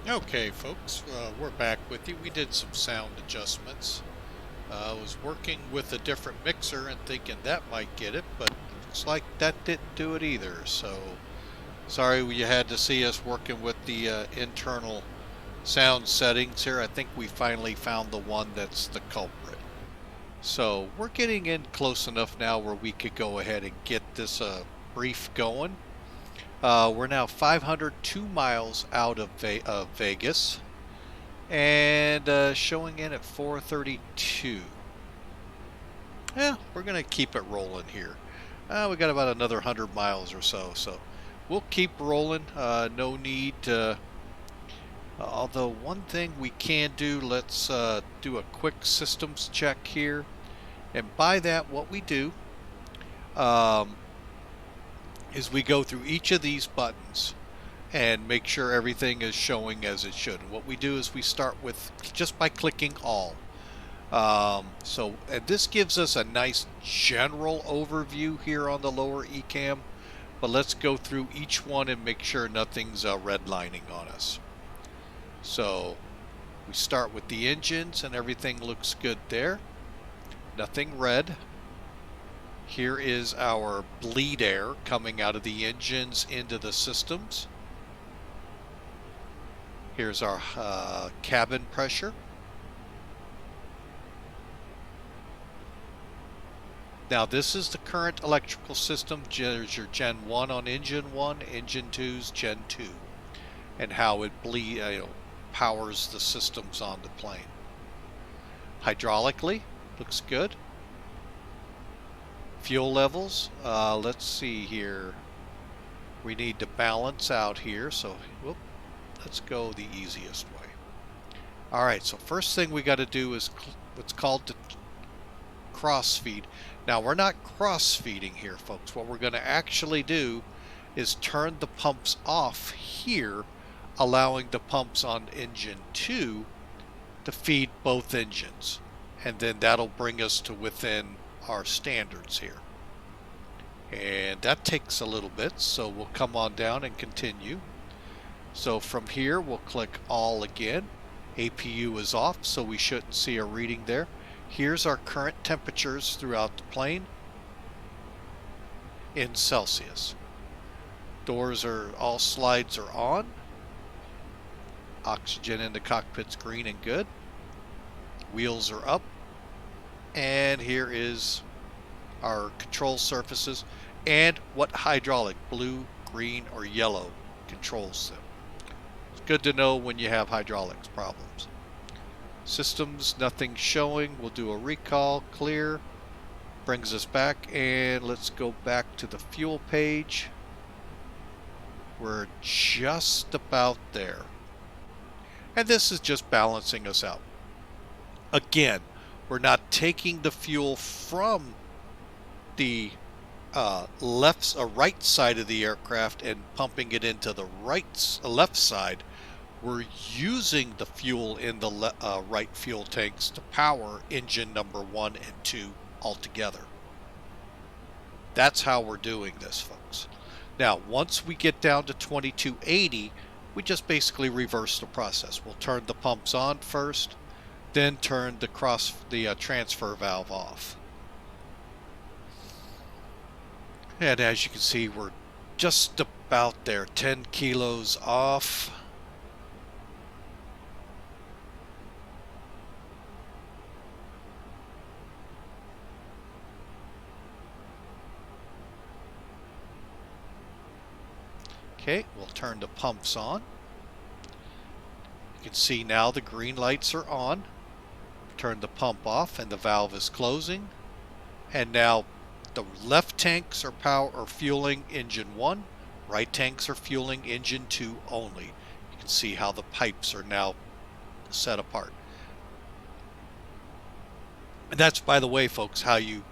Okay, folks, we're back with you. We did some sound adjustments. I was working with a different mixer and thinking that might get it, but looks like that didn't do it either. So sorry you had to see us working with the internal sound settings here. I think we finally found the one that's the culprit. So we're getting in close enough now where we could go ahead and get this brief going. We're now 502 miles out of Vegas and showing in at 432. Yeah, we're going to keep it rolling here. We got about another 100 miles or so, so we'll keep rolling. No need to... although one thing we can do, let's do a quick systems check here. And by that, what we do is we go through each of these buttons and make sure everything is showing as it should. And what we do is we start with just by clicking all. And this gives us a nice general overview here on the lower ECAM, but let's go through each one and make sure nothing's redlining on us. So we start with the engines and everything looks good there. Nothing red. Here is our bleed air coming out of the engines into the systems. Here's our cabin pressure. Now this is the current electrical system. There's your Gen 1 on Engine 1, Engine 2's Gen 2, and how it powers the systems on the plane. Hydraulically, looks good. Fuel levels, let's see here. We need to balance out here, so let's go the easiest way. Alright, so first thing we got to do is what's called the cross feed. Now we're not cross feeding here, folks. What we're going to actually do is turn the pumps off here, allowing the pumps on engine 2 to feed both engines, and then that'll bring us to within our standards here. And that takes a little bit, so we'll come on down and continue. So from here we'll click all again. APU is off, so we shouldn't see a reading there. Here's our current temperatures throughout the plane in Celsius. Doors are, all slides are on. Oxygen in the cockpit's green and good. Wheels are up. And here is our control surfaces and what hydraulic, blue, green, or yellow, controls them. It's good to know when you have hydraulics problems. Systems, nothing showing. We'll do a recall, clear. Brings us back, and let's go back to the fuel page. We're just about there. And this is just balancing us out. Again, we're not taking the fuel from the right side of the aircraft and pumping it into the left side. We're using the fuel in the right fuel tanks to power engine number 1 and 2 altogether. That's how we're doing this, folks. Now, once we get down to 2280, we just basically reverse the process. We'll turn the pumps on first, then turn the transfer valve off. And as you can see, we're just about there, 10 kilos off. Okay, we'll turn the pumps on. You can see now the green lights are on. Turn the pump off and the valve is closing. And now the left tanks are fueling engine 1. Right tanks are fueling engine 2 only. You can see how the pipes are now set apart. And that's, by the way, folks, how you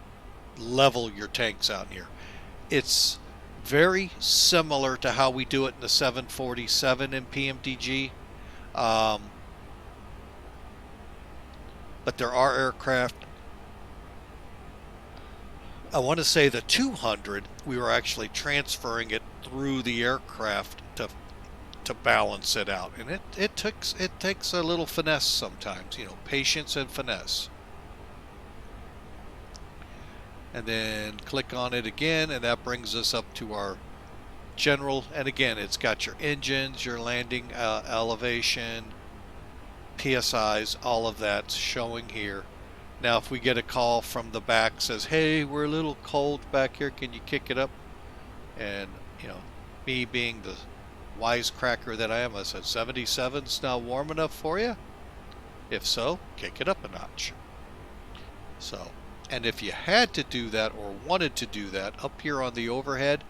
level your tanks out here. It's very similar to how we do it in the 747 in PMDG. But there are aircraft, I want to say the 200, we were actually transferring it through the aircraft to to balance it out. And it takes a little finesse sometimes, you know, patience and finesse. And then click on it again, and that brings us up to our general. And again, it's got your engines, your landing elevation, PSIs, all of that's showing here. Now if we get a call from the back, says, hey, we're a little cold back here, can you kick it up? And you know, me being the wisecracker that I am, I said, 77's now warm enough for you? If so, kick it up a notch. So, and if you had to do that or wanted to do that, up here on the overhead,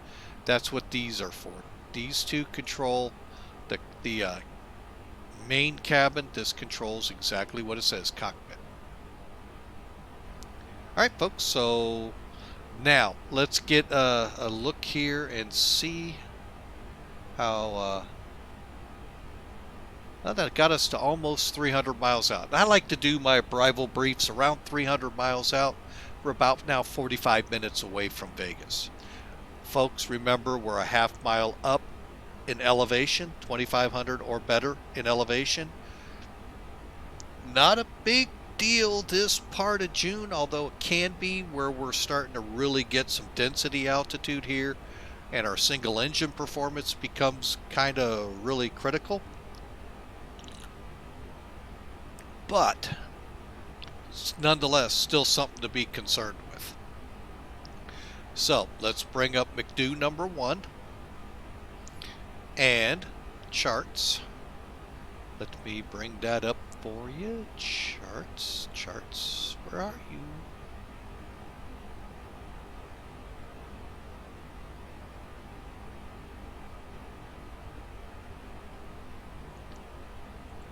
that's what these are for. These two control the main cabin. This controls exactly what it says, cockpit. Alright folks, so now let's get a look here and see how that got us to almost 300 miles out. And I like to do my arrival briefs around 300 miles out. We're about now 45 minutes away from Vegas. Folks, remember, we're a half mile up in elevation, 2,500 or better in elevation. Not a big deal this part of June, although it can be where we're starting to really get some density altitude here, and our single engine performance becomes kind of really critical. But nonetheless, still something to be concerned with. So let's bring up McDo number 1 and charts. Let me bring that up for you. Charts, where are you?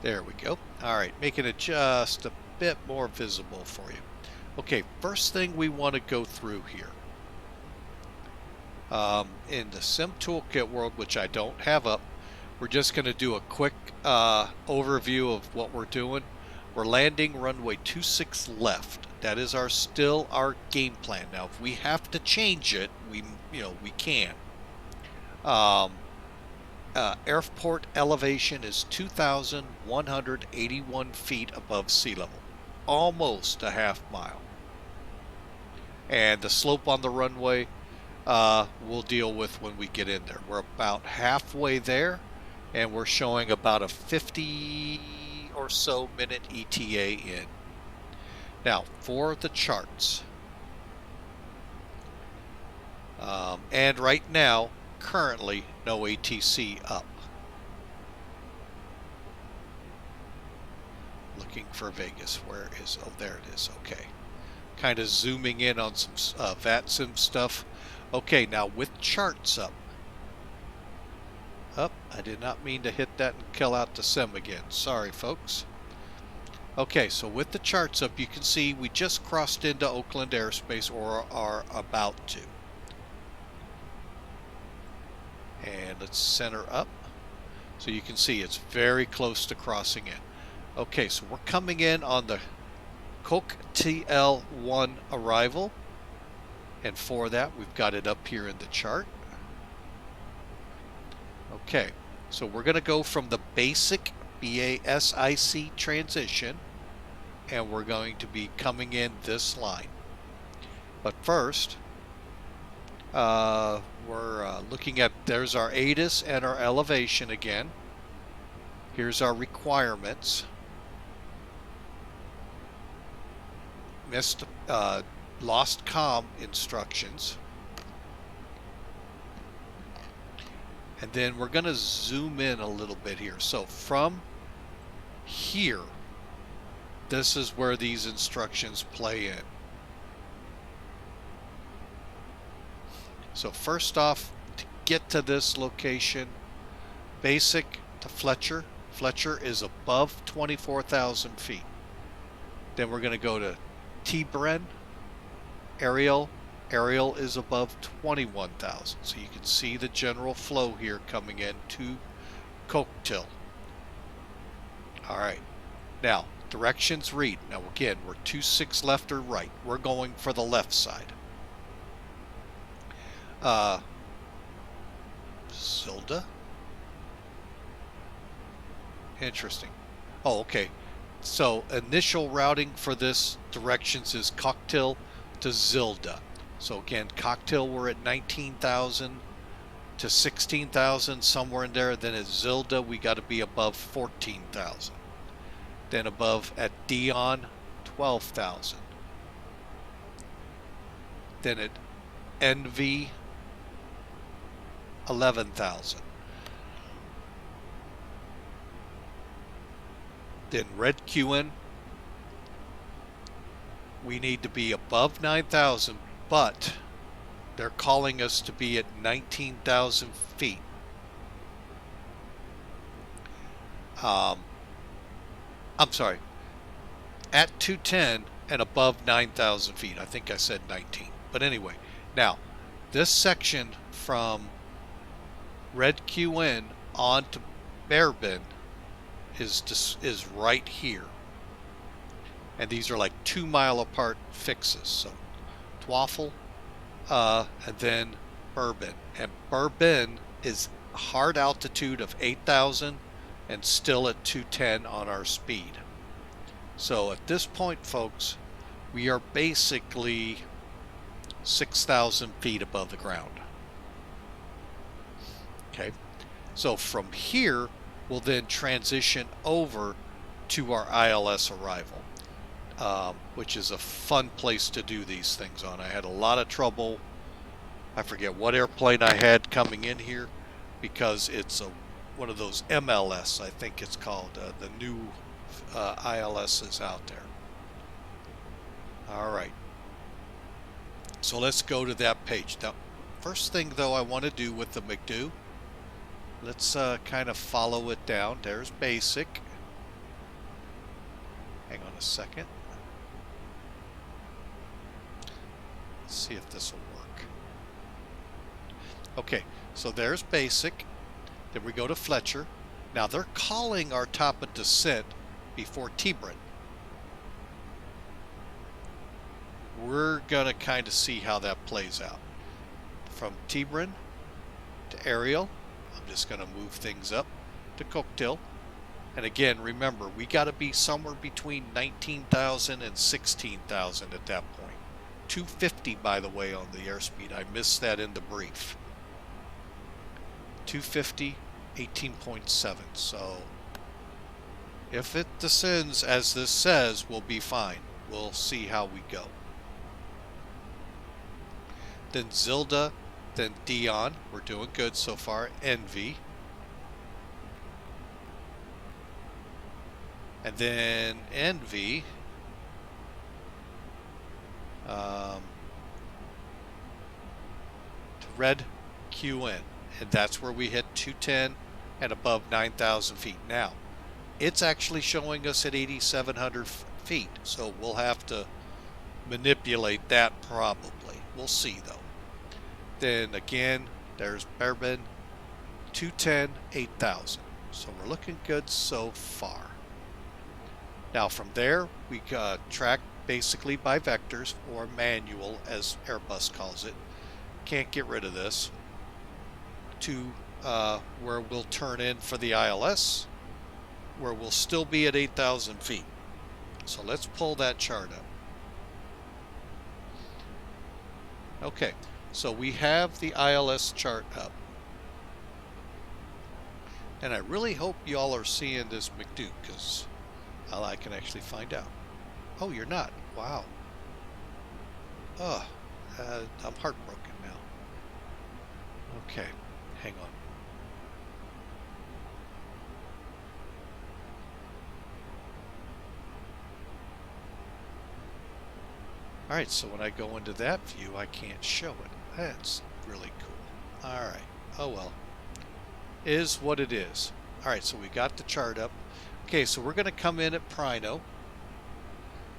There we go. All right, making it just a bit more visible for you. Okay, first thing we want to go through here. In the Sim Toolkit world, which I don't have up, we're just going to do a quick overview of what we're doing. We're landing runway 26 left. That is still our game plan. Now, if we have to change it, we can. Airport elevation is 2,181 feet above sea level, almost a half mile. And the slope on the runway we'll deal with when we get in there. We're about halfway there, and we're showing about a 50 or so minute ETA in. Now, for the charts, and right now, currently, no ATC up. Looking for Vegas. Where is, oh, there it is. Okay. Kind of zooming in on some VATSIM stuff. Okay, now with charts up. I did not mean to hit that and kill out the sim again. Sorry, folks. Okay, so with the charts up, you can see we just crossed into Oakland airspace, or are about to. And let's center up. So you can see it's very close to crossing in. Okay, so we're coming in on the Coke TL1 arrival. And for that, we've got it up here in the chart. Okay, so we're going to go from the basic BASIC transition, and we're going to be coming in this line. But first, we're looking at, there's our ATIS and our elevation again. Here's our requirements. Lost comm instructions. And then we're going to zoom in a little bit here. So from here, this is where these instructions play in. So first off, to get to this location, basic to Fletcher. Fletcher is above 24,000 feet. Then we're going to go to T-Bren, Ariel. Ariel is above 21,000. So you can see the general flow here coming in to Coquetil. All right. Now, directions read. Now again, we're 26 left or right. We're going for the left side. Zilda. Interesting. Oh, okay. So initial routing for this directions is Cocktail to Zilda. So again, Cocktail we're at 19,000 to 16,000, somewhere in there. Then at Zilda we got to be above 14,000. Then above at Dion, 12,000. Then at NV, 11,000. Then Red QN, we need to be above 9,000, but they're calling us to be at 19,000 feet. I'm sorry, at 210 and above 9,000 feet. I think I said 19. But anyway, now this section from Red QN on to Bearbin is right here. And these are like 2 mile apart fixes. So Twaffle, and then Bourbon. And Bourbon is hard altitude of 8,000 and still at 210 on our speed. So at this point, folks, we are basically 6,000 feet above the ground. Okay, so from here, we'll then transition over to our ILS arrival, which is a fun place to do these things on. I had a lot of trouble. I forget what airplane I had coming in here because it's one of those MLS, I think it's called, the new ILSs out there. All right. So let's go to that page. Now, first thing though I want to do with the McDo, let's kind of follow it down. There's basic. Hang on a second. Let's see if this will work. Okay, so there's basic. Then we go to Fletcher. Now they're calling our top of descent before Tibrin. We're gonna kind of see how that plays out. From Tibrin to Ariel, I'm just gonna move things up to Cocktail. And again, remember, we got to be somewhere between 19,000 and 16,000 at that point. 250, by the way, on the airspeed. I missed that in the brief. 250, 18.7. So if it descends as this says, we'll be fine. We'll see how we go. Then Zilda, then Dion. We're doing good so far. Envy. And then Envy. To Red QN. And that's where we hit 210 and above 9,000 feet. Now, it's actually showing us at 8,700 feet. So we'll have to manipulate that probably. We'll see though. Then again, there's Bourbon, 210, 8,000. So we're looking good so far. Now from there, we track basically by vectors, or manual as Airbus calls it. Can't get rid of this. To where we'll turn in for the ILS, where we'll still be at 8,000 feet. So let's pull that chart up. Okay, so we have the ILS chart up. And I really hope y'all are seeing this McDo, because I can actually find out. Oh, you're not. Wow. Oh, I'm heartbroken now. Okay, hang on. Alright, so when I go into that view, I can't show it. That's really cool. Alright, oh well. Is what it is. Alright, so we got the chart up. Okay, so we're going to come in at Prino.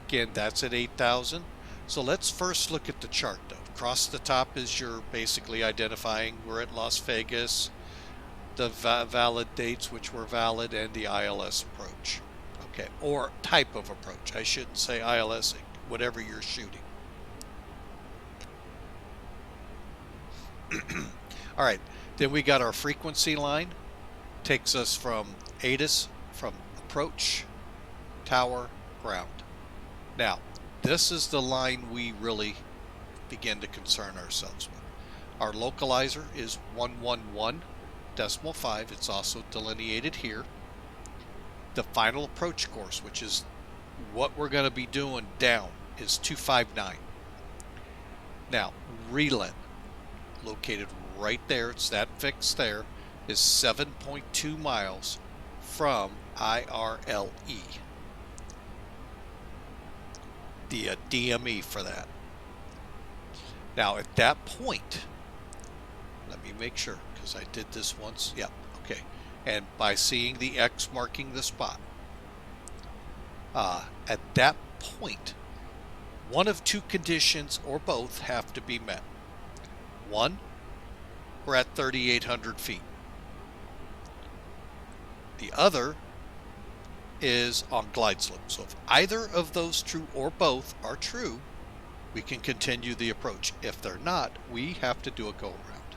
Again, that's at 8,000. So let's first look at the chart though. Across the top is your basically identifying we're at Las Vegas, the valid dates which were valid, and the ILS approach. Okay, or type of approach. I shouldn't say ILS, whatever you're shooting. All right, then we got our frequency line. Takes us from ATIS, from approach, tower, ground. Now, this is the line we really begin to concern ourselves with. Our localizer is 111.5. It's also delineated here. The final approach course, which is what we're going to be doing down, is 259. Now, Reland, located right there, it's that fixed there, is 7.2 miles from IRLE. The DME for that. Now, at that point, let me make sure, because I did this once. Yep, okay. And by seeing the X marking the spot, at that point, one of two conditions or both have to be met. One, we're at 3,800 feet. The other is on glide slope. So if either of those true or both are true, we can continue the approach. If they're not, we have to do a go around.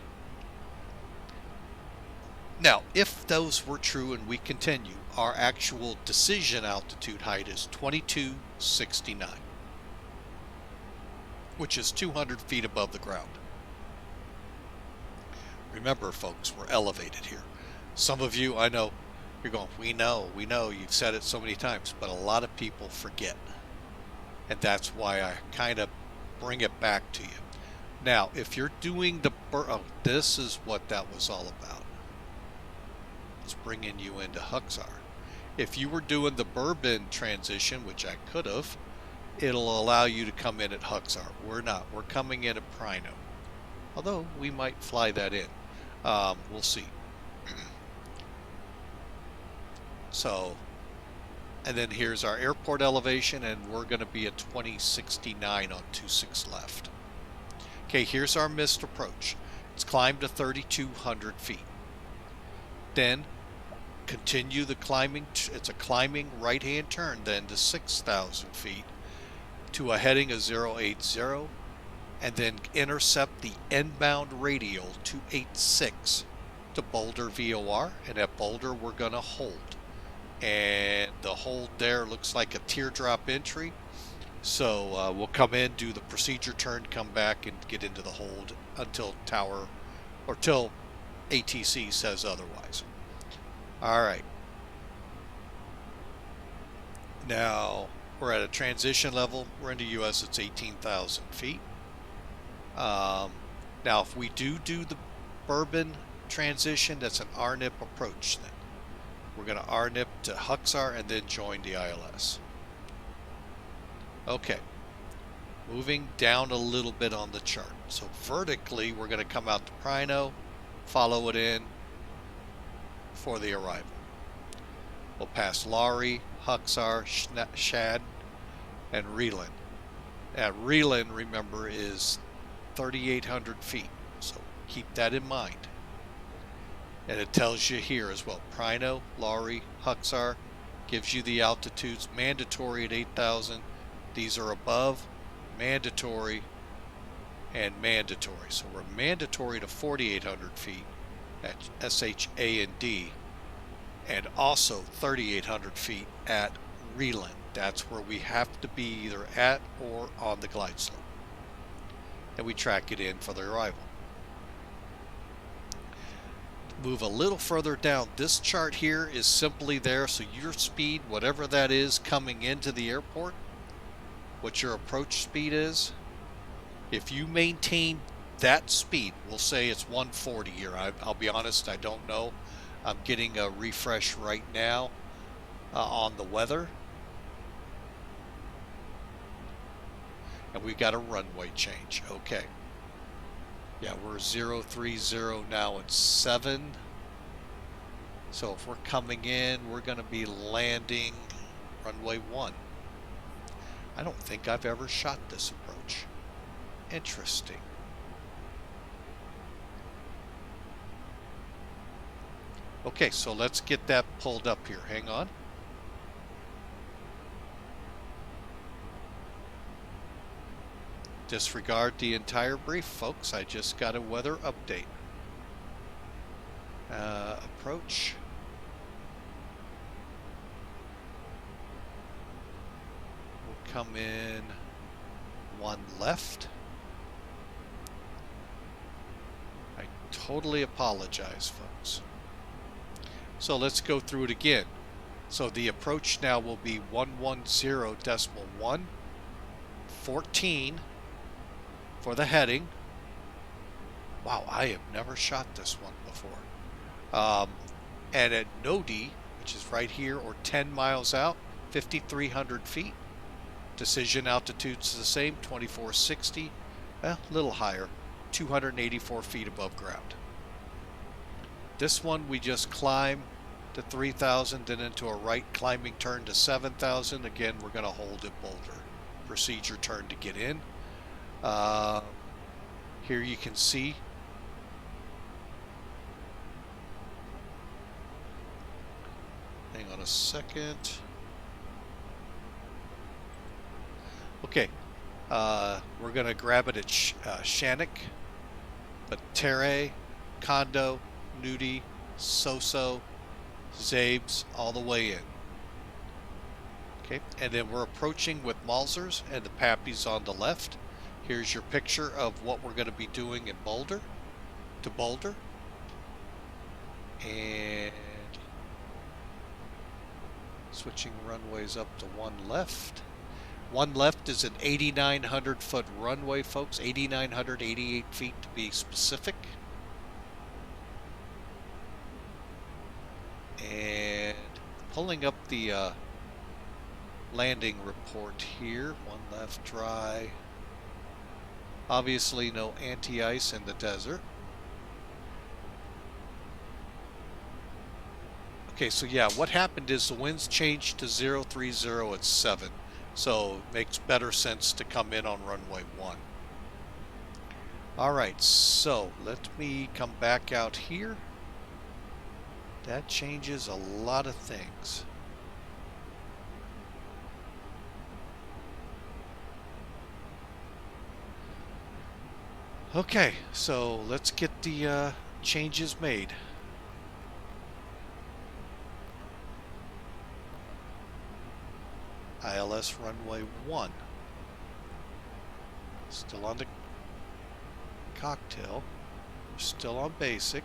Now, if those were true and we continue, our actual decision altitude height is 2269, which is 200 feet above the ground. Remember, folks, we're elevated here. Some of you, I know, you're going, we know, you've said it so many times, but a lot of people forget. And that's why I kind of bring it back to you. Now, if you're doing the, this is what that was all about. It's bringing you into Huxar. If you were doing the Bourbon transition, which I could have, it'll allow you to come in at Huxar. We're not. We're coming in at Prino. Although we might fly that in. We'll see. So, and then here's our airport elevation, and we're going to be at 2069 on 26 left. Okay, here's our missed approach. It's climbed to 3,200 feet. Then continue the climbing. It's a climbing right-hand turn then to 6,000 feet to a heading of 080, and then intercept the inbound radial 286 to Boulder VOR, and at Boulder we're going to hold. And the hold there looks like a teardrop entry, so we'll come in, do the procedure turn, come back and get into the hold until tower or till ATC says otherwise. All right, now we're at a transition level. We're into US, it's 18,000 feet. Now if we do the Bourbon transition, that's an RNIP approach then. We're going to RNIP to Huxar and then join the ILS. Okay, moving down a little bit on the chart. So vertically, we're going to come out to Prino, follow it in for the arrival. We'll pass Laurie, Huxar, Shad, and Reland. Now, Reland, remember, is 3,800 feet, so keep that in mind. And it tells you here as well, Prino, Laurie, Huxar, gives you the altitudes, mandatory at 8,000. These are above, mandatory, and mandatory. So we're mandatory to 4,800 feet at SHA and D, and also 3,800 feet at Reland. That's where we have to be either at or on the glide slope. And we track it in for the arrival. Move a little further down. This chart here is simply there, so your speed, whatever that is coming into the airport, what your approach speed is, if you maintain that speed, we'll say it's 140 here. I'll be honest, I don't know. I'm getting a refresh right now on the weather. And we got a runway change. Okay. Yeah, we're 030 now at 7. So if we're coming in, we're going to be landing runway 1. I don't think I've ever shot this approach. Interesting. Okay, so let's get that pulled up here. Hang on. Disregard the entire brief, folks. I just got a weather update. Approach. come in one left. I totally apologize, folks. So let's go through it again. So the approach now will be 110.1, 14 for the heading. Wow, I have never shot this one before. And at Nodi, which is right here, or 10 miles out, 5,300 feet. Decision altitude's the same, 2460, a little higher, 284 feet above ground. This one we just climb to 3,000, then into a right climbing turn to 7,000. Again, we're going to hold at Boulder. Procedure turn to get in. Here you can see hang on a second. Okay, we're going to grab it at Shannock, but Terre, Condo, Nudie, Soso, Zabes, all the way in. Okay, and then we're approaching with Malzers and the Pappies on the left. Here's your picture of what we're going to be doing in Boulder, to Boulder. And switching runways up to one left. One left is an 8,900 foot runway, folks. 8,988 feet to be specific. And pulling up the landing report here. One left dry. Obviously no anti-ice in the desert. Okay, so yeah, what happened is the winds changed to 030 at 7. So it makes better sense to come in on runway 1. Alright, so let me come back out here. That changes a lot of things. Okay, so let's get the changes made. ILS runway 1. Still on the cocktail. We're still on basic.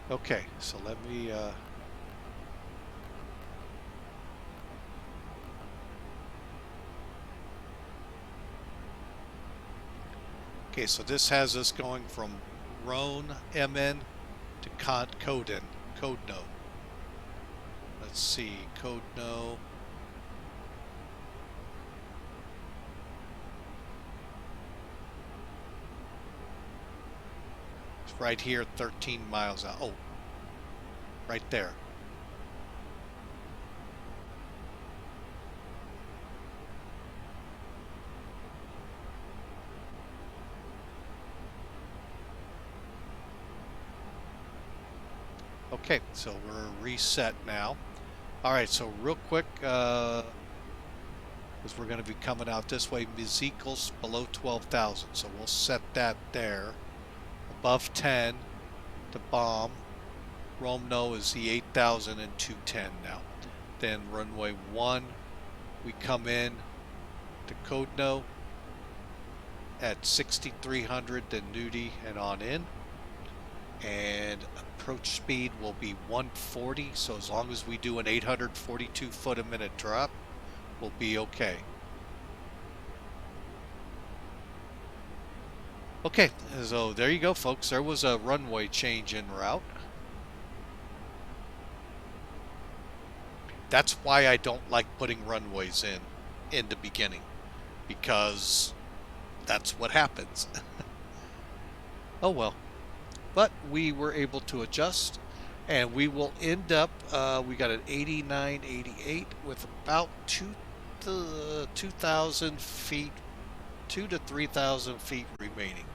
Okay, so let me okay, so this has us going from Roan MN to Coden, Code No. Let's see, Code No. It's right here, 13 miles out. Oh, right there. Okay, so we're reset now. Alright, so real quick, because we're going to be coming out this way, Mizikals below 12,000, so we'll set that there. Above 10, the bomb. Romno is the 8,000 and 210 now. Then runway 1, we come in to Kodno at 6,300, then Nudie and on in. And approach speed will be 140, so as long as we do an 842 foot a minute drop, we'll be okay. Okay, so there you go, folks. There was a runway change en route. That's why I don't like putting runways in the beginning, because that's what happens. Oh well. But we were able to adjust, and we will end up, we got an 8988 with about 2,000 feet, 2 to 3,000 feet remaining.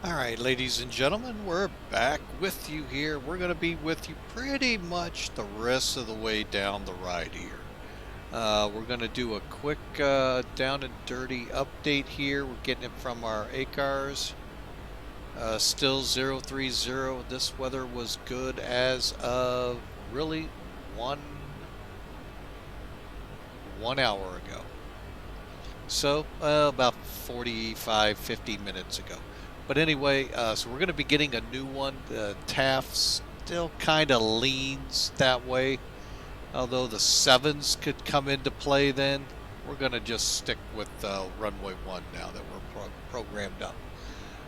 Alright, ladies and gentlemen, we're back with you here. We're going to be with you pretty much the rest of the way down the ride here. We're going to do a quick down and dirty update here. We're getting it from our ACARs. Still 030. This weather was good as of really one hour ago. So about 45-50 minutes ago. But anyway, so we're going to be getting a new one. The TAF still kind of leans that way, although the 7s could come into play then. We're going to just stick with runway 1 now that we're programmed up.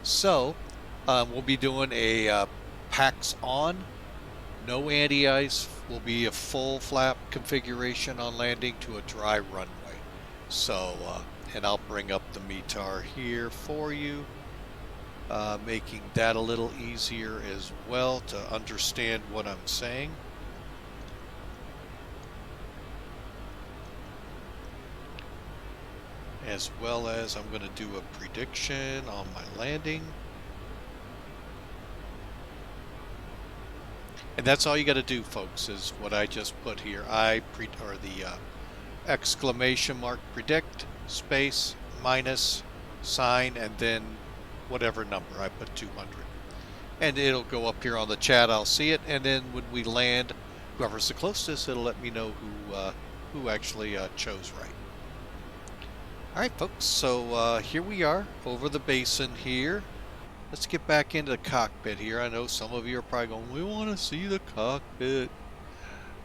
So we'll be doing a PAX on, no anti-ice, will be a full flap configuration on landing to a dry runway. So, and I'll bring up the METAR here for you. Making that a little easier as well to understand what I'm saying. As well as I'm going to do a prediction on my landing. And that's all you got to do, folks, is what I just put here. Exclamation mark predict, space, minus, sign, and then whatever number. I put 200. And it'll go up here on the chat. I'll see it. And then when we land, whoever's the closest, it'll let me know who actually chose right. All right, folks. So here we are over the basin here. Let's get back into the cockpit here. I know some of you are probably going, we want to see the cockpit.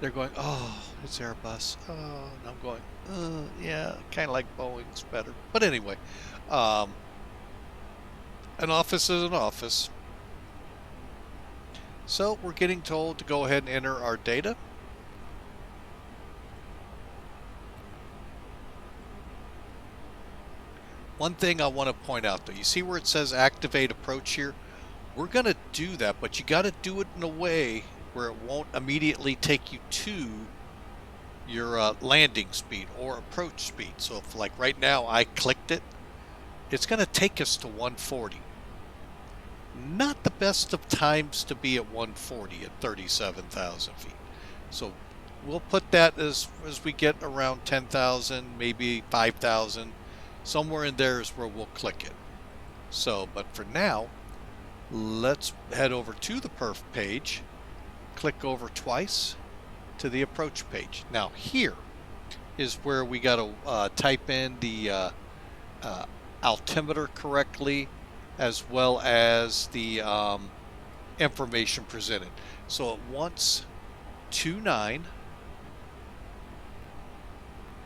They're going, oh, it's Airbus. Oh, and I'm going, yeah, kind of like Boeing's better. But anyway, an office is an office. So we're getting told to go ahead and enter our data. One thing I want to point out though, you see where it says activate approach here? We're going to do that, but you got to do it in a way where it won't immediately take you to your landing speed or approach speed. So if like right now I clicked it, it's going to take us to 140. Not the best of times to be at 140 at 37,000 feet. So we'll put that as we get around 10,000, maybe 5,000. Somewhere in there is where we'll click it. So, but for now, let's head over to the perf page, click over twice to the approach page. Now here is where we got to type in the altimeter correctly, as well as the information presented. So it wants 29,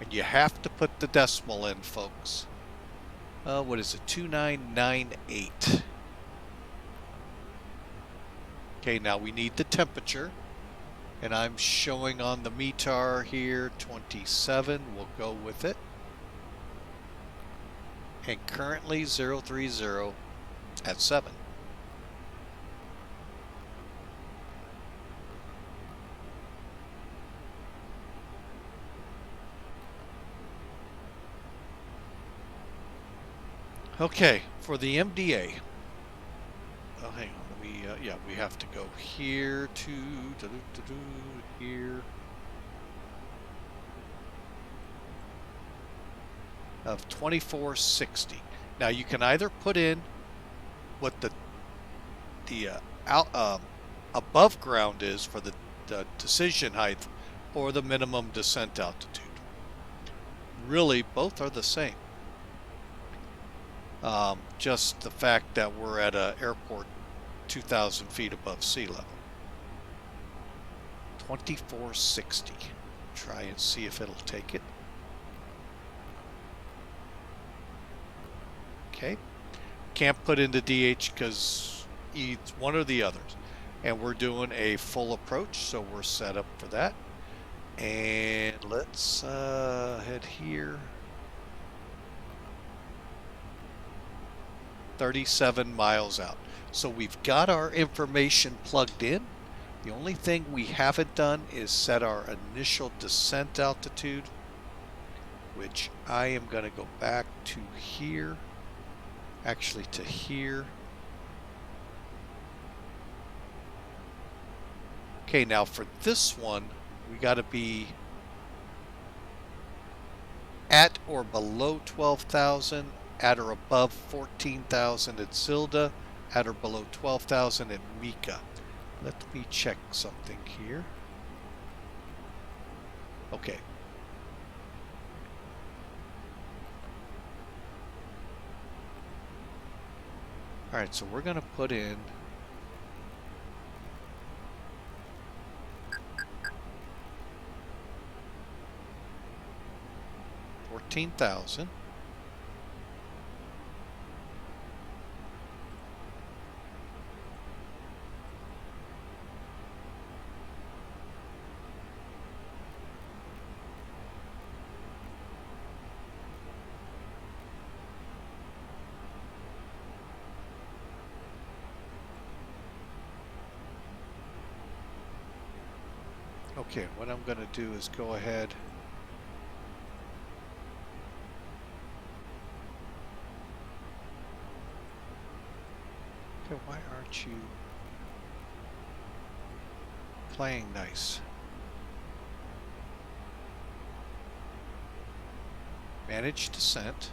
and you have to put the decimal in, folks. What is it? 2998. Okay, now we need the temperature, and I'm showing on the METAR here 27. We'll go with it. And currently 030 at 7. Okay, for the MDA. Oh, hang on. Yeah, we have to go here to here. Of 2460. Now you can either put in what the above ground is for the decision height or the minimum descent altitude. Really, both are the same. Just the fact that we're at an airport 2,000 feet above sea level. 2460. Try and see if it'll take it. Okay. Can't put into DH because it's one or the others. And we're doing a full approach, so we're set up for that. And let's head here. 37 miles out. So we've got our information plugged in. The only thing we haven't done is set our initial descent altitude, which I am going to go back to here, actually to here, Okay, now for this one, we got to be at or below 12,000, at or above 14,000 at Zilda, at or below 12,000 at Mika. Let me check something here. Okay. All right, so we're going to put in 14,000. Okay, what I'm going to do is go ahead. Okay, why aren't you playing nice? Manage descent.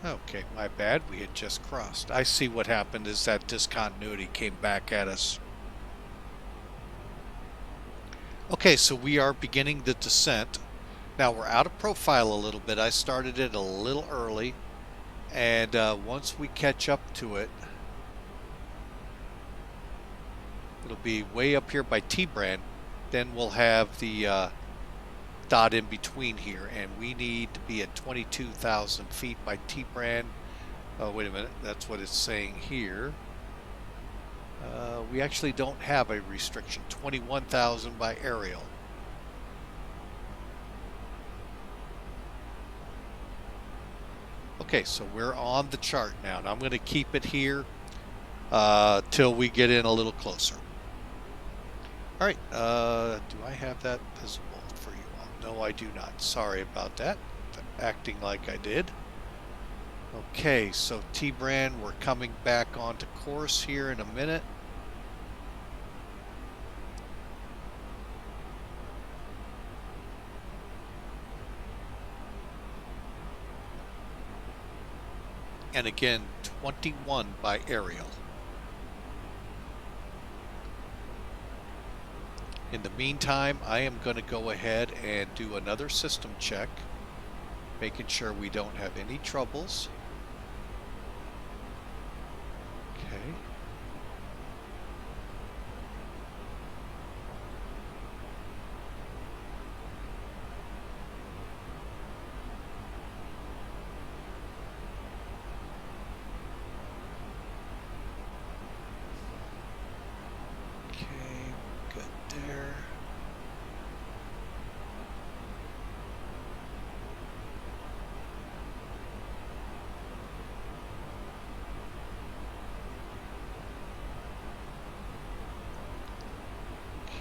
Okay, my bad. We had just crossed. I see what happened is that discontinuity came back at us. Okay, so we are beginning the descent. Now we're out of profile a little bit. I started it a little early. And once we catch up to it, it'll be way up here by T-brand. Then we'll have the dot in between here, and we need to be at 22,000 feet by T-brand. Oh, wait a minute, that's what it's saying here. We actually don't have a restriction. 21,000 by aerial. Okay, so we're on the chart now, and I'm going to keep it here till we get in a little closer. All right, do I have that visible for you all? No, I do not. Sorry about that. Acting like I did. Okay, so T-brand, we're coming back onto course here in a minute. And again, 21 by aerial. In the meantime, I am going to go ahead and do another system check, making sure we don't have any troubles. Okay.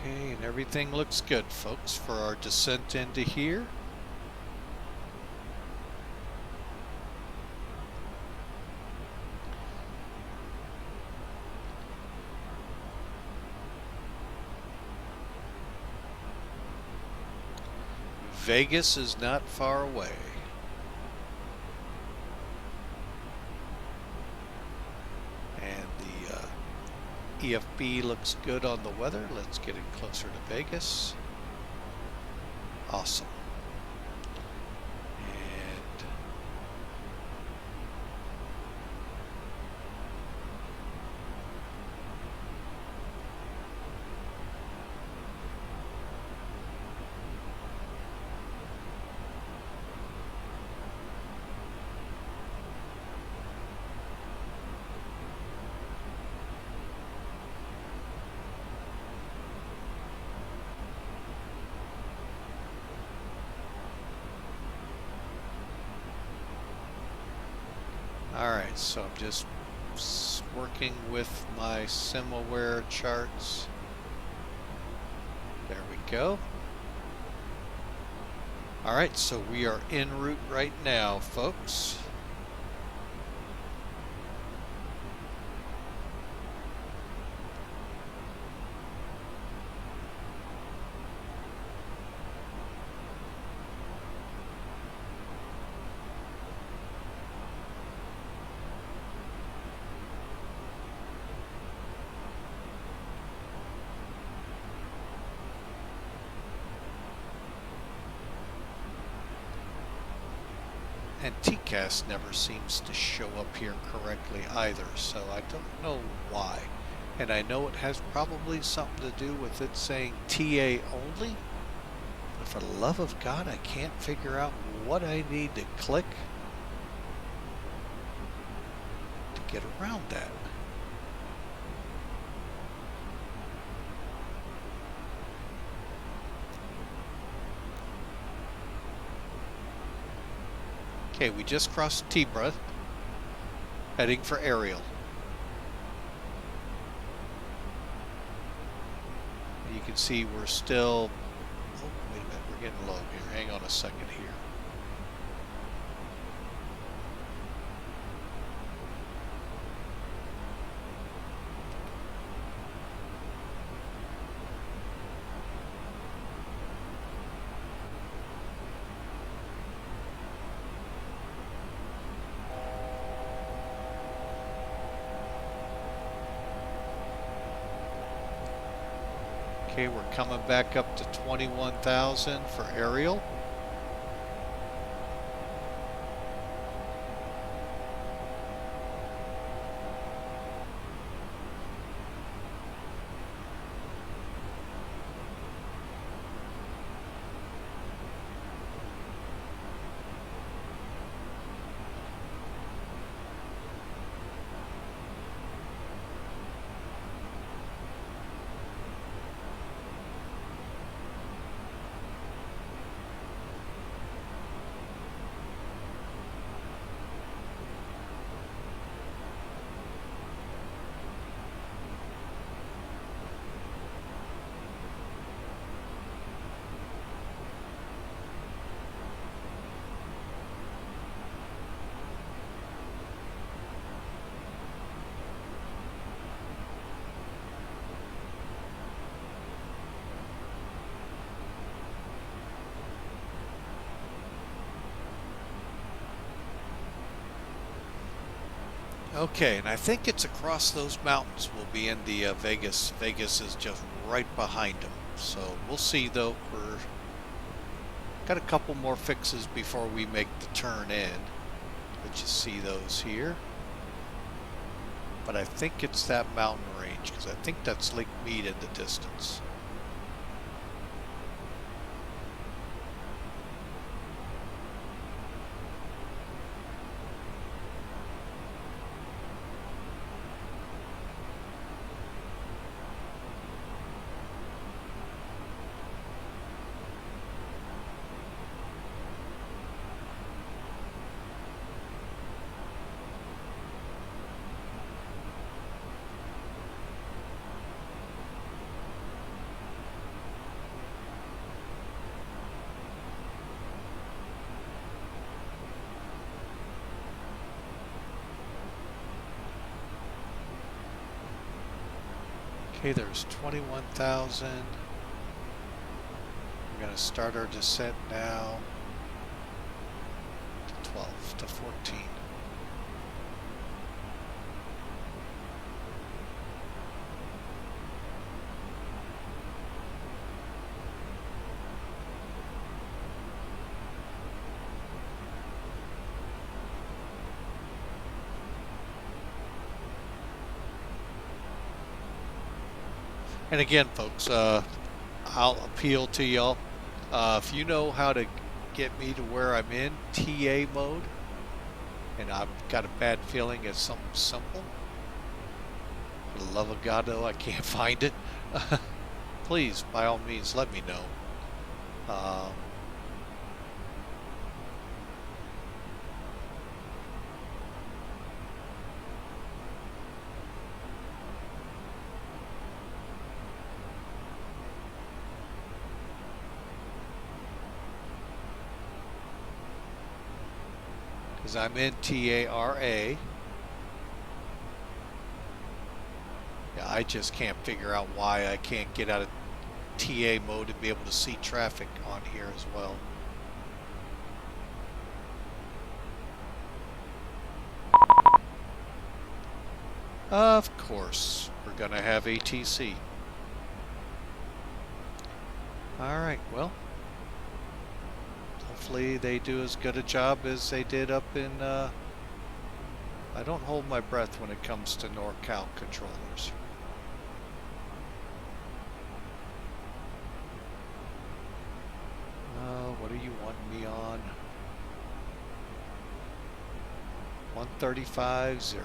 Okay, and everything looks good, folks, for our descent into here. Vegas is not far away. And the EFB looks good on the weather. Let's get it closer to Vegas. Awesome. And Alright, so I'm just working with my SimAware charts. There we go. Alright, so we are en route right now, folks. And TCAS never seems to show up here correctly either, so I don't know why. And I know it has probably something to do with it saying TA only. But for the love of God, I can't figure out what I need to click to get around that. Okay, we just crossed Tibra, heading for aerial. You can see we're still, oh wait a minute, we're getting low here. Hang on a second here. Okay, we're coming back up to 21,000 for aerial. Okay, and I think it's across those mountains. We'll be in the Vegas. Vegas is just right behind them. So we'll see though. We're got a couple more fixes before we make the turn in. Let you see those here. But I think it's that mountain range because I think that's Lake Mead in the distance. Okay, there's 21,000. We're going to start our descent now to 12 to 14. And again, folks, I'll appeal to y'all. If you know how to get me to where I'm in TA mode, and I've got a bad feeling it's something simple, for the love of God, though, I can't find it. Please, by all means, let me know. because I'm in TARA. Yeah, I just can't figure out why I can't get out of TA mode and be able to see traffic on here as well. Of course, we're going to have ATC. Alright, well, hopefully they do as good a job as they did up in, I don't hold my breath when it comes to NorCal controllers. What do you want me on? 135.0.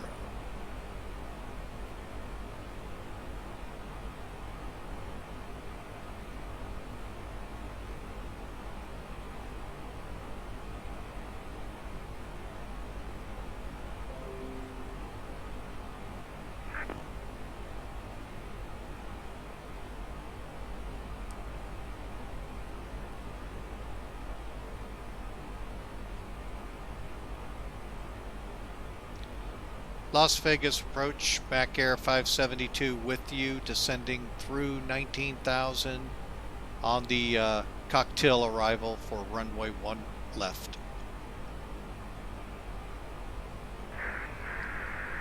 Las Vegas approach, Mac Air 572 with you, descending through 19,000 on the cocktail arrival for runway 1 left.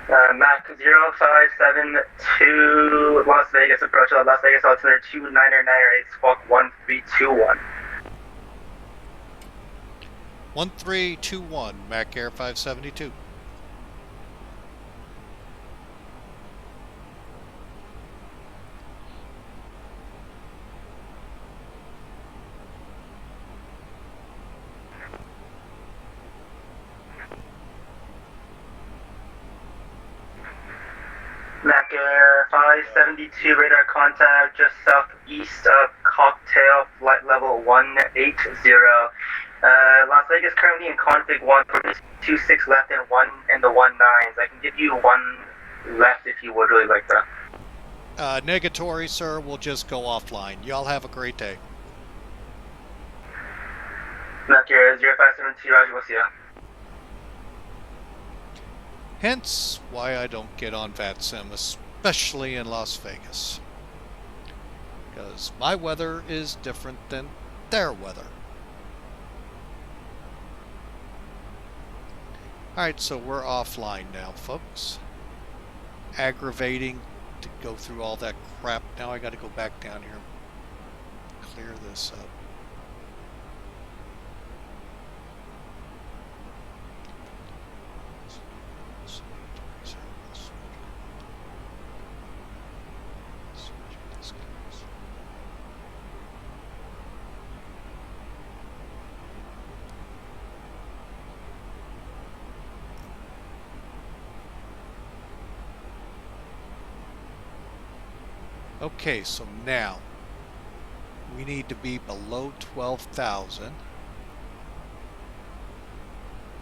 Mac 0572 Las Vegas approach, Las Vegas altimeter 2998, squawk 1321. 1321, Mac Air 572. Mac Air 572, radar contact just southeast of cocktail, flight level 180. Las Vegas currently in config 1.26 left and 1 in the 19s. I can give you 1 left if you would really like that. Negatory, sir. We'll just go offline. Y'all have a great day. Mac Air 0572, Roger, we'll see ya. Hence why I don't get on VATSIM, especially in Las Vegas. Because my weather is different than their weather. Alright, so we're offline now, folks. Aggravating to go through all that crap. Now I gotta go back down here and clear this up. Okay, so now we need to be below 12,000.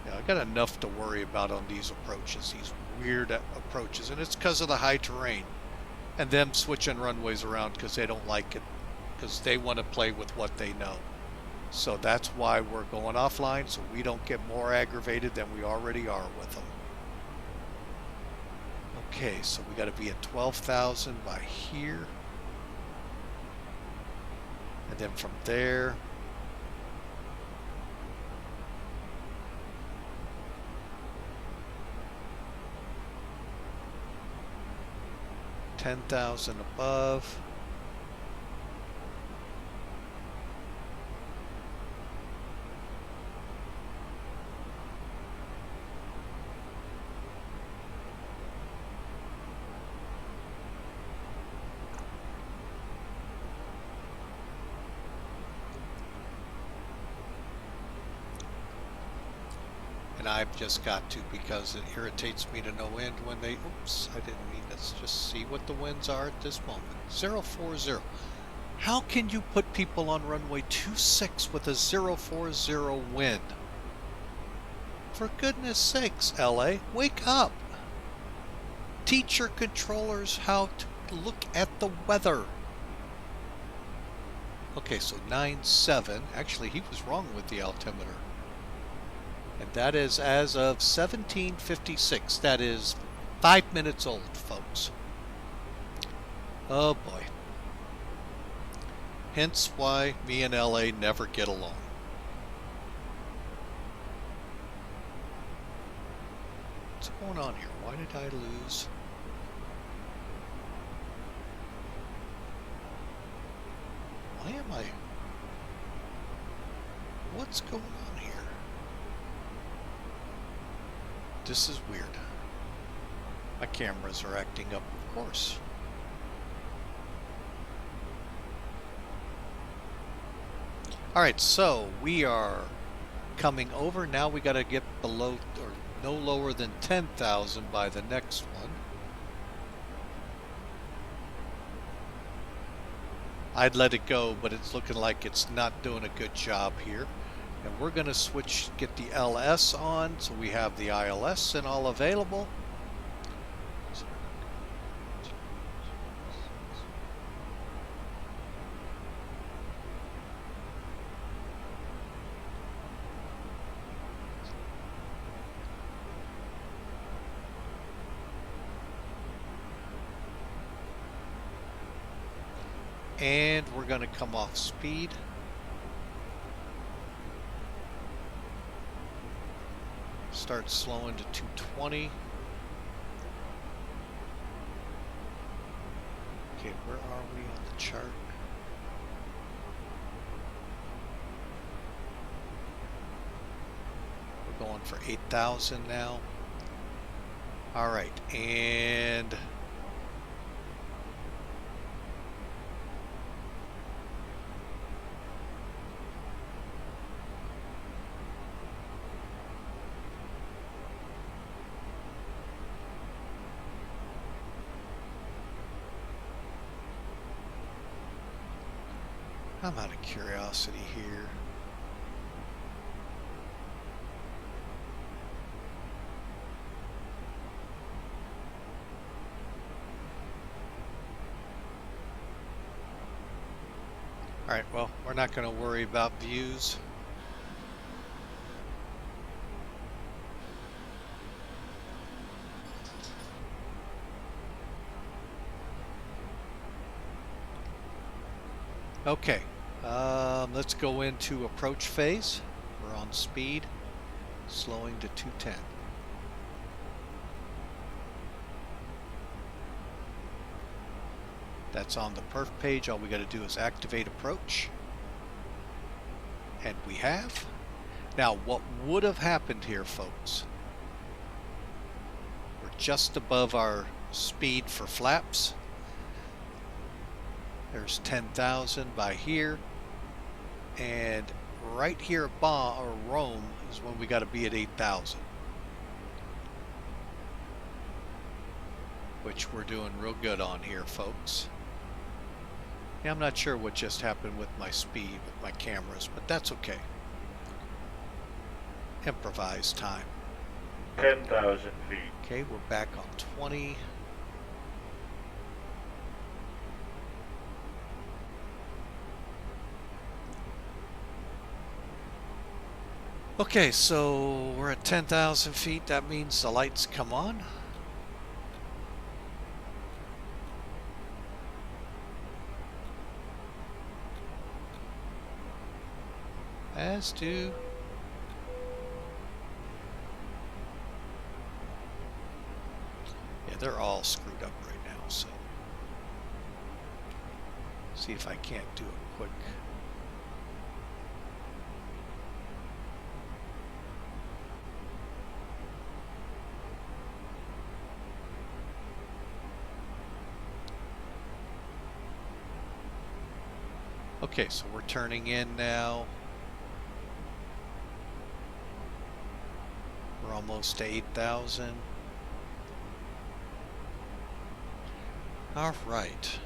Yeah, I got enough to worry about on these approaches, these weird approaches, and it's because of the high terrain and them switching runways around because they don't like it, because they want to play with what they know. So that's why we're going offline, so we don't get more aggravated than we already are with them. Okay, so we got to be at 12,000 by here. And then from there, $10,000 above. And I've just got to, because it irritates me to no end when they, oops, I didn't mean, let's just see what the winds are at this moment. 040. How can you put people on runway 26 with a 040 wind? For goodness sakes, LA, wake up. Teach your controllers how to look at the weather. Okay, so 97. Actually, he was wrong with the altimeter. And that is as of 1756. That is 5 minutes old, folks. Oh boy. Hence why me and LA never get along. What's going on here? Why did I lose? Why am I? What's going on here? This is weird. My cameras are acting up, of course. Alright, so we are coming over. Now we got to get below, or no lower than 10,000 by the next one. I'd let it go, but it's looking like it's not doing a good job here. And we're going to switch, get the LS on, so we have the ILS and all available. And we're going to come off speed. Start slowing to 220. Okay, where are we on the chart? We're going for 8,000 now. All right, and I'm out of curiosity here. Alright, well, we're not going to worry about views. Okay, let's go into approach phase. We're on speed, slowing to 210. That's on the perf page. All we got to do is activate approach. And we have. Now, what would have happened here, folks? We're just above our speed for flaps. There's 10,000 by here. And right here at Rome is when we got to be at 8,000. Which we're doing real good on here, folks. Yeah, I'm not sure what just happened with my speed, with my cameras, but that's okay. Improvise time. 10,000 feet. Okay, we're back on 20. Okay, so we're at 10,000 feet. That means the lights come on. As do. Yeah, they're all screwed up right now, so. See if I can't do a quick. Okay, so we're turning in now. We're almost to 8,000. All right.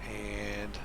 And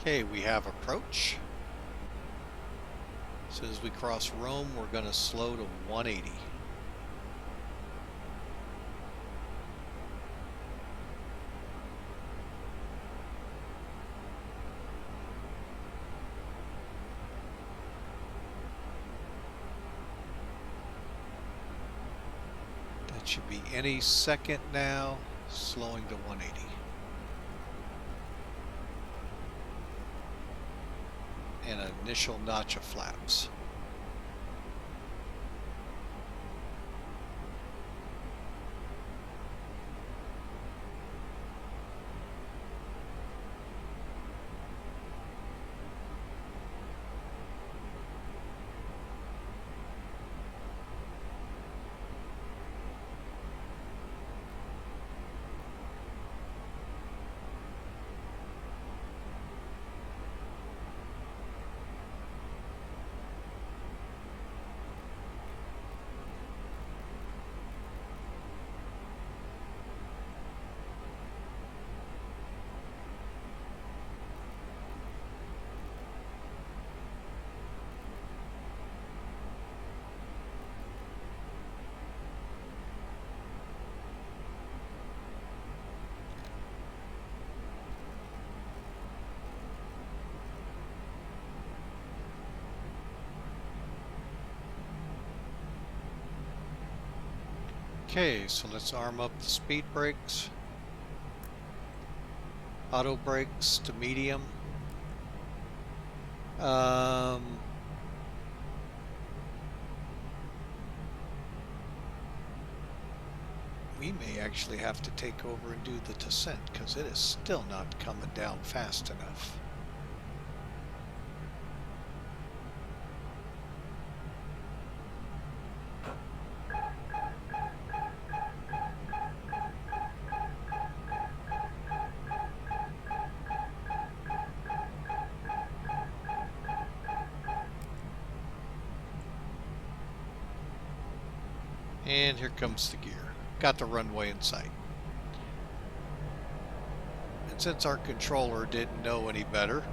Okay, we have approach. As soon as we cross Rome, we're going to slow to 180. That should be any second now, slowing to 180. And an initial notch of flaps. Okay, so let's arm up the speed brakes. Auto brakes to medium. We may actually have to take over and do the descent because it is still not coming down fast enough. And here comes the gear. Got the runway in sight. And since our controller didn't know any better,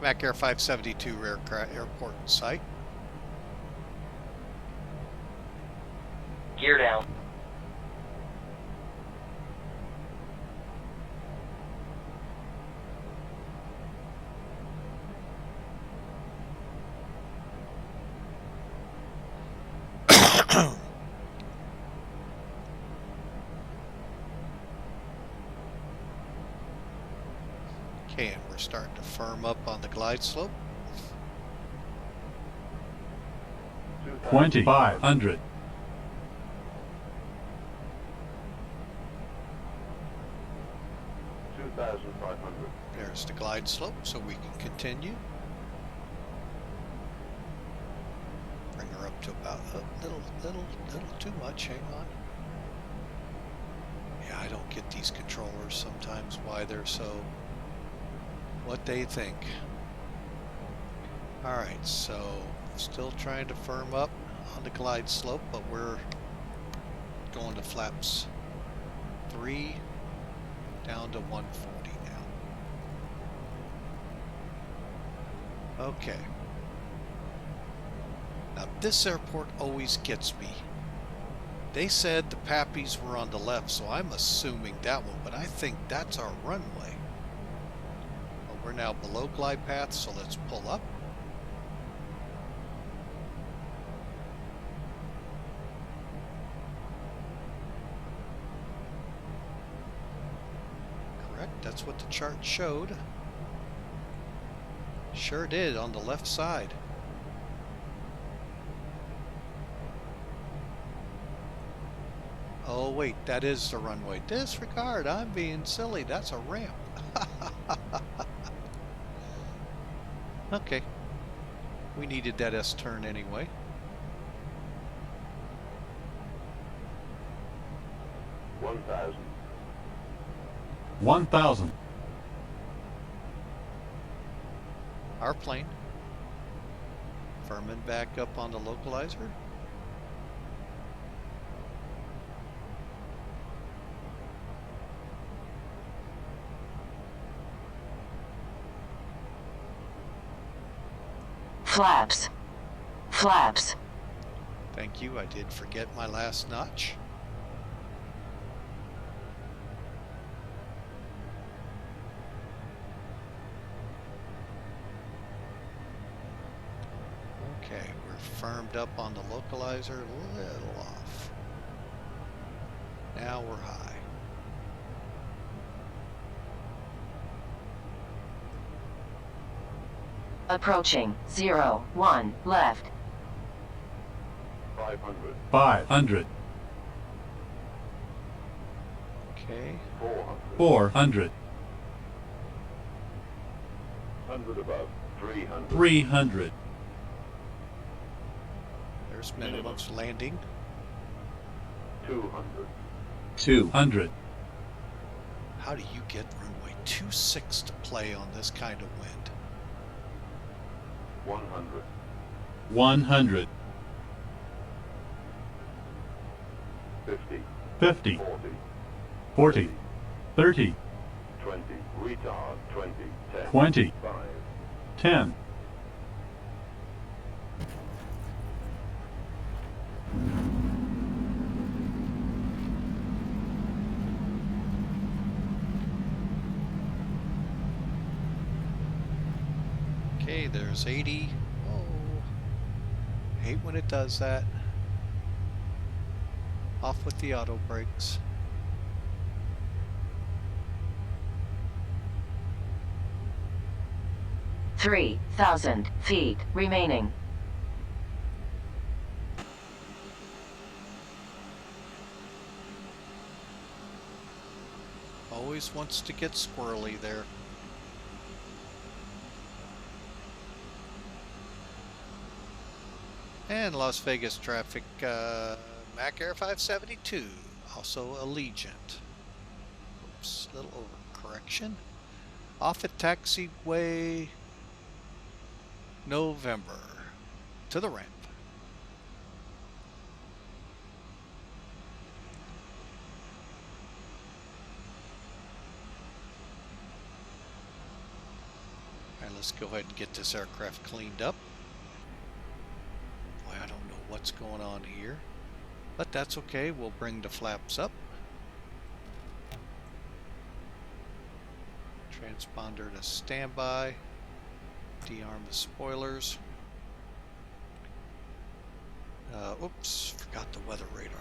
Mac Air 572 airport in sight. Gear down. Okay, and we're starting to firm up on the glide slope. 2,500. 2,500. There's the glide slope, so we can continue. Bring her up to about a little too much. Hang on. Yeah, I don't get these controllers sometimes why they're so what they think. Alright, so still trying to firm up on the glide slope, but we're going to flaps 3 down to 140 now. Okay. Now this airport always gets me. They said the Pappies were on the left, so I'm assuming that one, but I think that's our runway. But we're now below glide path, so let's pull up. Correct, that's what the chart showed. Sure did, on the left side. Oh wait, that is the runway. Disregard, I'm being silly. That's a ramp. Okay. We needed that S-turn anyway. $1,000. 1,000. Our plane. Firming back up on the localizer. Flaps. Flaps. Thank you, I did forget my last notch. Okay, we're firmed up on the localizer, a little off. Now we're high. Approaching 0, 1, left. 500. 500. Okay. 400. 400. 100 above. 300. 300. There's minimums landing. 200. 200. How do you get runway 26 to play on this kind of wind? 100. 100. 50. 50. 40. 40. 30. 20. Retard. 20. 10. 20. 5. 10. Okay, there's 80. Oh, hate when it does that. Off with the auto brakes. Three 3,000 feet remaining. Always wants to get squirrely there. And Las Vegas traffic, Mac Air 572, also Allegiant. Oops, little overcorrection. Off at taxiway November to the ramp. All right, let's go ahead and get this aircraft cleaned up. Boy, I don't know what's going on here, but that's okay. We'll bring the flaps up. Transponder to standby. De-arm the spoilers. Oops, forgot the weather radar.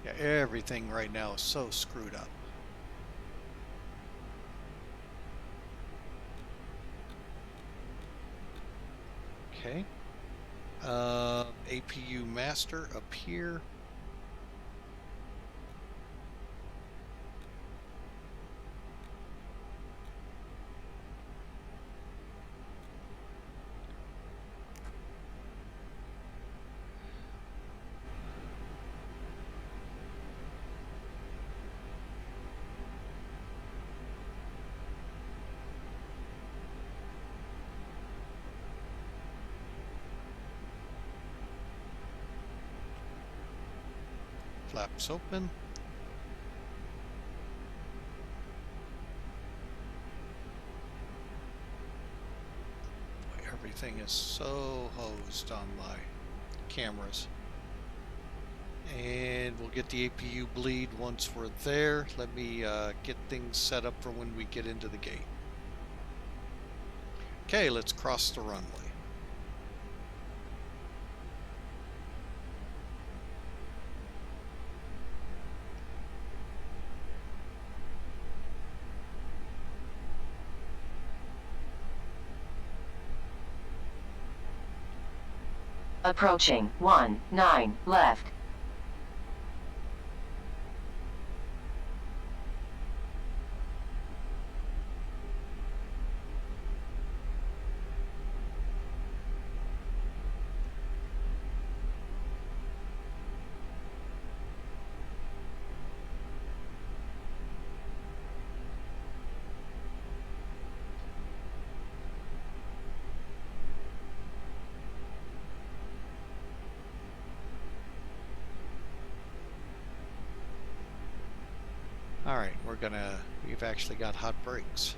Yeah, everything right now is so screwed up. Okay. APU master up here. Flaps open. Boy, everything is so hosed on my cameras. And we'll get the APU bleed once we're there. Let me get things set up for when we get into the gate. Okay, let's cross the runway. Approaching 19 left. Alright, we've actually got hot brakes.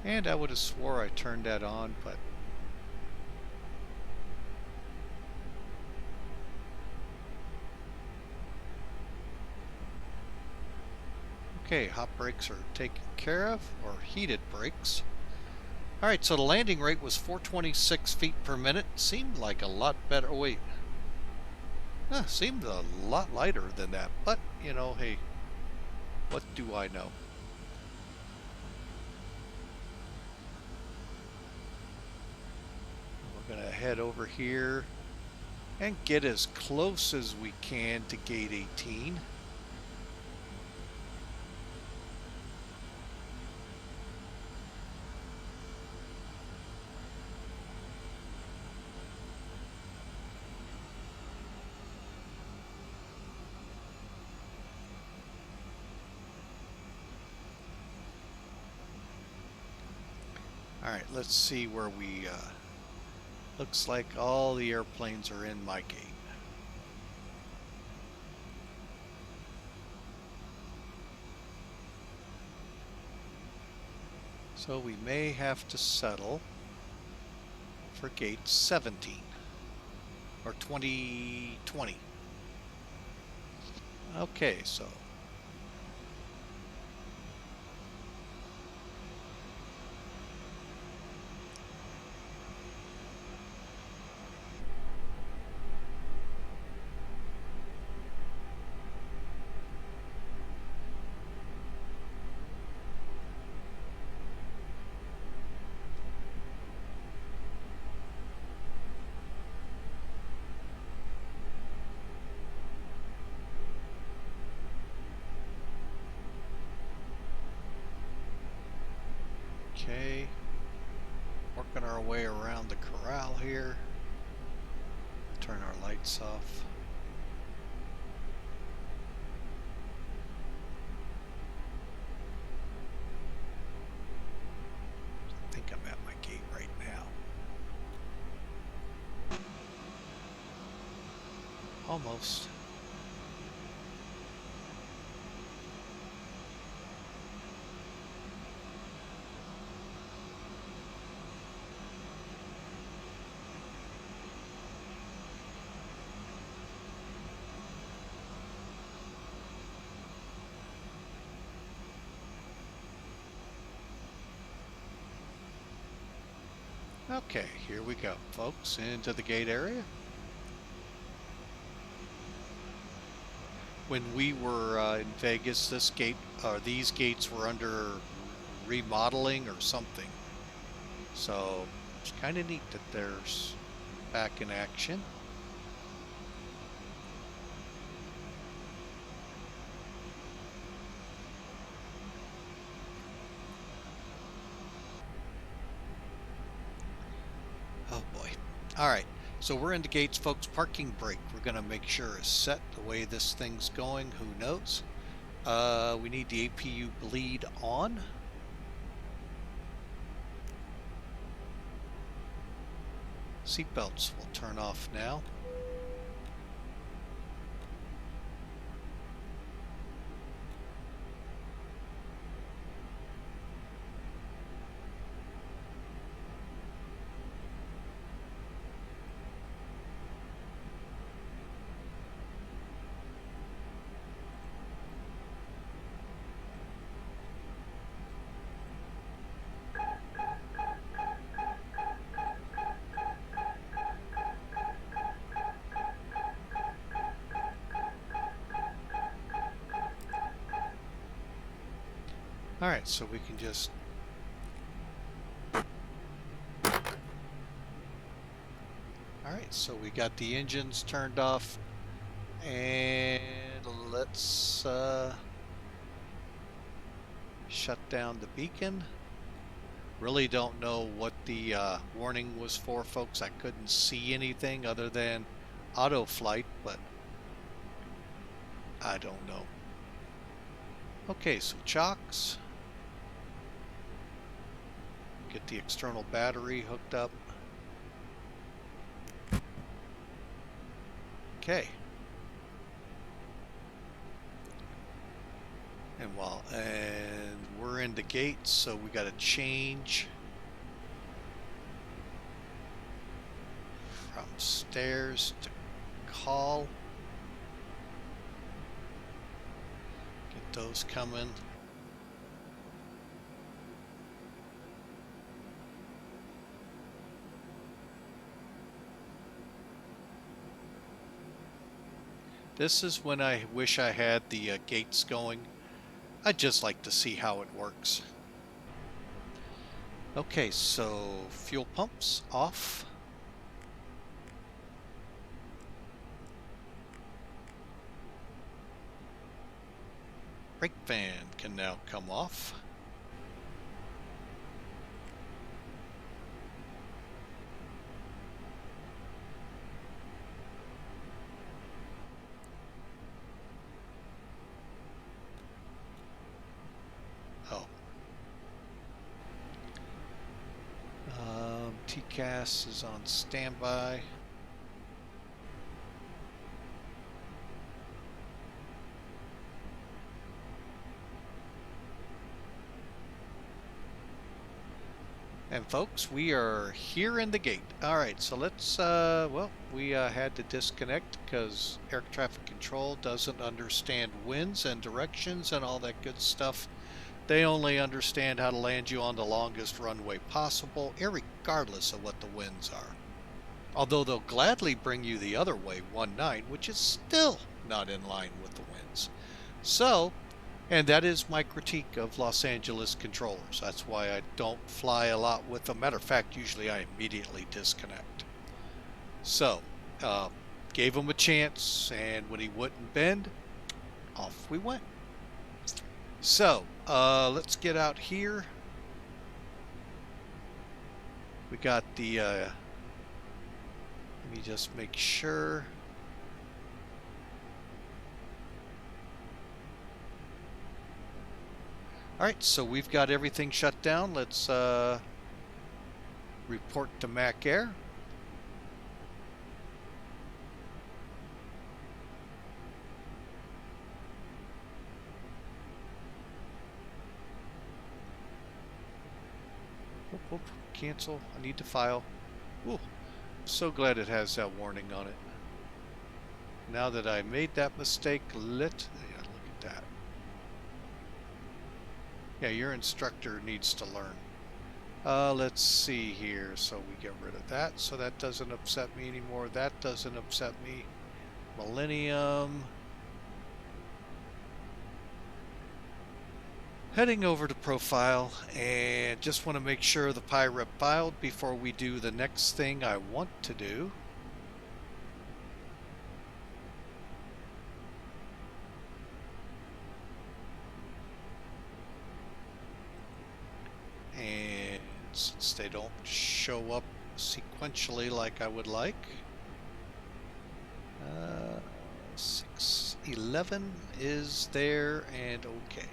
And I would have swore I turned that on, but okay, hot brakes are taken care of, or heated brakes. Alright, so the landing rate was 426 feet per minute. Seemed like a lot better. Oh, wait. Seemed a lot lighter than that, but, you know, hey, what do I know? We're going to head over here and get as close as we can to gate 18. Alright, let's see where we, looks like all the airplanes are in my gate. So we may have to settle for gate 17, or 2020. Okay, so okay, working our way around the corral here. Turn our lights off. I think I'm at my gate right now. Almost. Okay, here we go, folks, into the gate area. When we were in Vegas, these gates were under remodeling or something. So it's kind of neat that they're back in action. Oh boy. All right. So we're into gates, folks. Parking brake, we're going to make sure is set the way this thing's going. Who knows? We need the APU bleed on. Seatbelts will turn off now. Alright, so we can just alright, so we got the engines turned off, and let's down the beacon. Really don't know what the warning was for, folks. I couldn't see anything other than auto flight, but I don't know. Okay, so chocks. Get the external battery hooked up. Okay. And we're in the gate, so we got to change from stairs to call. Get those coming. This is when I wish I had the gates going. I'd just like to see how it works. Okay, so fuel pumps off. Brake fan can now come off. Oh. TCAS is on standby. And folks, we are here in the gate. All right, so let's, well, we had to disconnect because air traffic control doesn't understand winds and directions and all that good stuff. They only understand how to land you on the longest runway possible, irregardless of what the winds are. Although they'll gladly bring you the other way, 19, which is still not in line with the winds. So, and that is my critique of Los Angeles controllers. That's why I don't fly a lot with them. Matter of fact, usually I immediately disconnect. So, gave him a chance, and when he wouldn't bend, off we went. So, let's get out here. We got the, let me just make sure. Alright, so we've got everything shut down. Let's report to Mac Air. Whoop, cancel. I need to file. Ooh, so glad it has that warning on it. Now that I made that mistake, yeah, look at that. Yeah, your instructor needs to learn. Let's see here. So we get rid of that. So that doesn't upset me anymore. That doesn't upset me. Millennium. Heading over to profile, and just want to make sure the PyRep filed before we do the next thing I want to do. And since they don't show up sequentially like I would like, 611 is there and okay.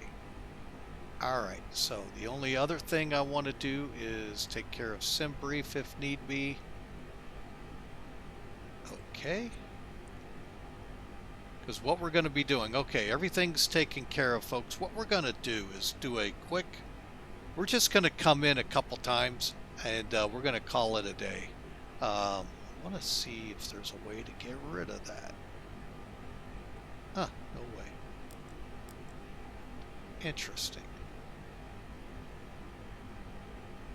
Alright, so the only other thing I want to do is take care of SimBrief if need be. Okay. Because what we're going to be doing, okay, everything's taken care of, folks. What we're going to do is do a quick, we're just going to come in a couple times and we're going to call it a day. I want to see if there's a way to get rid of that. Huh, no way. Interesting.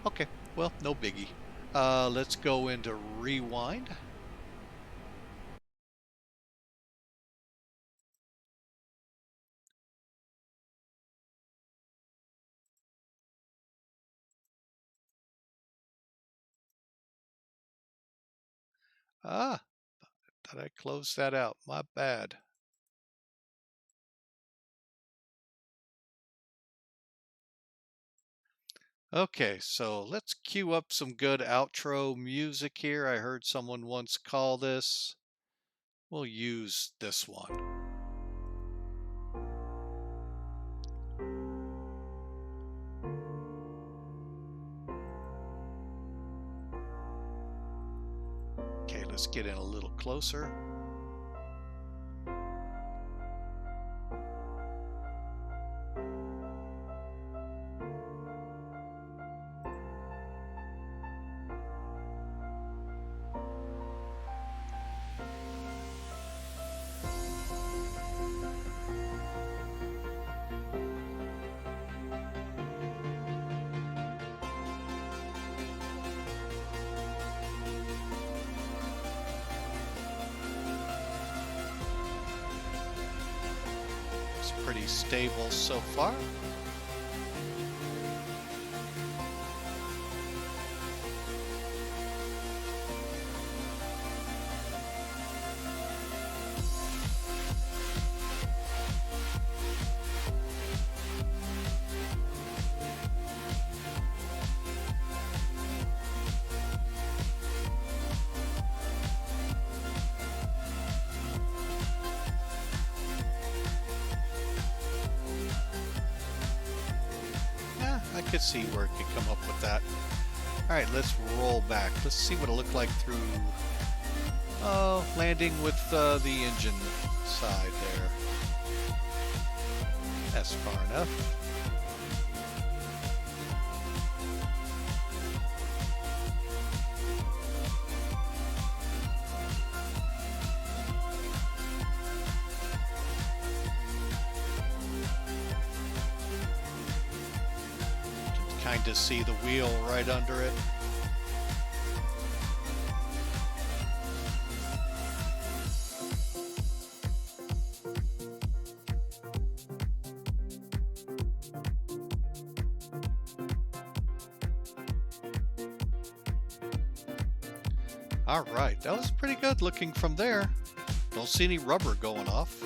Okay, well, no biggie. Let's go into rewind. Ah, thought I closed that out. My bad. Okay, so let's cue up some good outro music here. I heard someone once call this. We'll use this one. Okay, let's get in a little closer. Pretty stable so far. I could see where it could come up with that. Alright, let's roll back. Let's see what it looked like through landing with the engine side there. That's far enough. Kind of see the wheel right under it. All right, that was pretty good looking from there. Don't see any rubber going off.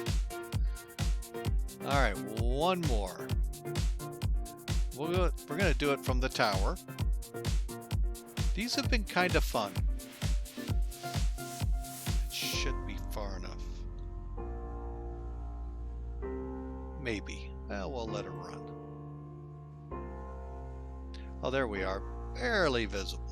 All right, one more. We're going to do it from the tower. These have been kind of fun. It should be far enough. Maybe. Well, we'll let it run. Oh, there we are. Barely visible.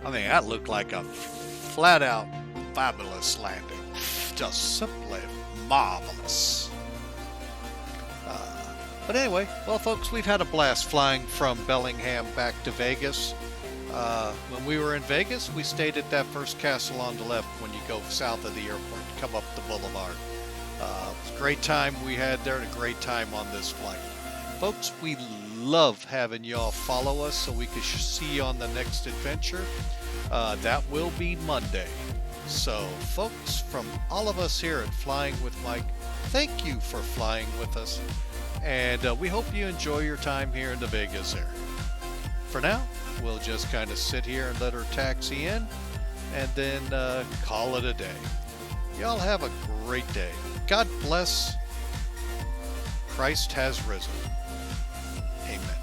I mean, that looked like a flat-out fabulous landing. Just simply marvelous. But anyway, well, folks, we've had a blast flying from Bellingham back to Vegas. When we were in Vegas, we stayed at that first castle on the left when you go south of the airport and come up the boulevard. It was a great time we had there and a great time on this flight. Folks, we love having y'all follow us so we can see you on the next adventure. That will be Monday. So, folks, from all of us here at Flying with Mike, thank you for flying with us. And we hope you enjoy your time here in the Vegas area. For now, we'll just kind of sit here and let her taxi in and then call it a day. Y'all have a great day. God bless. Christ has risen. Amen.